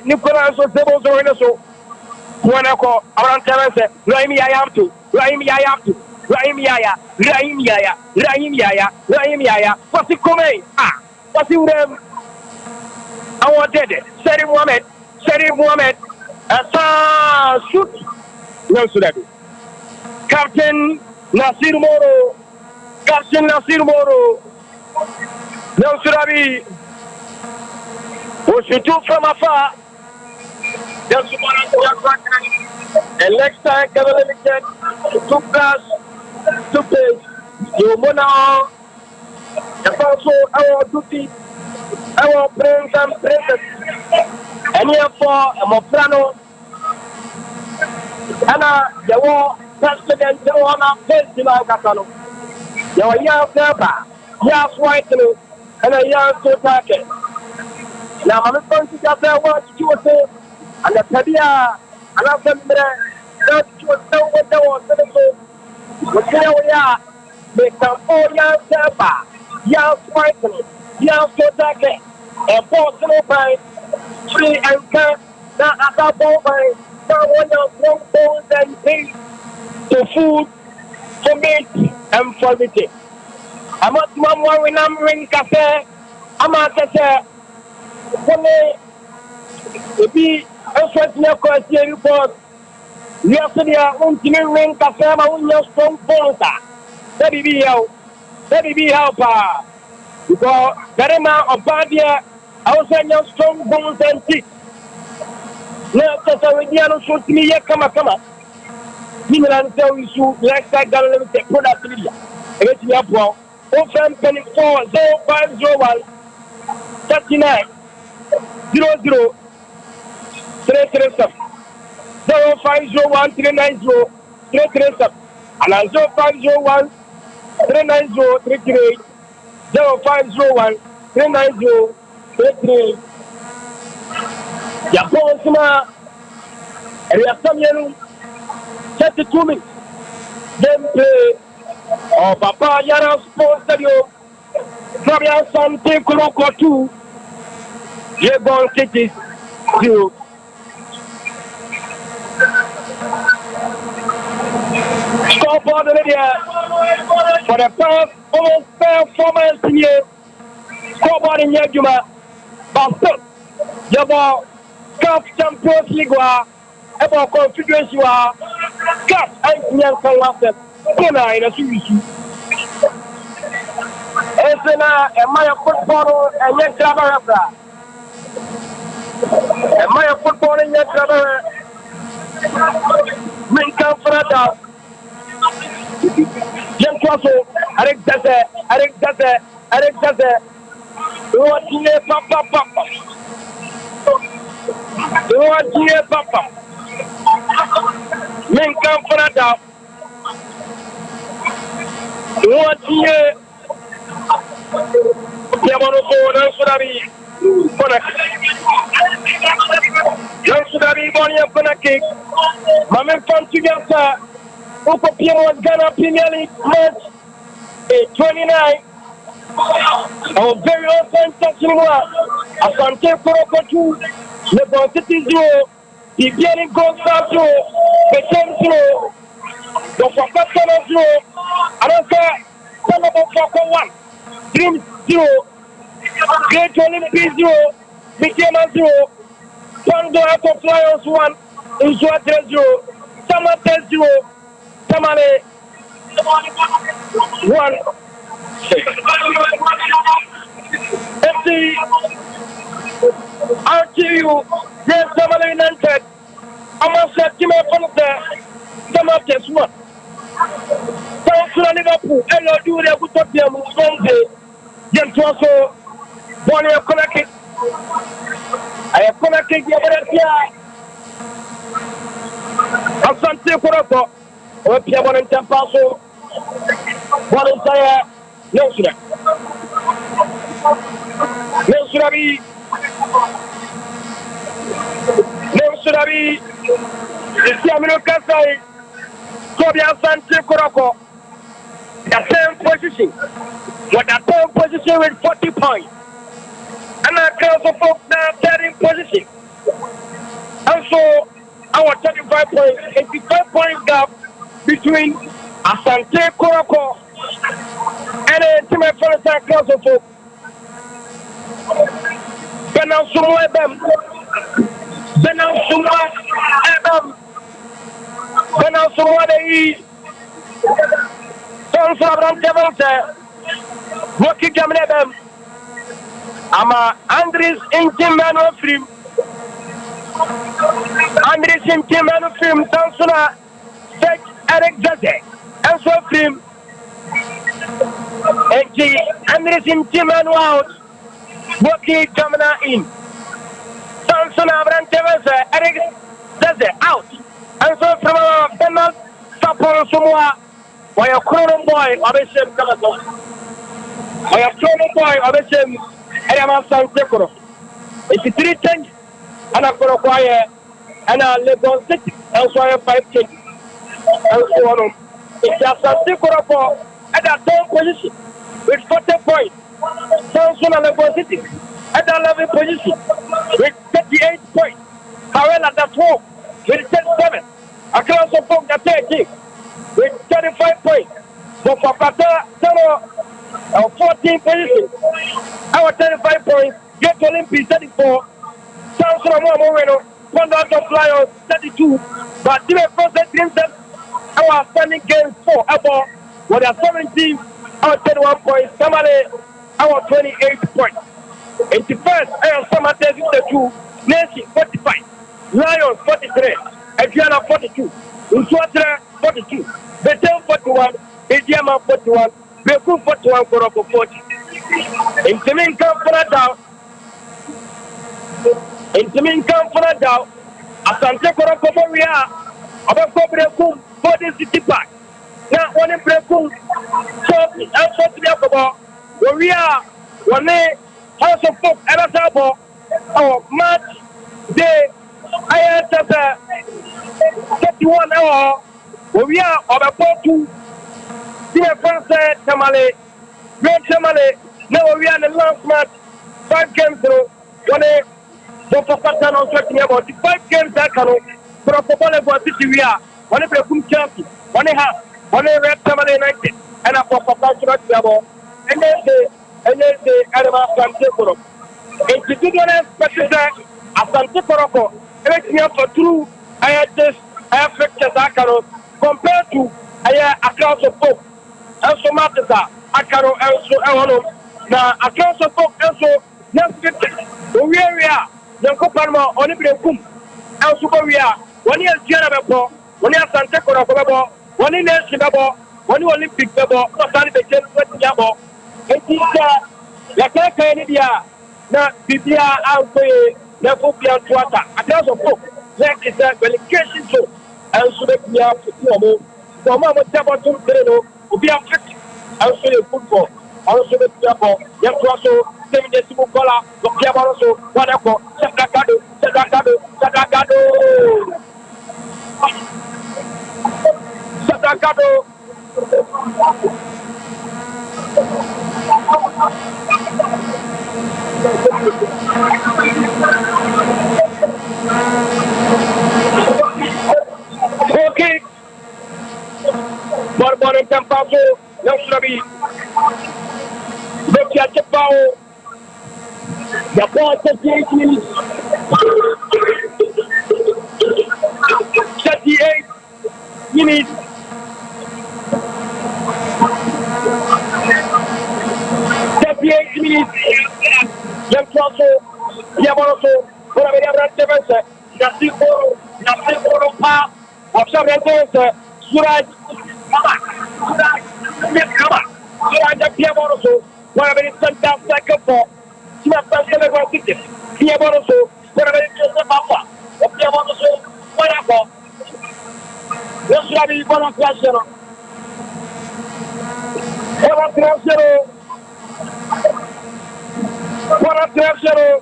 Nicolas was able to win so. One call around Terence, Rahim Yaya, what's it coming? What's it them? I wanted it. Seri Mohamed, shoot. No, should I be? Captain Nasir Moro. No, should I be? What you do from afar? Just and next time, Limited, to class, to pay. You know, also our duty, our friends and present. And therefore, I'm a plano. And the war, President, the one of Festival Catano. You are young Serba, young White, and a young Sotake. Now, I'm going to get there what you say, and the Pabia, and after that, you will know what there was. But here we are, make some all young Serba, young White, young Sotake, and Boston by 3 and 10. Now, at that point, now one young bones and things to food, for meat, and for meat. I'm not one when I'm ring cafe. I'm at the be a sweat near question report. Yesterday, I won't ring cafe. I won't strong bones. Let me be helper. Because very much of bad year, I was saying strong bones and teeth. Now, that's a radio shoot me. Come on. People and tell you, like that, limited productivity. Against your bro. Open 24 0501 39 00 337 0501 390 337 and 0501 390 338 0501 390 338. Japon Sima Riasamian 32 minutes. Then play Papa Yara Sports Stadium. Fabian Asante Kotoko 2. Legon City 0. Scoreboard area for the past almost performance here. Scoreboard in Yajuma. Basket. Yabo Cup Champions League wa. Ebo Confederation wa. Cup Antian Kalasa. Kuna in a series. Esena Emaya football and yet Trabarabra. Emaya football and yet Trabarabra. Minka Frata. Jem Twaso, Eric Daze. Luatine Papa. Minka Frata. Luatine Yamono Sudari. Sudari Bonia Konaki. Mamen Fantigasa. Uko Piero Ghana Premier League match 29. Our very own sensation Asante Kotoko 2. Legon City 0. The beginning goes out 0. The same 0. The Fakatana 0. I don't say Sompa Fako 1. Dream 0. Great Olympic 0. Mikema 0. Pando Apple Flyers 1. Uzua 0. Sama 0. Tamale 1. FC RTU yes Tamale United. Amasa Kime Fonte Sama just 1. South Liverpool Hello do the good of them Sunday. Jem Twaso Bonia Konaki. I Konaki Yabatia Asante Kotoko. Opia one in Tampaso, one entire Nelsura. Nelsurabi, the Siamino Kasai, Kobe Asante Kotoko, the same position, with the same position with 40 points. And I can't support the 13 position. And so, our 35 points, 85 points gap between Asante Kotoko and the team of Faransa Class of Folk. Benan Sumo Ebem. Benan Sumo Dei. Son Sabran Devante. Rocky Jamnebem. Ama Andres Intimano Film. Andres Intimano Film. Tansuna. Sex Eric Daze. And so film. And the Andres Intimano out. Rocky Jamna in. Tansuna Brantevese. Eric Daze out. And so from Benan Sapon Sumwa. Why a chrono boy of a shame Kamato. Why a chrono boy of a shame Asante Kotoko. It's 3 things and a Kotoko and a Legon City. And so I 5 things. And so on. It's Asante Kotoko at that third position with 40 points. Samson and Legon City at the 11th position with 38 points. However, at that 12 with 37. A class of folk that 13 with 35 points. So for Pata, 14 position. Our 35 points. Get Olympic 34. Samson and Moreno. Conduct of Flyers 32. But Team Process Crimson. Our standing game 4 about with our 17, our 31 points, Samale, our 28 points. 81st, our Samate 52, Nancy 45, Lions 43, Adriana 42, Uswatra 42, Betel 41, Ediama 41, Beku 41, Kotoko 40. In Timin Camp for a doubt, Asante Kotoko, we are about Bekum. for the city park. Now, one in Brekum, so I'm so to be about where we are, one house of folk, ever sabo, or match day, I had 31 hour, where we are, or about to see a France Tamale, Great Tamale, now we are the last match, 5 games, one so for Patan on talking about the 5 games that can for a football about city we are, one of the champion, one half. On a red Tamale United and a proper level, and then the Adama Asante Kotoko. If you do not expect that Asante Kotoko, everything up for true, I had this affected Akaro compared to accounts of folk. Also, Matata, Akaro, also Ewono. Now, accounts of folk also, next we are, Yanko Palma, only Brekum, also we are, 1 year General, 1 year Asante Kotoko. One in the one Olympic level, not only the General Yabo, and the Canada, not Bibia, Alpay, Nephobia, Tuata, and there's a book, like it's a relegation show, and so that we have to do so Mama Tabo to Pedro, will be affected, also the football, also the Tabo, Yato, 7 days to Cola, the Piamoso, whatever, Sakado. Sakado. Okay. Barbara Tampaso, Yoshrabi. Look at the power. The ball is 38 minutes. 38 minutes. 38 minutes. Young Trasso, Yamoso, Boravia Rantevense, Nasiko, Pa, Observance, Suraj, Suraj, Piamoso, Boravia Santa Sakapo, Simasa City, Piamoso, Boravia Papa, Piamoso, whatever. Let's have a one of Classero. What a treasure!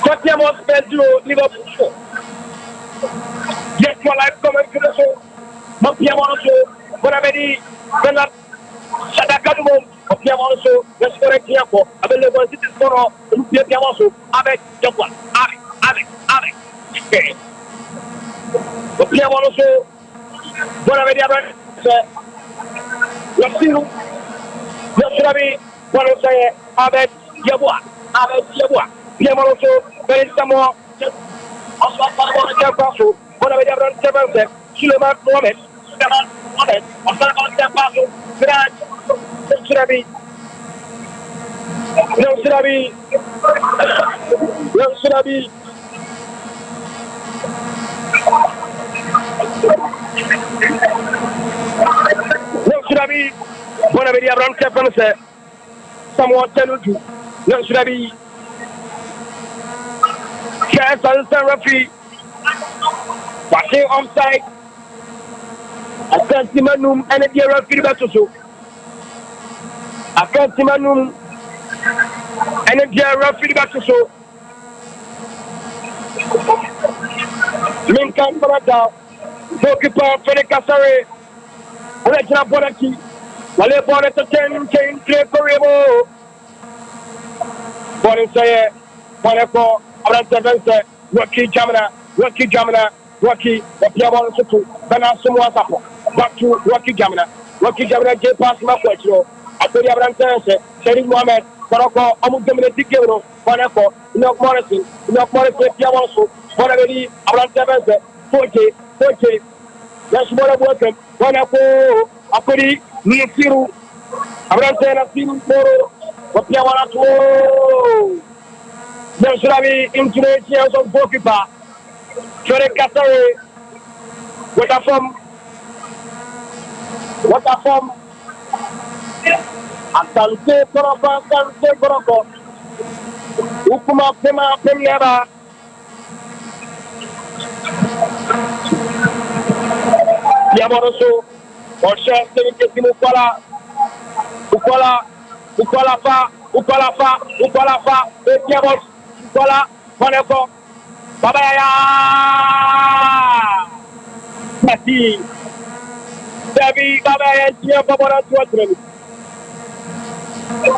Tatiamo Spezio, Liverpool. Yes, for life coming to the show. Mapiamoso, Bonavedi, Bernard, Sadakadum, Mapiamoso, let's correct here for available cities for Piamoso, avec Japan, avec. Mapiamoso, Bonavedi, Yassinu, Yassirabi, Bonosaye, avec Yabua, Piamoso, Belisamo, Oswald, Bonavedi, Seven, Suleiman Mohamed, Oswald, Grant, Yassirabi, Yassirabi, Bonavedi, Abraham Seven, someone tell you, Yassirabi, Chance and Referee, passing onside, Asante Manum, and the referee Batuso. Asante Manum, and the referee Batuso. Lincoln Parata, goalkeeper Fede Kasare, Regina Bonaki, Wale Bonnet 10, Clay Correbo. Bonnet Bonneco, Abrante, Rocky Jamina, Rocky, the Piabon Sutu, Banasuma Sapo, back to Rocky Jamina, J. Pass Maquetro, Apodi Abrante, Sherry Mohamed, Morocco, Amugamina Dicero, Bonneco, Enoch Morrison, Piabonso, Bonavedi, Abrante, 40, that's what I'm working, Bonneco, Apodi, Niru, Abrante, Firu, Moro, Piabon. There should be intuitions of goalkeeper. Fede Kasare, what a form. Asante Kotoko. Ukuma Pema. Piamoroso, Orche, Seminti Mukola, Ukola fa, Piamos, Ukola, Monaco, Babaya, Mati, Debbie, Babaya, Tia Babara to Atren.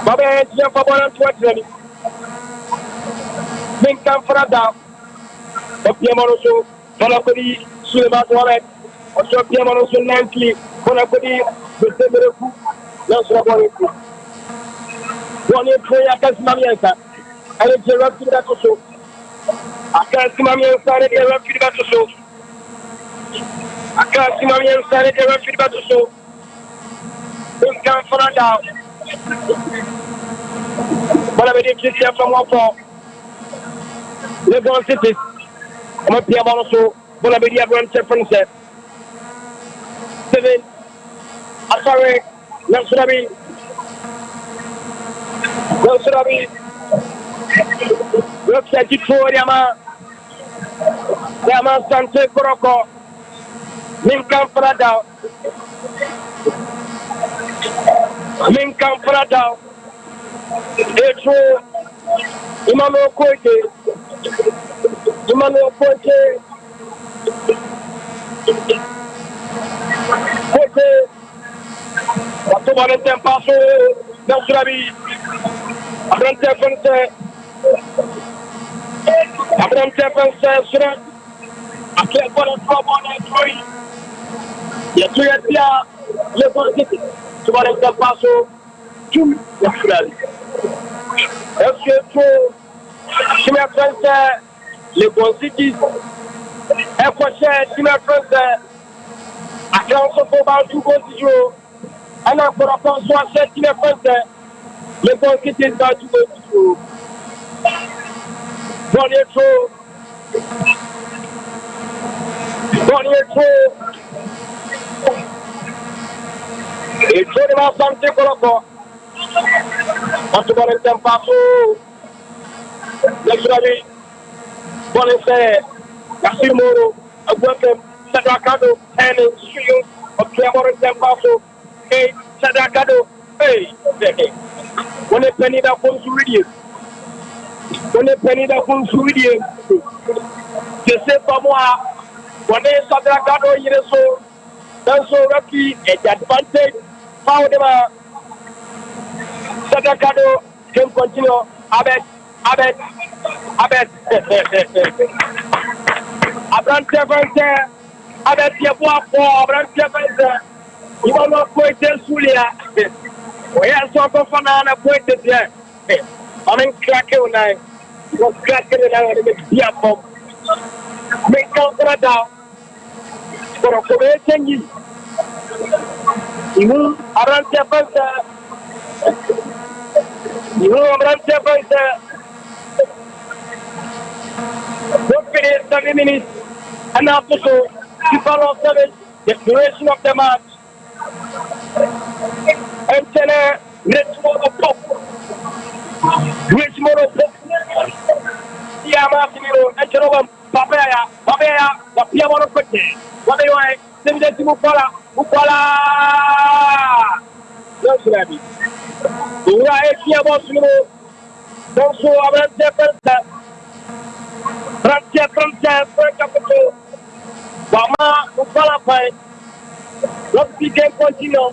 Babaya, Tia Babara to Atren. Minkan Frada, Piamoroso, Monacodi, Suleman Mohamed, or Piamoroso Nancy, Monacodi, the Semereku, Nansaboriku. One in prayer, I can't see my answer. I need to run to that also. I can't see my answer, I need to run to that also. I can't see my answer, I need to run to that also. Don't come for a down. But I did this here from one for Legon City. I'm up here also. But I did have one difference. 7. I'm sorry. Nansurabi. Looks at it for Yama Asante Kotoko. Minkan Frada. Etro Imano Koike. Watu wanete mpaso Nansurabi. Abrante Fense Sura. Akẹ́ bọ́lá tó ọmọ náà tó yìí. Yẹ̀tú yẹ tí a Legon City tí wọ́n lè tẹ́ paṣọ tún Nansurabi. Ẹ̀sùn ètò Tìmẹ̀ Fense Legon City. Ẹ̀kọ́ṣẹ́ Tìmẹ̀ Fense. Akẹ́ ọ̀sọ̀ tó bá ń túbọ̀ sí yóò. Ẹ̀nà àpọ̀lọpọ̀ ọ̀sọ̀ àṣẹ Tìmẹ̀ Fense. Legon City ń dájú lójú yóò. Bọ́ọ̀lù ètò ni Asante Kotoko. Watu bọ́ọ̀lù ń tẹ́ mpaso Nansurabi. Bọ́ọ̀lù ṣe Kassim Moro Aguakem Sadakado ẹni ṣíyó ọ̀tún ẹ̀bọ̀rù ń tẹ́ mpaso Sadakado wọ́n ní pẹ́ni dá fún Suwidie. Jesse Samoa, when they Sadakado Yeso, Danso Rocky, at advantage, how them Sadakado can continue. Abet. Abrante Fense, Abet Yabuapo, Abrante Fense, you will not quit the Sulia. We are so confident point there. I'm in cracking night. Was cracking it out of the Biafo. Make Frada for a correction. You Abrante Fense. Abrante Fense. Don't finish 7 minutes. And after so, to follow 7, the duration of the match. And then, let's go to top. Which more of Yamasimo, and Jerome, Papaya, the Piamon of Pete. What do you want? Send it to Mukola. That's ready. Who are Piamosimo? Don't show our defense. Franca Capital. Wama, Mukola fight. Let's begin continue.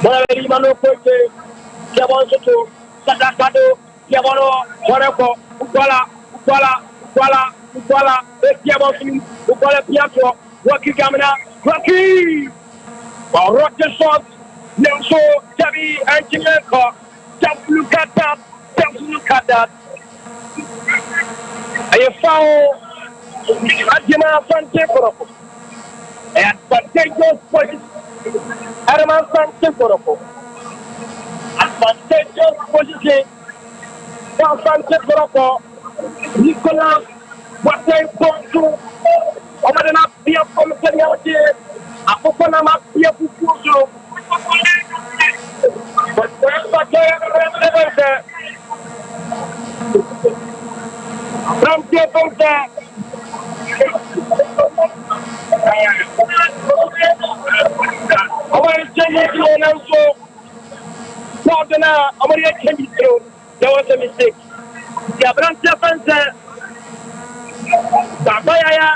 Monaveri Mano Pote, Piamon Soto, Sadakado, Piamono, Monaco, Ukola, Piamon, Ukola Piato, Rocky Gamina, Rocky! While Rocky shot, Nelso, Javi, and Chilenko, just look at that. I found Asante Kotoko. Advantageous position. Asante Kotoko. Advantageous position. Asante Kotoko. Nicolas, what they want to. Over the map, be up from the penalty. I open them up here for Fuso. But where's the game? From there, Our change also. Not now, our change through. There was a mistake. The Abrantia fans, Babaya.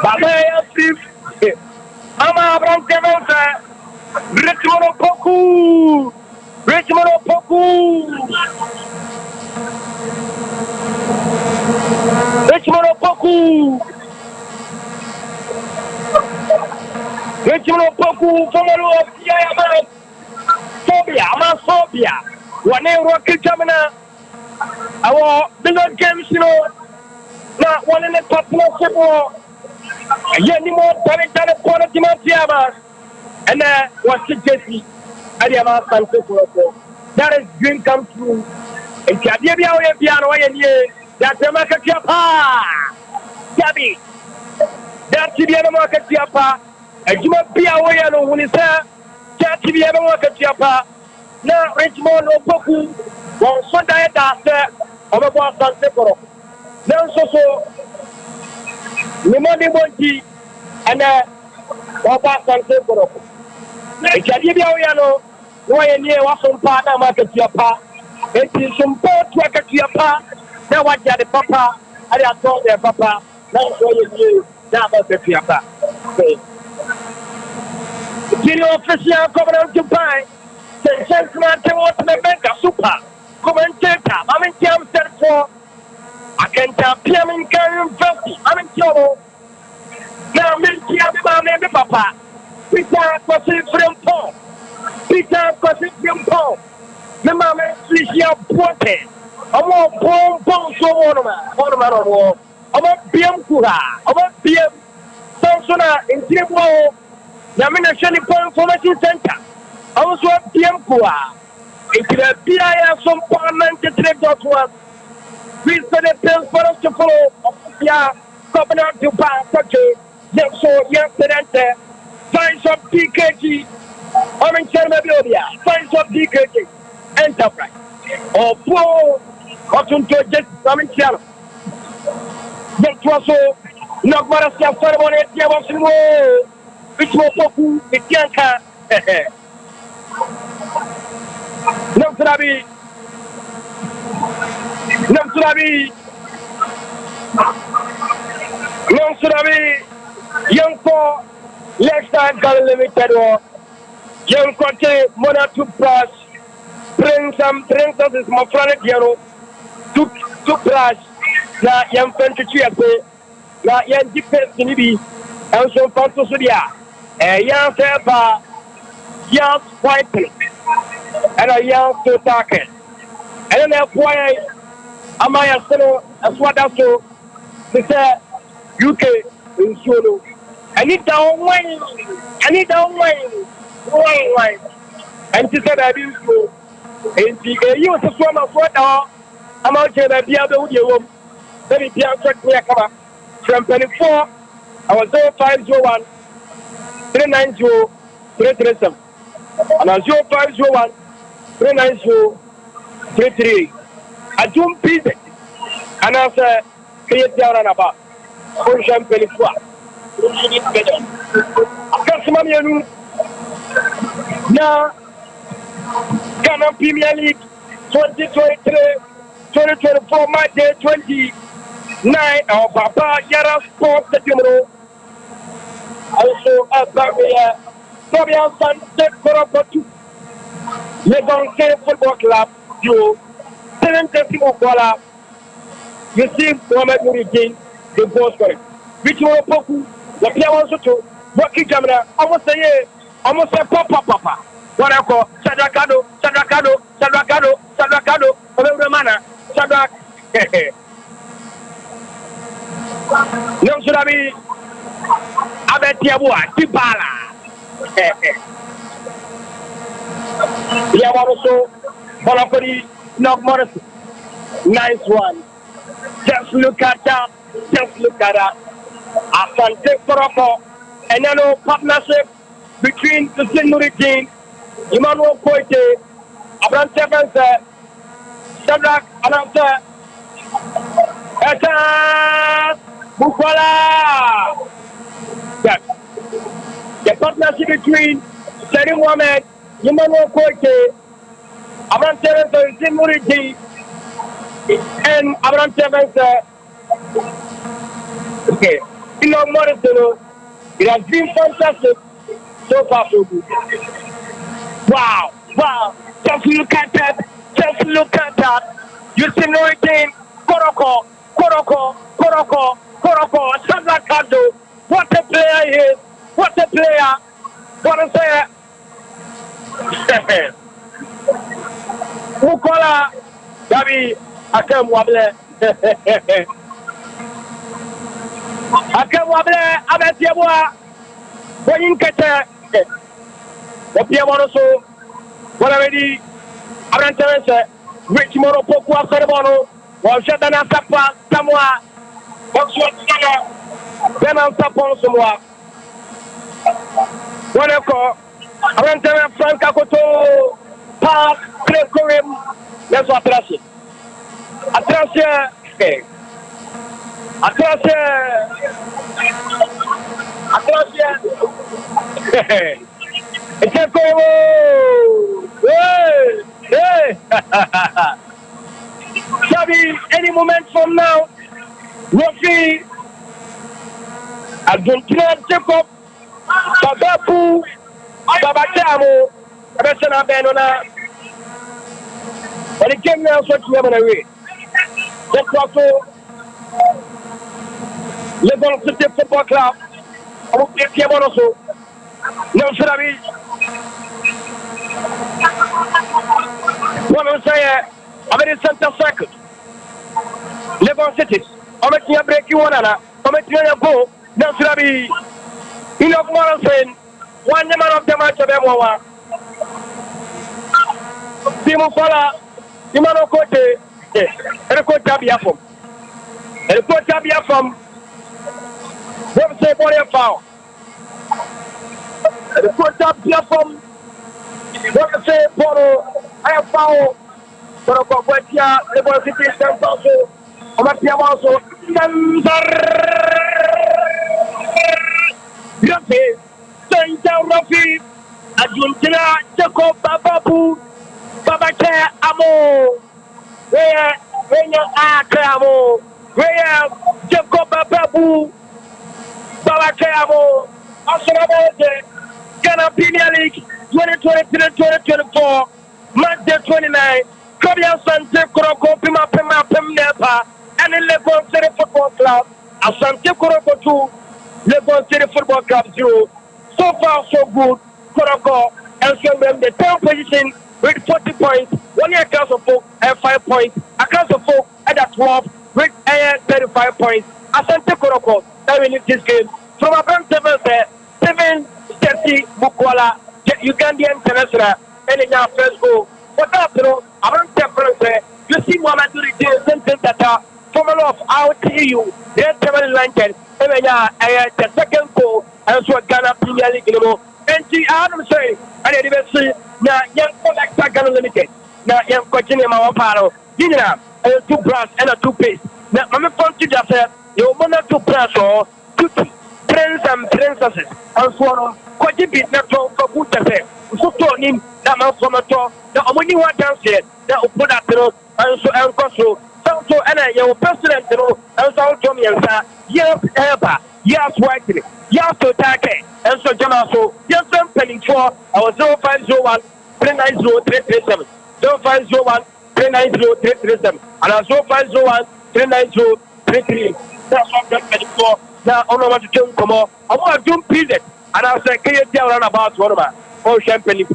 Babaya, Ama Abrantia fans, Richmond Poku. Richmond Poku. Richmond Poku. Richmond Poku, Fomalo, Yama, Phobia, Amaphobia. One name Rocket Jamina. Our Billion Games, you know, not one in the partnership war. Any more than quality Matiama. And what's it, Jesse? Adiama Asante Kotoko. That is dream come true. And Kadibia piano and ye, that's the market Japa. Gabi. That's the market Japa. And you must be away and when it's there. That's the market Japa. Now, Richmond or Poku, one Sunday after our boss Asante Kotoko. Now, so, Nimoni Monti and Wapa Asante Kotoko. And Kadibia, why near Sompa, now market Japa. It is some boat work at your pa. Now, what the papa? I told their papa. Now, so you now about the papa. The official government to buy. The gentleman to what the bank of super. Commentator, I'm in terms for. I can tell PM in Carrion Valley. I'm in trouble. Now, Milky, I'm the papa. Peter was it from Paul. Peter was it from Paul. The mamma is your portrait. I want bomb so ornament. I want PM Kura. I want PM Sansona in Timo. Yamina Shani Point Information Center. I also want PM Kura. It's the PIA some parliament to take that one. We said the pills for us to follow. Yeah, governor to pass such a young so young student. Signs of PKG. I'm in Chernobyl. Signs of PKG. Enterprise. Oh, poor. What's on to just coming channel? That was so. Not what I said for one at the Washington. Which was so cool. The Yanka. No, Trabi. No, Trabi. No, Trabi. Young for. Next time, Gal Limited or Young Cote, Mona 2 Plus. Bring some is my friend, you know. Two plus. Now, young French cheer. Now, young defense in the and so Fantosudia. A young Pepper, young white, and a young Totaken. And then, why am I a fellow as what I saw? They said, UK in solo. I need down wine. I need down wine. Wine. And she said, I didn't go. And she used to swim of what I'm out here at the other room. Then it checked me a cover. From 24, I was 0501 390 337. And I was 0501 390 338. I don't beat it. And I said, create down and about. Function 24. I got some money now. Ghana Premier League 2023-2024 match day 29 of Baba Yara Sports Stadium. Also at Barbia, Asante Kotoko, Legon Football Club, you 7:30 Okwala. You see Mohamed Mouridine, the goal scorer. Which one Poku, the player also to Rocky Jamina, almost say Papa. What I call Sadrakado, Romana, Sadrak. No, should I be Abetiabua, Tibala? Yawaroso, Monopoly, not Morrison. Nice one. Just look at that. Asante Kotoko, and then partnership between the Mouridine, Emmanuel Koite, Abraham Stevens, Sabrak announcer. Bukola. Yes. The partnership between Seri Mohamed, Yimano Koike, Abraham Tevez, Zimuriti, and Abraham Tevez. Okay. In our Morrison, it has been fantastic so far, so good. Wow. Wow. Just look at that. Just look at that. You see Norritin, Kotoko, Sandra Kado. What a player he is. What a player. What a player. Bukola, Gabi, Akem Wable. Akem Wable, Abetiabua. When you catch it, what you want to so, what already, Abraham Tevez, Rich Moro Pokua Serbono, or Shadana Sapa, Samoa, Benan Sapon Samoa. One echo, Abraham Tevez, Frank Akoto, Park, Krekorim, that's what Atrasia. It's a goal! Hey! Sabi, any moment from now, Rofi, Argentina, Jacob, Babapu, Babachamo, Abesana Benona. But it came now, so to them away. That's also Legon City Football Club. I will take care of also. No, should I be? What I'm saying, I'm in the center circle. Legon City. I'm making a break you one another. I'm making a goal. No, should I be? Enough more saying, one man of the match of them. Timo Fala, Imano Kote, and a coach Tabia from. And a coach Tabia from. What say for your foul? And the coach Tabia from. What say for I foul. For a Coquetia, the Ball City stands also. Omatia also. Rafi, Santa Rafi, Argentina, Jacob Bababu, Babake Amo, where you are Cramo, where Jacob Bababu, Babake Amo, Asante, Ghana Premier League 2023-2024, March 29, Korea Asante Kotoko, Pima Nepa, and the Legon City Football Club, Asante Kotoko 2. Legon City Football Club 0. So far, so good. Kotoko and so we're in the 10th position with 40 points. 1 year accounts of folk and 5 points. Accounts of folk at 12 with 35 points. Asante Kotoko that we need this game. From Abraham Tevez, 7:30 Bukola, Ugandan International, and in our first goal. What up, Abraham Tevez, you see Mohamed Duri, sentence that formula of RTU, they're 7 London. The second goal, and so Ghana Premier League. And I'm saying, I didn't see now young collector Ghana Limited. Now young coaching in my paro. You know, 2 brass and a 2 paste. Now, I'm going to just say, you want 2 brass or 2 prince and princesses. And so on. Quite a bit not for good to say. So told him that man from a talk. Now, when you want downstairs, that will put up and so and control. So, and your president, and so told me, and sir. Yes, ever. Yes, whitely. Yes, to take. And so, Jama, so, yes, I'm penning for our 0501 390 0501 390 and our 0501 390 That's what I'm penning for. Now, I don't want to come on. I want to do period. And I say, can you tell around about one of my own champagne? You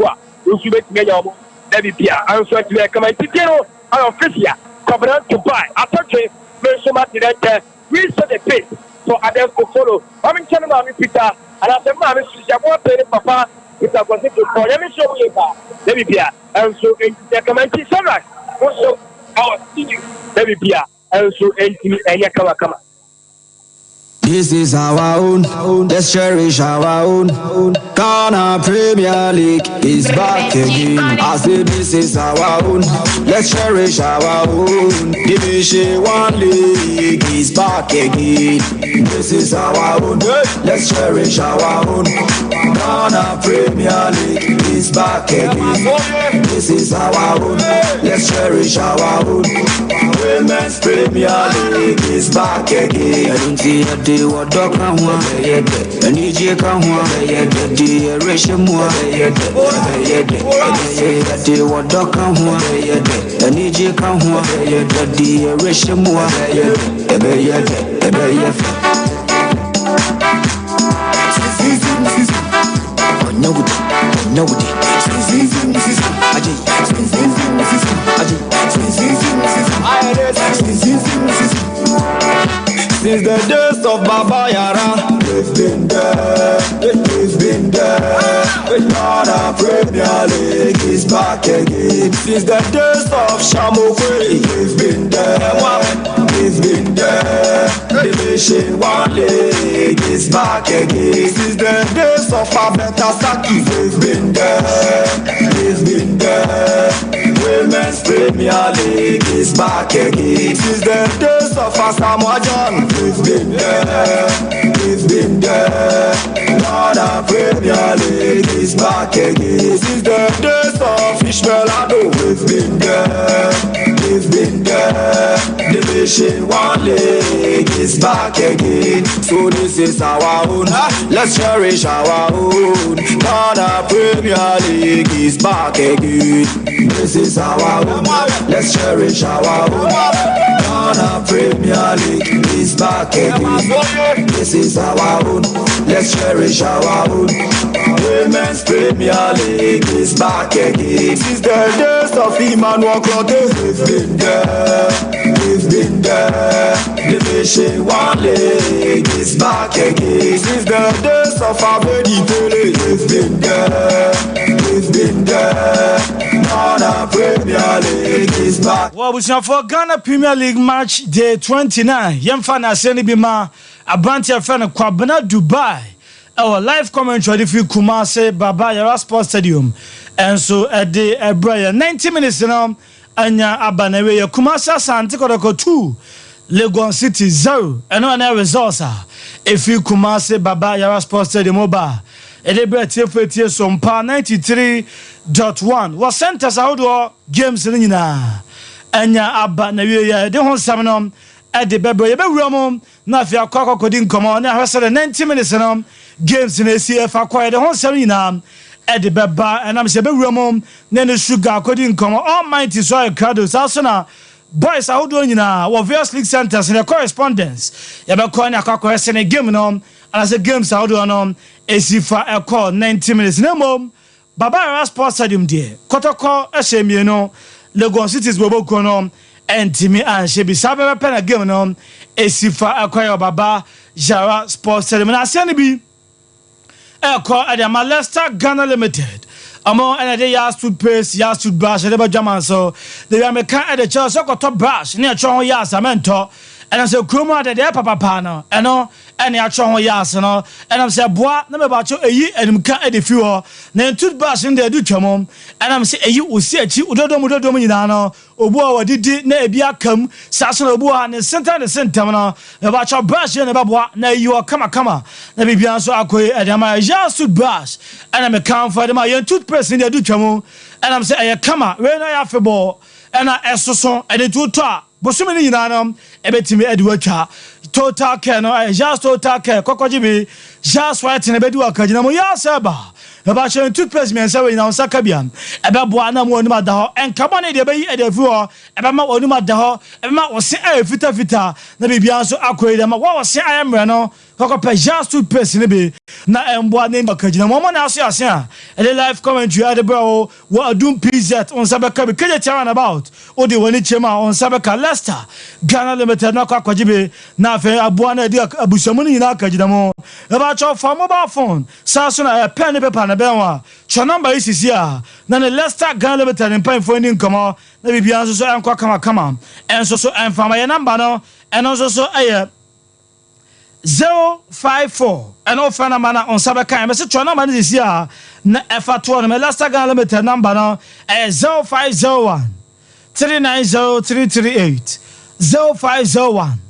should make me your maybe Pia. I'm sorry to come and take care of our official. Covenant to buy. I thought you mentioned my director. We set the pace for others to follow. I'm in China, Peter, and I said, Mammy, I want to Papa, if I was to call. Let me show you, let me be. And so, the community sunrise. Also, our senior, let me be. And so, and Yakama. This is our own, let's cherish our own. Ghana Premier League is back again. I say this is our own, let's cherish our own. Division 1 League is back again. This is our own, let's cherish our own. Ghana Premier League is back again. This is our own, let's cherish our own. Women's Premier League is back again. What dog can one, and you can one, the ration one, what dog can one, and you can one, the ration one, Since the days of Baba Yara, we've been there, we've been there. Ghana Premier League is back again. Since the days of Shamokwe, we've been there, we've been there. Division 1 League is back again. Since the days of Abetasaki, we've been there, we've been there. Women's Premier League is back again. Since the days of Asamoah John, we've been there, we've been there. Ghana Premier League is back again. Since the days of Ishmael Ado, we've been there, we've been there. Division 1 League is back again. So this is our own, let's cherish our own. Ghana Premier League is back again. This is our own, let's cherish our own. Ghana Premier League is back again. This is our own, let's cherish our own. Women's Premier League is back again. Since the days of Emmanuel Clote, we've been there, we've been there. Division 1 League is back again. Since the days of Abedi Pele, we've been there, we've been there. Ghana Premier League is back. Well, we for Ghana Premier League match day 29. Yemfana Seni Bima, Abante Afana Kwabena Dubai. Our live commentary if you Kumase Baba Yara Sports Stadium. And so at the Brian 90 minutes now, Anya Abanewe Kumasa Asante Kotoko 2, Legon City 0. And on our results are if you Kumase Baba Yara Sports Stadium Oba. Edebe TFT Sompa 93.1 was sent us outdoor games in Nina. Anya Abanewe de Hon Samanom at the Bebe Ramon, Nafia Koko couldn't come on. I was 90 minutes games in ACF acquired the whole Serena at the Beba, and I'm saying Ramon, then the sugar couldn't come on. Almighty soil crowds, also boys are doing now, or various league centers in the correspondence. Yabacoina Coco has a game on, as the games are doing on ACF a call 90 minutes. No more Baba Sports Stadium, dear Kotoko, Ashemiano, Legon City's Bobo Konom, and Timmy and Shebi Sabe Pen a game on ACF acquire Baba Jara Sports Stadium. And I send be call at the Malesta Ghana Limited. Among another yard stood pace, yard stood brush, and never German. So they are making at the church, so got top brush, near Chong Yas, a mentor. And I said, Kruma at the Papa Pano, and no, and near Chong Yas, and all. And I'm saying, Bois, number about you a year, and I'm cut at the fuel. Then toothbrush in there, do chamom. And I'm saying, you will see a cheap Udominano, or Boa did Nebia come, Sasson Boa, and the center, about your brush, and about now you are come. Let me answer at the my just toothbrush, and I'm a count for my young toothpaste in the do chamo. And I'm saying, come on, when I have a ball, and I so and it would talk. But so many nanum, ebetimi Edwacha, total care, no, just total care, Cocojibi, just white in a bedua, Kajamo, Yasaba. About your toothpaste, man, so in our Sakabian, about Buana Monumadaho, and come on, the bay at the floor, about Monumadaho, and Mat was saying, Fita, the Bibianso Aquarium, what was saying, I am Reno, Cocopa, just toothpaste in the bay, not and one name of Kajamo, Mama Nasia, and the live commentary at the bro, what a doom pizza on Sabaka, because you're about, or the one chema on Sabaka, Leicester, Ghana Limited, no Cocojibi, Nafe, Abuana, Abusamuni, Nakajamo, about your phone mobile phone, Sasson, a penny paper. Benwa your number is here na the Leicester Ghana Limited in paying for any come on na bibia so enko come and so and from my number no and also so 054 and offer na mana on sabaka me se twa number this year na efa to no me last Ghana limited number no 0501 390338 0501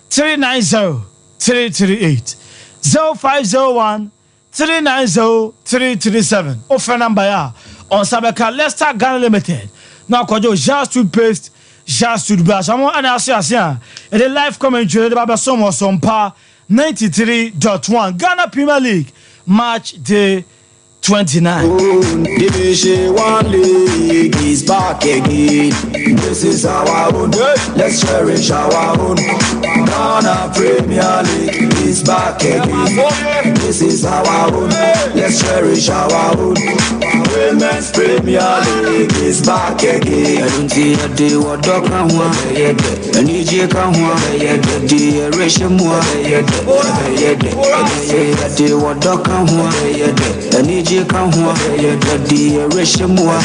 390338 0501 390337 offer number ya on sabaka Leicester Ghana limited now kwajo just toothpaste just toothbrush amo ana asia the live commentary the baba Sompa 93.1 Ghana Premier League match day 29. Division 1 league is back again. This is our own. Let's cherish our own. Ghana Premier League is back again. This is our own. Let's cherish our own. Women's Premier League is back again. I don't see a day what dog can want. I need you can want. The ration more. I say a day what dog can want. I need you can want. The ration more.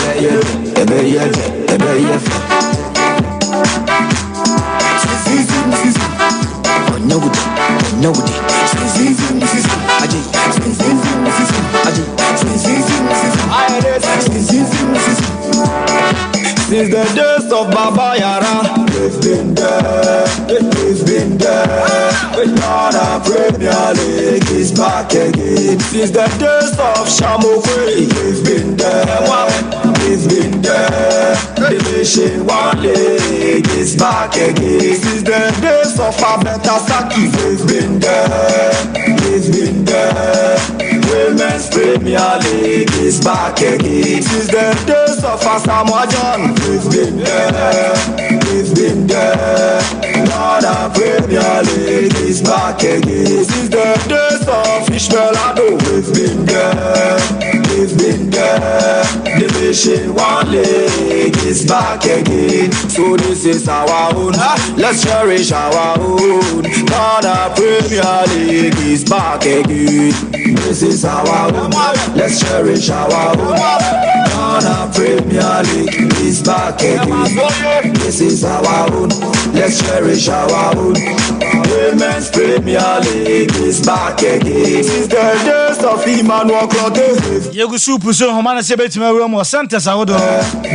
Since the days of Baba Yara, we've been there, we've been there. Ghana Premier League is back again. Since the days of Shamokwe, we've been there, we've been there. Division 1 League is back again. Since the days of Abetasaki, we've been there, we've been there. Women's Premier League is back again. Since the days of Asamoah John, we've been there, we've been there. Ghana Premier League is back again. Since the days of Ishmael Ado, we've been there, we've been there. Division 1 League is back again. So this is our own. Let's cherish our own. Ghana Premier League is back again. This is our own. Let's cherish our own. Ghana Premier League is back again. This is our own. Let's cherish our own. Women's Premier League is back again. Since the days of Emmanuel Clotet. Yegu super so homana se betima room or center sawodo.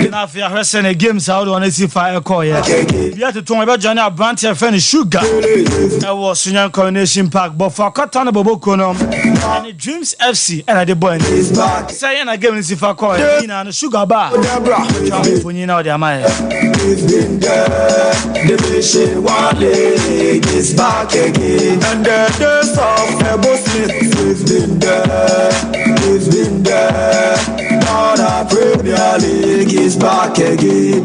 Na fi ahwese na games sawodo on AC fire call ya. Bia to ton e be join our brand here friend Sugar. E was Sunyan Coronation Park but for Katana Boboko no. And Dreams FC and the boy is back. Say na game AC fire call ya. Na Sugar bar. For you now the amaya. We've been there. Division 1 League is back again. And the days of Ebo Smith, we've been there, we've been there. Ghana Premier League is back again.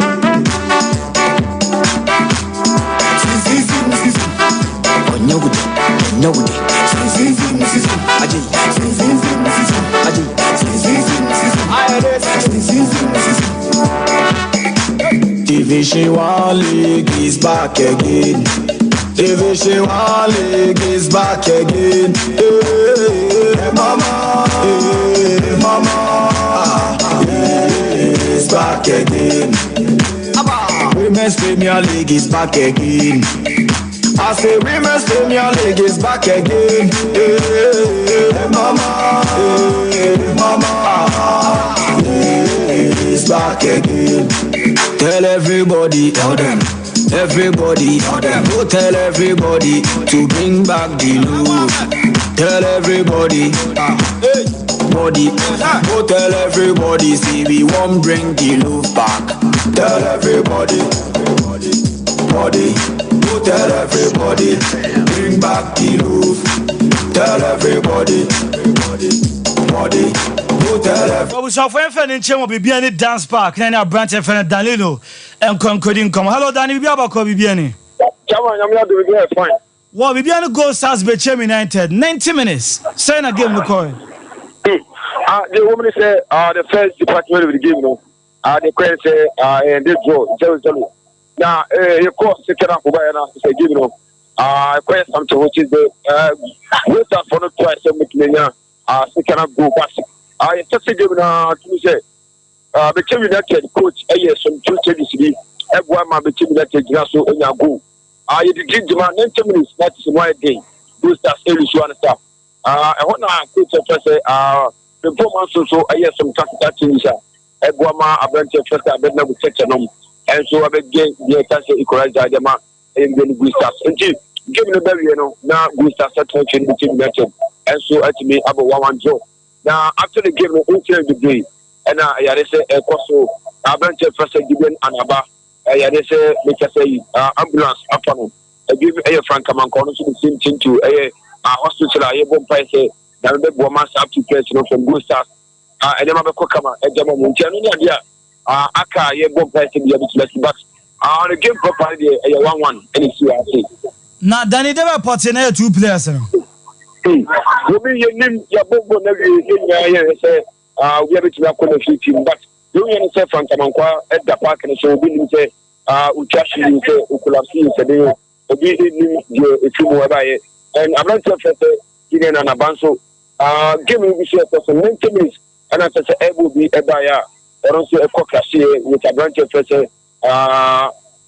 Division 1 League is back again. Division 1 League is back again. Hey, mama, hey, mama, it's back again. Women's Premier League is back again. I say Women's Premier League is back again. Hey, mama, it's back again. Tell everybody, tell them. Everybody, go tell everybody to bring back the love. Tell everybody, body, go tell everybody, see we won't bring the love back. Tell everybody, body, go tell everybody, bring back the love. Tell everybody, body. Well, so for any chemo be any dance park, any branch of Danilo and concluding come. Hello, Danny, be about Bibiani. Fine. Well, Bibiani goes as Bechem United 90 minutes. Sign a game, Lukoy. The woman say the first department of the game, no. The question say and they draw. Now, you call second up by an answer, give you. Question something which is the wait for no twice to make me second up go back. I just give to say the team United coach a year some 2 changes everyone my team United so in your go. I did give 90 minutes, that is why day. Stars Eliswan staff. I want to say, performance so I have some tactical things. Eguama, a bunch of first, I bet never check them. And so I bet get the chance to equalize them and then Good Stars. Until give me the berry, now Good Stars are touching the team better. And so at me, about 1-1 draw. Now, after the game, we will the day. And I say, a coso, a bunch of first, given an aba. I say, make us say, ambulance, upon. I give a Frank Amanco to the same thing to a hospital. I won't pay say that the woman up to place from Good Stars. I never cook a German idea. Aka, ye won't pay to be able to let you back. The game properly a 1-1 and it's URC. Now, Danny never puts in 2 players. You mean your name, your book will never say, we have it to a team, but you say Frank Amanco at the park and so we say, Uchashi, Ukulasi, Sadio. Obi ni efimu abaye and I'm not sure if given an abanso give me this year for 90 minutes and I say able be abaya or also a cockashy with a branch of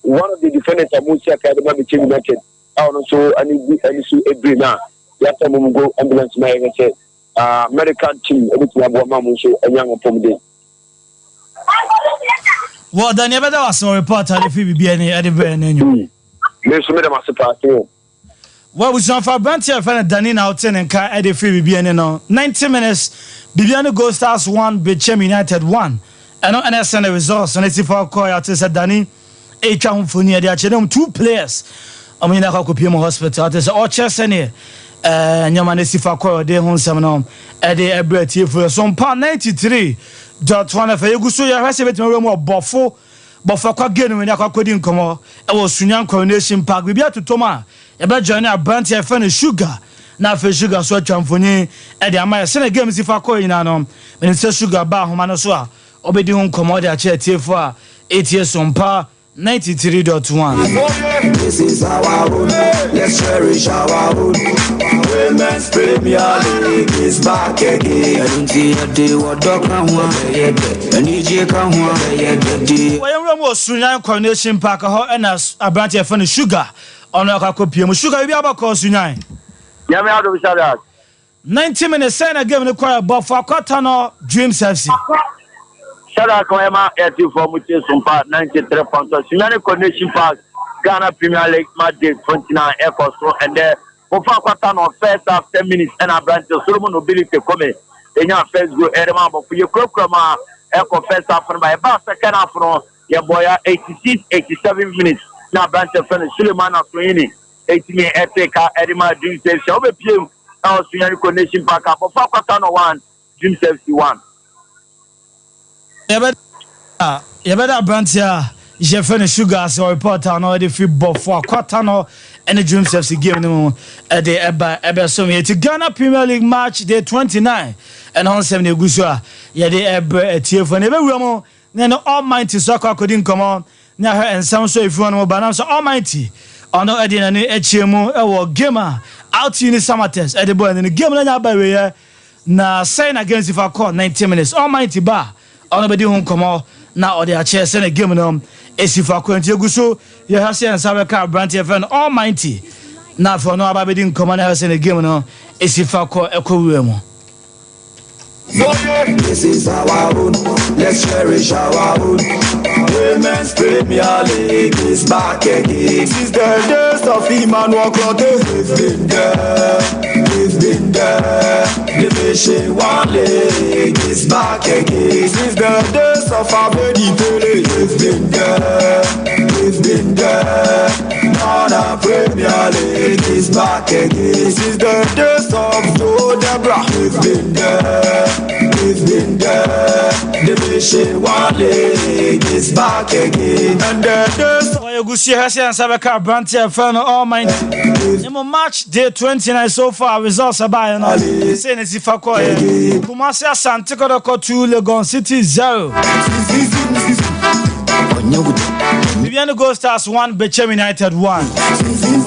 one of the defendants of Musi Academy became United. I also I need every now. Last time we go ambulance my say American team everything about Mamuso a young from day. Well, then you better was some report at the FBN at the venue. Well, we saw for Brantia fan Danny out and car at the free BBN 90 minutes. Bibiano Gold Stars 1, Bechem United 1. And on send the results and it's for Koya to say Danny a chance for near the 2 players. I mean, I could be more hospital. There's all chess and here. Yamanesi for Koya, they home seminar at the Ebret for Sompa 93.1 for you. So you have to more buffo. But for quite getting when I couldn't come out, I was Sunyan Coronation Park. We be to Toma. About joining a brand here for sugar. Now for sugar, so champhony. And the Amaya send a game if I call in an when it says sugar bar, Humanoswa. Obedi home commodity at chair for 8 years on par 93.1. This is our own. Let's cherish our own. Women's Premier League is back again. And the what doctor and EJ can one. Was Sunyan Coronation Park and as a branch of sugar on a copy. Sugar will be about cause Sunyan. Yami out of that. 90 minutes, send a game in the choir, but for Cotano Dreams FC. Shada Koema eti for Mutie Sompa 93 points. Sunyan Coronation Park, Ghana Premier League match day 29 Echo and there. Ofa Cotano first half 10 minutes and a branch of Solomon Nobility come in your first go Edema, but for your Krokoma Echo first half and by about second half from your boy 86, 87 minutes. Now branch of Suleiman Sweeney 18 Eteka Edema Dream Safety over PM now Sunyan Coronation Park up Ofa Cotano 1 Dream Safety 1. You better branch here. Je fais sugar so report on all the football for Cotano and the Dreams FC game no at the Eba so here to Ghana Premier League match day 29 and on 7 August yeah the Eba TF and everyone then almighty soccer couldn't come on now and some so if you want to so almighty on the Edin and HMO or gamer out in the summer test at the boy and the game na by we na sign against if I call 90 minutes almighty bar on nobody won't come on now or they are chairs and a game no Esifa Quentin Guso, you have seen Sabaka Branty FN Almighty. Now for no Ababidin Command House in the game, no Esifa Echo. This is our own. Let's cherish our own. Women's Premier League is back again. Since the days of Emmanuel Clotte, we've been there. Division 1 League is back again. Since the days of Abedi Pele, we've been there. Now the Premier League is back again. Since the days of Joe Debra, we've been there. Division 1 League is back again. And the days of Gusi has and Sabaka Branty FN Almighty. Match day 29 so far results are by now. Saying as if I call Kumasi Asante Kotoko 2 Legon City 0. Vivian Gold Stars 1, Bechem United 1.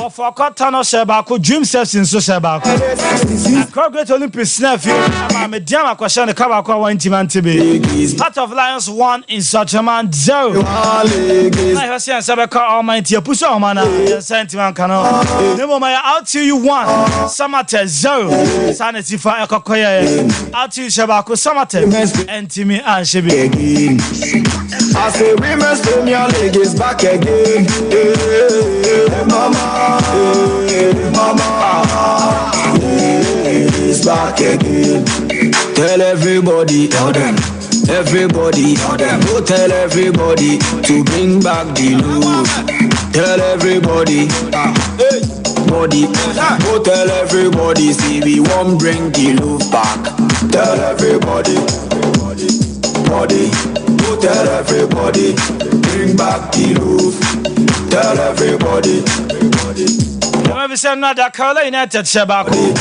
For Cotano Shabako, Dream Steps in Sosabako. Great Olympics nephew, I'm a Diama question, the Kabako 1 team and TB. Heart of Lions 1 in Sachaman 0. I have seen Sabaka Almighty, a push on mana, sentiment cano. Nemo Maya out to you 1, Samate 0. Sanity for Ekokoya. Out to you Shabako, Samate, and Timmy and Shibi. I say Women's Premier League is back again. Mama, it's back again. Tell everybody, tell them. Everybody, tell them. Go tell everybody to bring back the love. Tell everybody, body. Go tell everybody, see we won't bring the love back. Tell everybody, body. Go tell everybody, bring back the love. Tell everybody. Remember, say another Carolina United Shabako.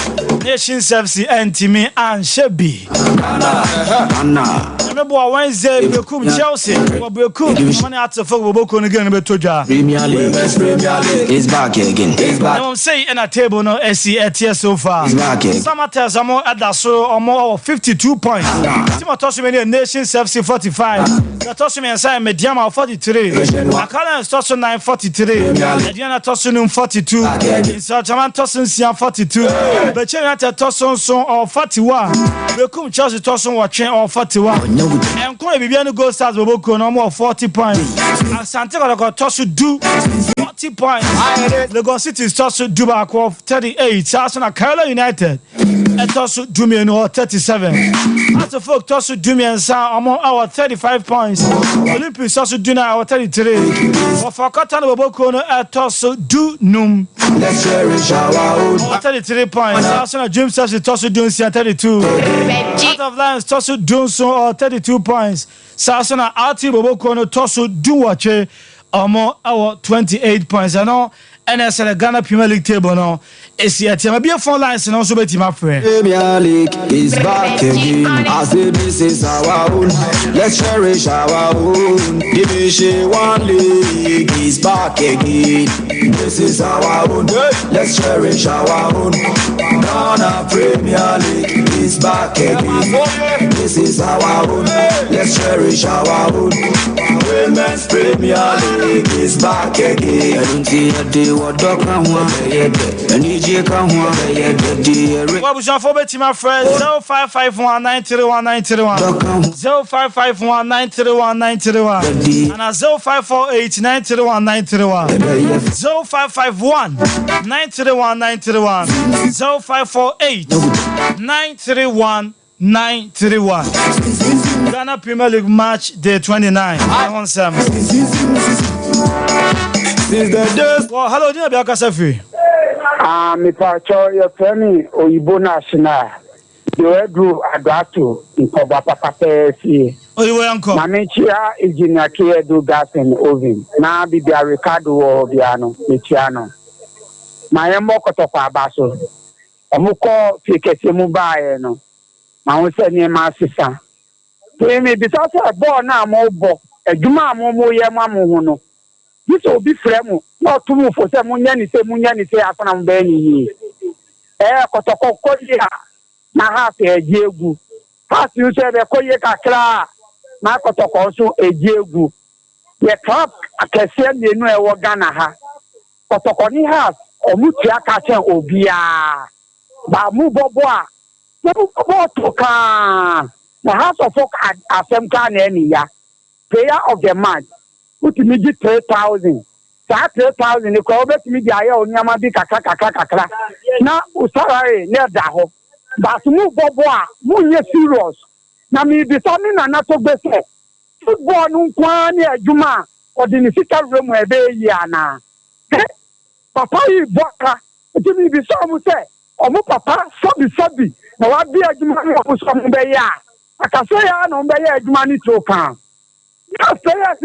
Nation Service and Timmy and Shebi. Remember Wednesday, Bekum Chelsea, Bekum, money out of Boko again, Betoja. Premier League is back again. I'm saying in a table, no SC at here so far. Some attempts are more at that so or more 52 points. Timothy Nation Service 45. Toshimi and Simon Mediama 43. Akala is Toshim 943. Diana Toshim 42. Sachaman Toshim 42. Bechenata Toshim or 41. Bekum Chelsea Toshim watching or 41. And Koi Bibiano Gold Stars Boboko no more 40 points. Asante Kotoko Toshim do 40 points. Legon City is Toshim do back of 38. Arsenal Carolina United and Toshim Dumian or 37. After folk Toshim Dumian Sa among our 35 points. Olympics also do now 33. For Cotano Boboko at Tosso do num. Let's cherish our own. 33 points. Arsenal Dream Stars is Tosso doing 32. Out of Lions Tosso doing so or 32 points. Arsenal Arti Boboko no Tosso do watch more our 28 points. I know. And as a Ghana Premier League table now, it's yet to be a phone lines and also be my friend. Premier League is back again. I say this is our own. Let's cherish our own. Division 1 League is back again. This is our own. Let's cherish our own. Ghana Premier League is back again. This is our own. Let's cherish our own. Women's Premier League is back again. What was your favorite team, my friend? 0551931931 0551931931 and 0548931931 0551931931 0548931931 Ghana Premier League match day 29. Since the days. Well, hello, Dina Biakasafi. Me pacho your penny Oyibo National. You do Adato in Koba Papa Pesi. Oh, you were uncle. Mamichia Engineer Kia do gas and oven. Now be the Ricardo or Biano, Michiano. My Mokotopa Basso. Omuko Piketi Mubaye no. My own send near my sister. Play me because I born now more bo. A Juma Momo Yamamuno. This will be fremu. Not to move for some Munyani say Afan Benny. Kotoko Koya. Na half a jegu. As you said, a Koyaka Kra. Na Kotoko so a jegu. The club I can send the new Wagana ha. Kotokoni has or Mutia Kacha Obia. Bamu Boboa. Bobotoka. The house of folk at Asemka Nenia. Player of the month. Put me 3,000. That 3,000, you call back me the eye on Yamadi Kaka. Now, Usara, near Daho. But move Boboa, Munya serious. Now, me be something and not so best. Football, Nunquania, Juma, or the Nisika room where they yana. Papa, you boka, it me be some say, or more papa, Sabi. Now, I'll be a Juma who's from Beya. I can say, I know Beya Jumani to come. Oh, last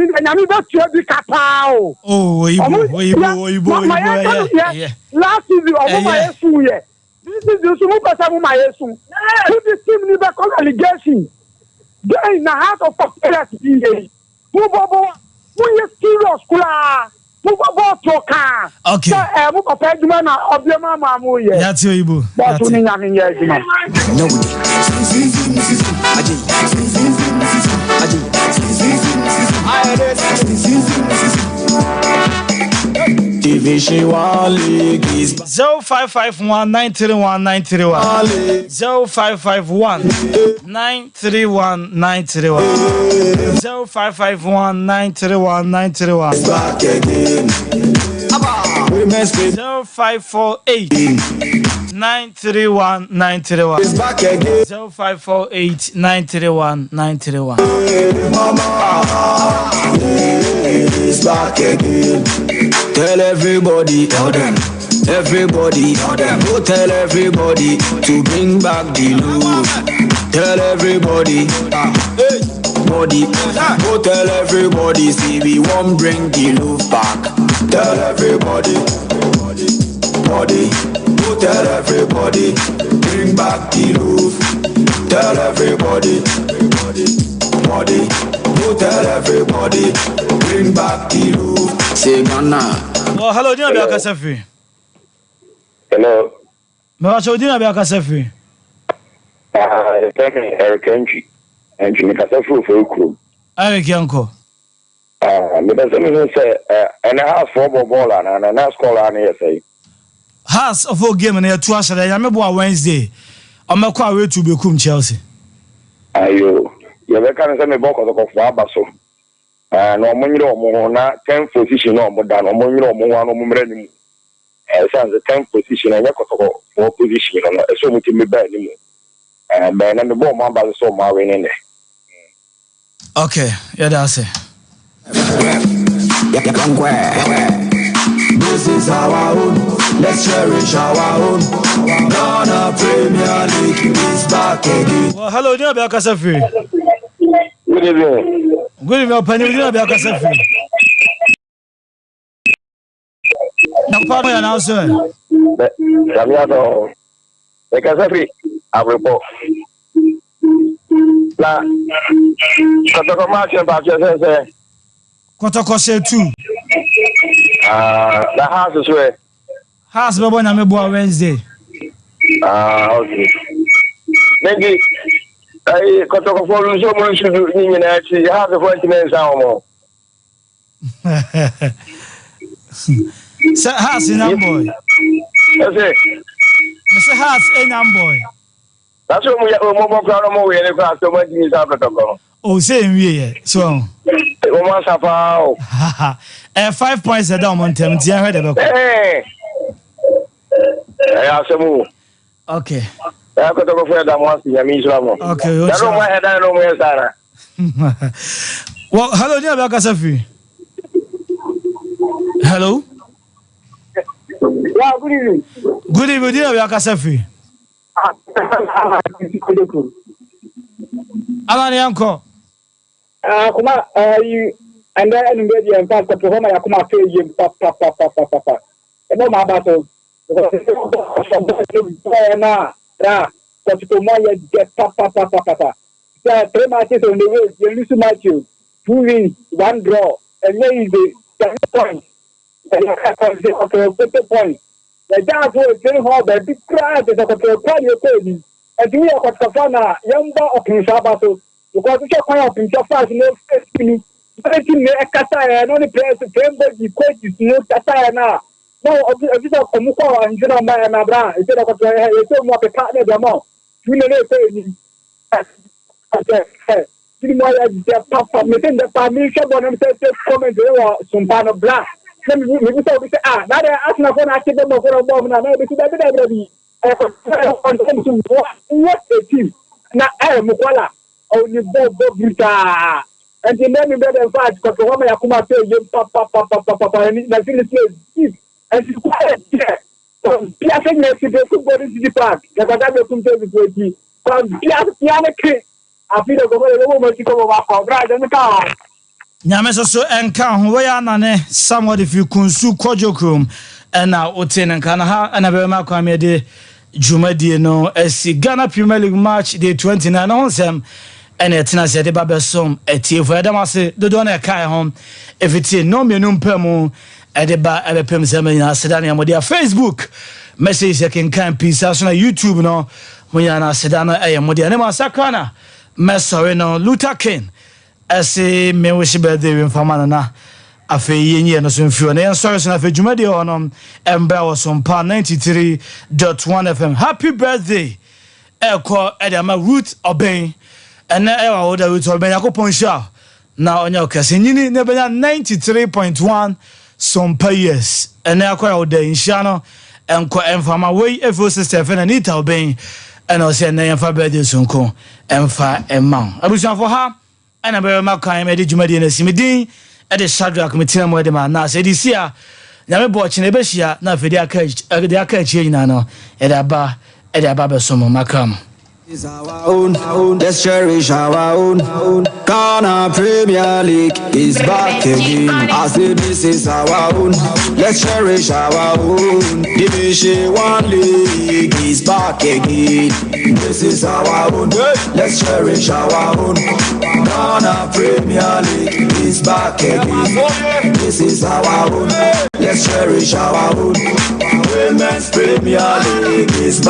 season, this is the Sompa my Yesu. This team never call allegation. They in the heart of popularity. Who Bobo you serious kula. Move about to car. Okay. Move up Edman of your mamma. That's your Ibu. That's what I mean. No. TV she wali is 0551 931 931 0551 931 931 0551 931 931 back again. 0548 931 931 It's back again. 0548 931 931 Mama, it's back again. Tell everybody, tell them. Everybody, tell them. Go tell everybody to bring back the love. Tell everybody, hey, body. Go tell everybody, see we won't bring the love back. Tell everybody, body. Go tell everybody, bring back the love. Tell everybody, body. Go tell everybody, bring back the love. Say Ghana. Oh, hello, Dina Biaka Sefi. Hello. Mawacho Dina Biaka Sefi. Thank you, Eric Entry. And you make a full crew. Eric Yanko. Me say, and I have four ball and a nice call on here say. Has of all game and a 2 hours. I remember Wednesday. I'm not quite ready to become Chelsea. Ayo, you can send me back of the Fabaso. No money or na 10th position or more than no money or more than as the 10th position and your position on so much me bad. And then the ball man by the so marine in there. Okay, yeah, that's it. This is our own. Let's cherish our own. Ghana Premier League is back again. Well, hello, Dina Biaka Sefi. Good evening. Good evening, Penny Dina Biaka Sefi. Now, pardon me, announcer. Damiano, because every I report. La, Kotoko match about yourself. Kotoko say 2. The house is where. Has Babo Namebo Wednesday. Okay. Maybe I Kotoko for someone should do in actually have the 20 minutes hour. Say Has in boy. That's it. Mr. Has in boy. That's what we are more proud of more in the class so much in South Africa. Oh, same way. So, 5 points a down on them. Hey, I have some more. Okay. I have to go for that once in Yamislam. Okay. I don't want to know where Sarah. Well, hello, Dina Biaka Sefi. Hello. Yeah, good evening. Good evening, Dina Biaka Sefi. Alani Yanko. Kuma, you and then maybe and pass the home. I come after you, papa. And no, my battle. Now, but to my get papa. There are 3 matches on the way. You lose to Matthew. 2 wins, 1 draw, and then is the 10 points. And you have to 50 points. The dance was very hard, but big crowd is a control party. And to me, I got Kafana, Yamba of Kinsabato, because we can't find himself as no festival. But it's in the Kataya, and only players to Pemba, the coach is no Kataya now. No, a bit of Muko and General Mayana, instead of a more partner, the amount. You know, papa, within the family, someone says, comment, Sompa Black. Let me say, now I ask my phone, I keep them for a moment, and I be what a team. Now I am Mukola, only Bob Brita. And the name better fight, because the woman I come out say, papa, and the thing is, and she's quiet here. So, Piating next to the football in the park, the Badame come to the way. From Piana Creek, I feel like a woman to come over, right in the car. Nyame so enka ho we ya nane somebody if you kunsu kojokrom na oten nka na ha na be ma kwame de dwumadie no esi Ghana Premier League match day 29 no nsem and it's not said about some a tea for them. I say, the donor kai home if it's no menum permo at the bar at the pem semen. I said, I'm with their Facebook message. I can peace out on YouTube. No, when you're Sedana, I am with the animal sacrana. Messorino no Luther King. I say, me wish birthday in Famana. Afe yenye no so mfio na sorry so na afe dwumade onom emba wo Sompa 93.1 FM. Happy birthday eko edama Ruth Oben ena ewa wo da Ruth Oben yakopon sha na onya okase nyini na benya 93.1 Sompa years ena akwa wo da insha no enko emfama we efo sister fe na Nita Oben ena o se na emfa birthday sonko emfa emma abusan for ha ena be ma kan me di dwumade na simidin the Shadrach Mitina Modema, now said this year. Never bought in a Bessia, not for their catch, their catch in Nano, at a bar, at a barber sumo macam. Is our own, let's cherish our own. Ghana Premier League is back again. I say this is our own, let's cherish our own. Division 1 League is back again. This is our own, let's cherish our own. Ghana Premier League is back again. This is our own, let's cherish our own. Women's Premier League is back.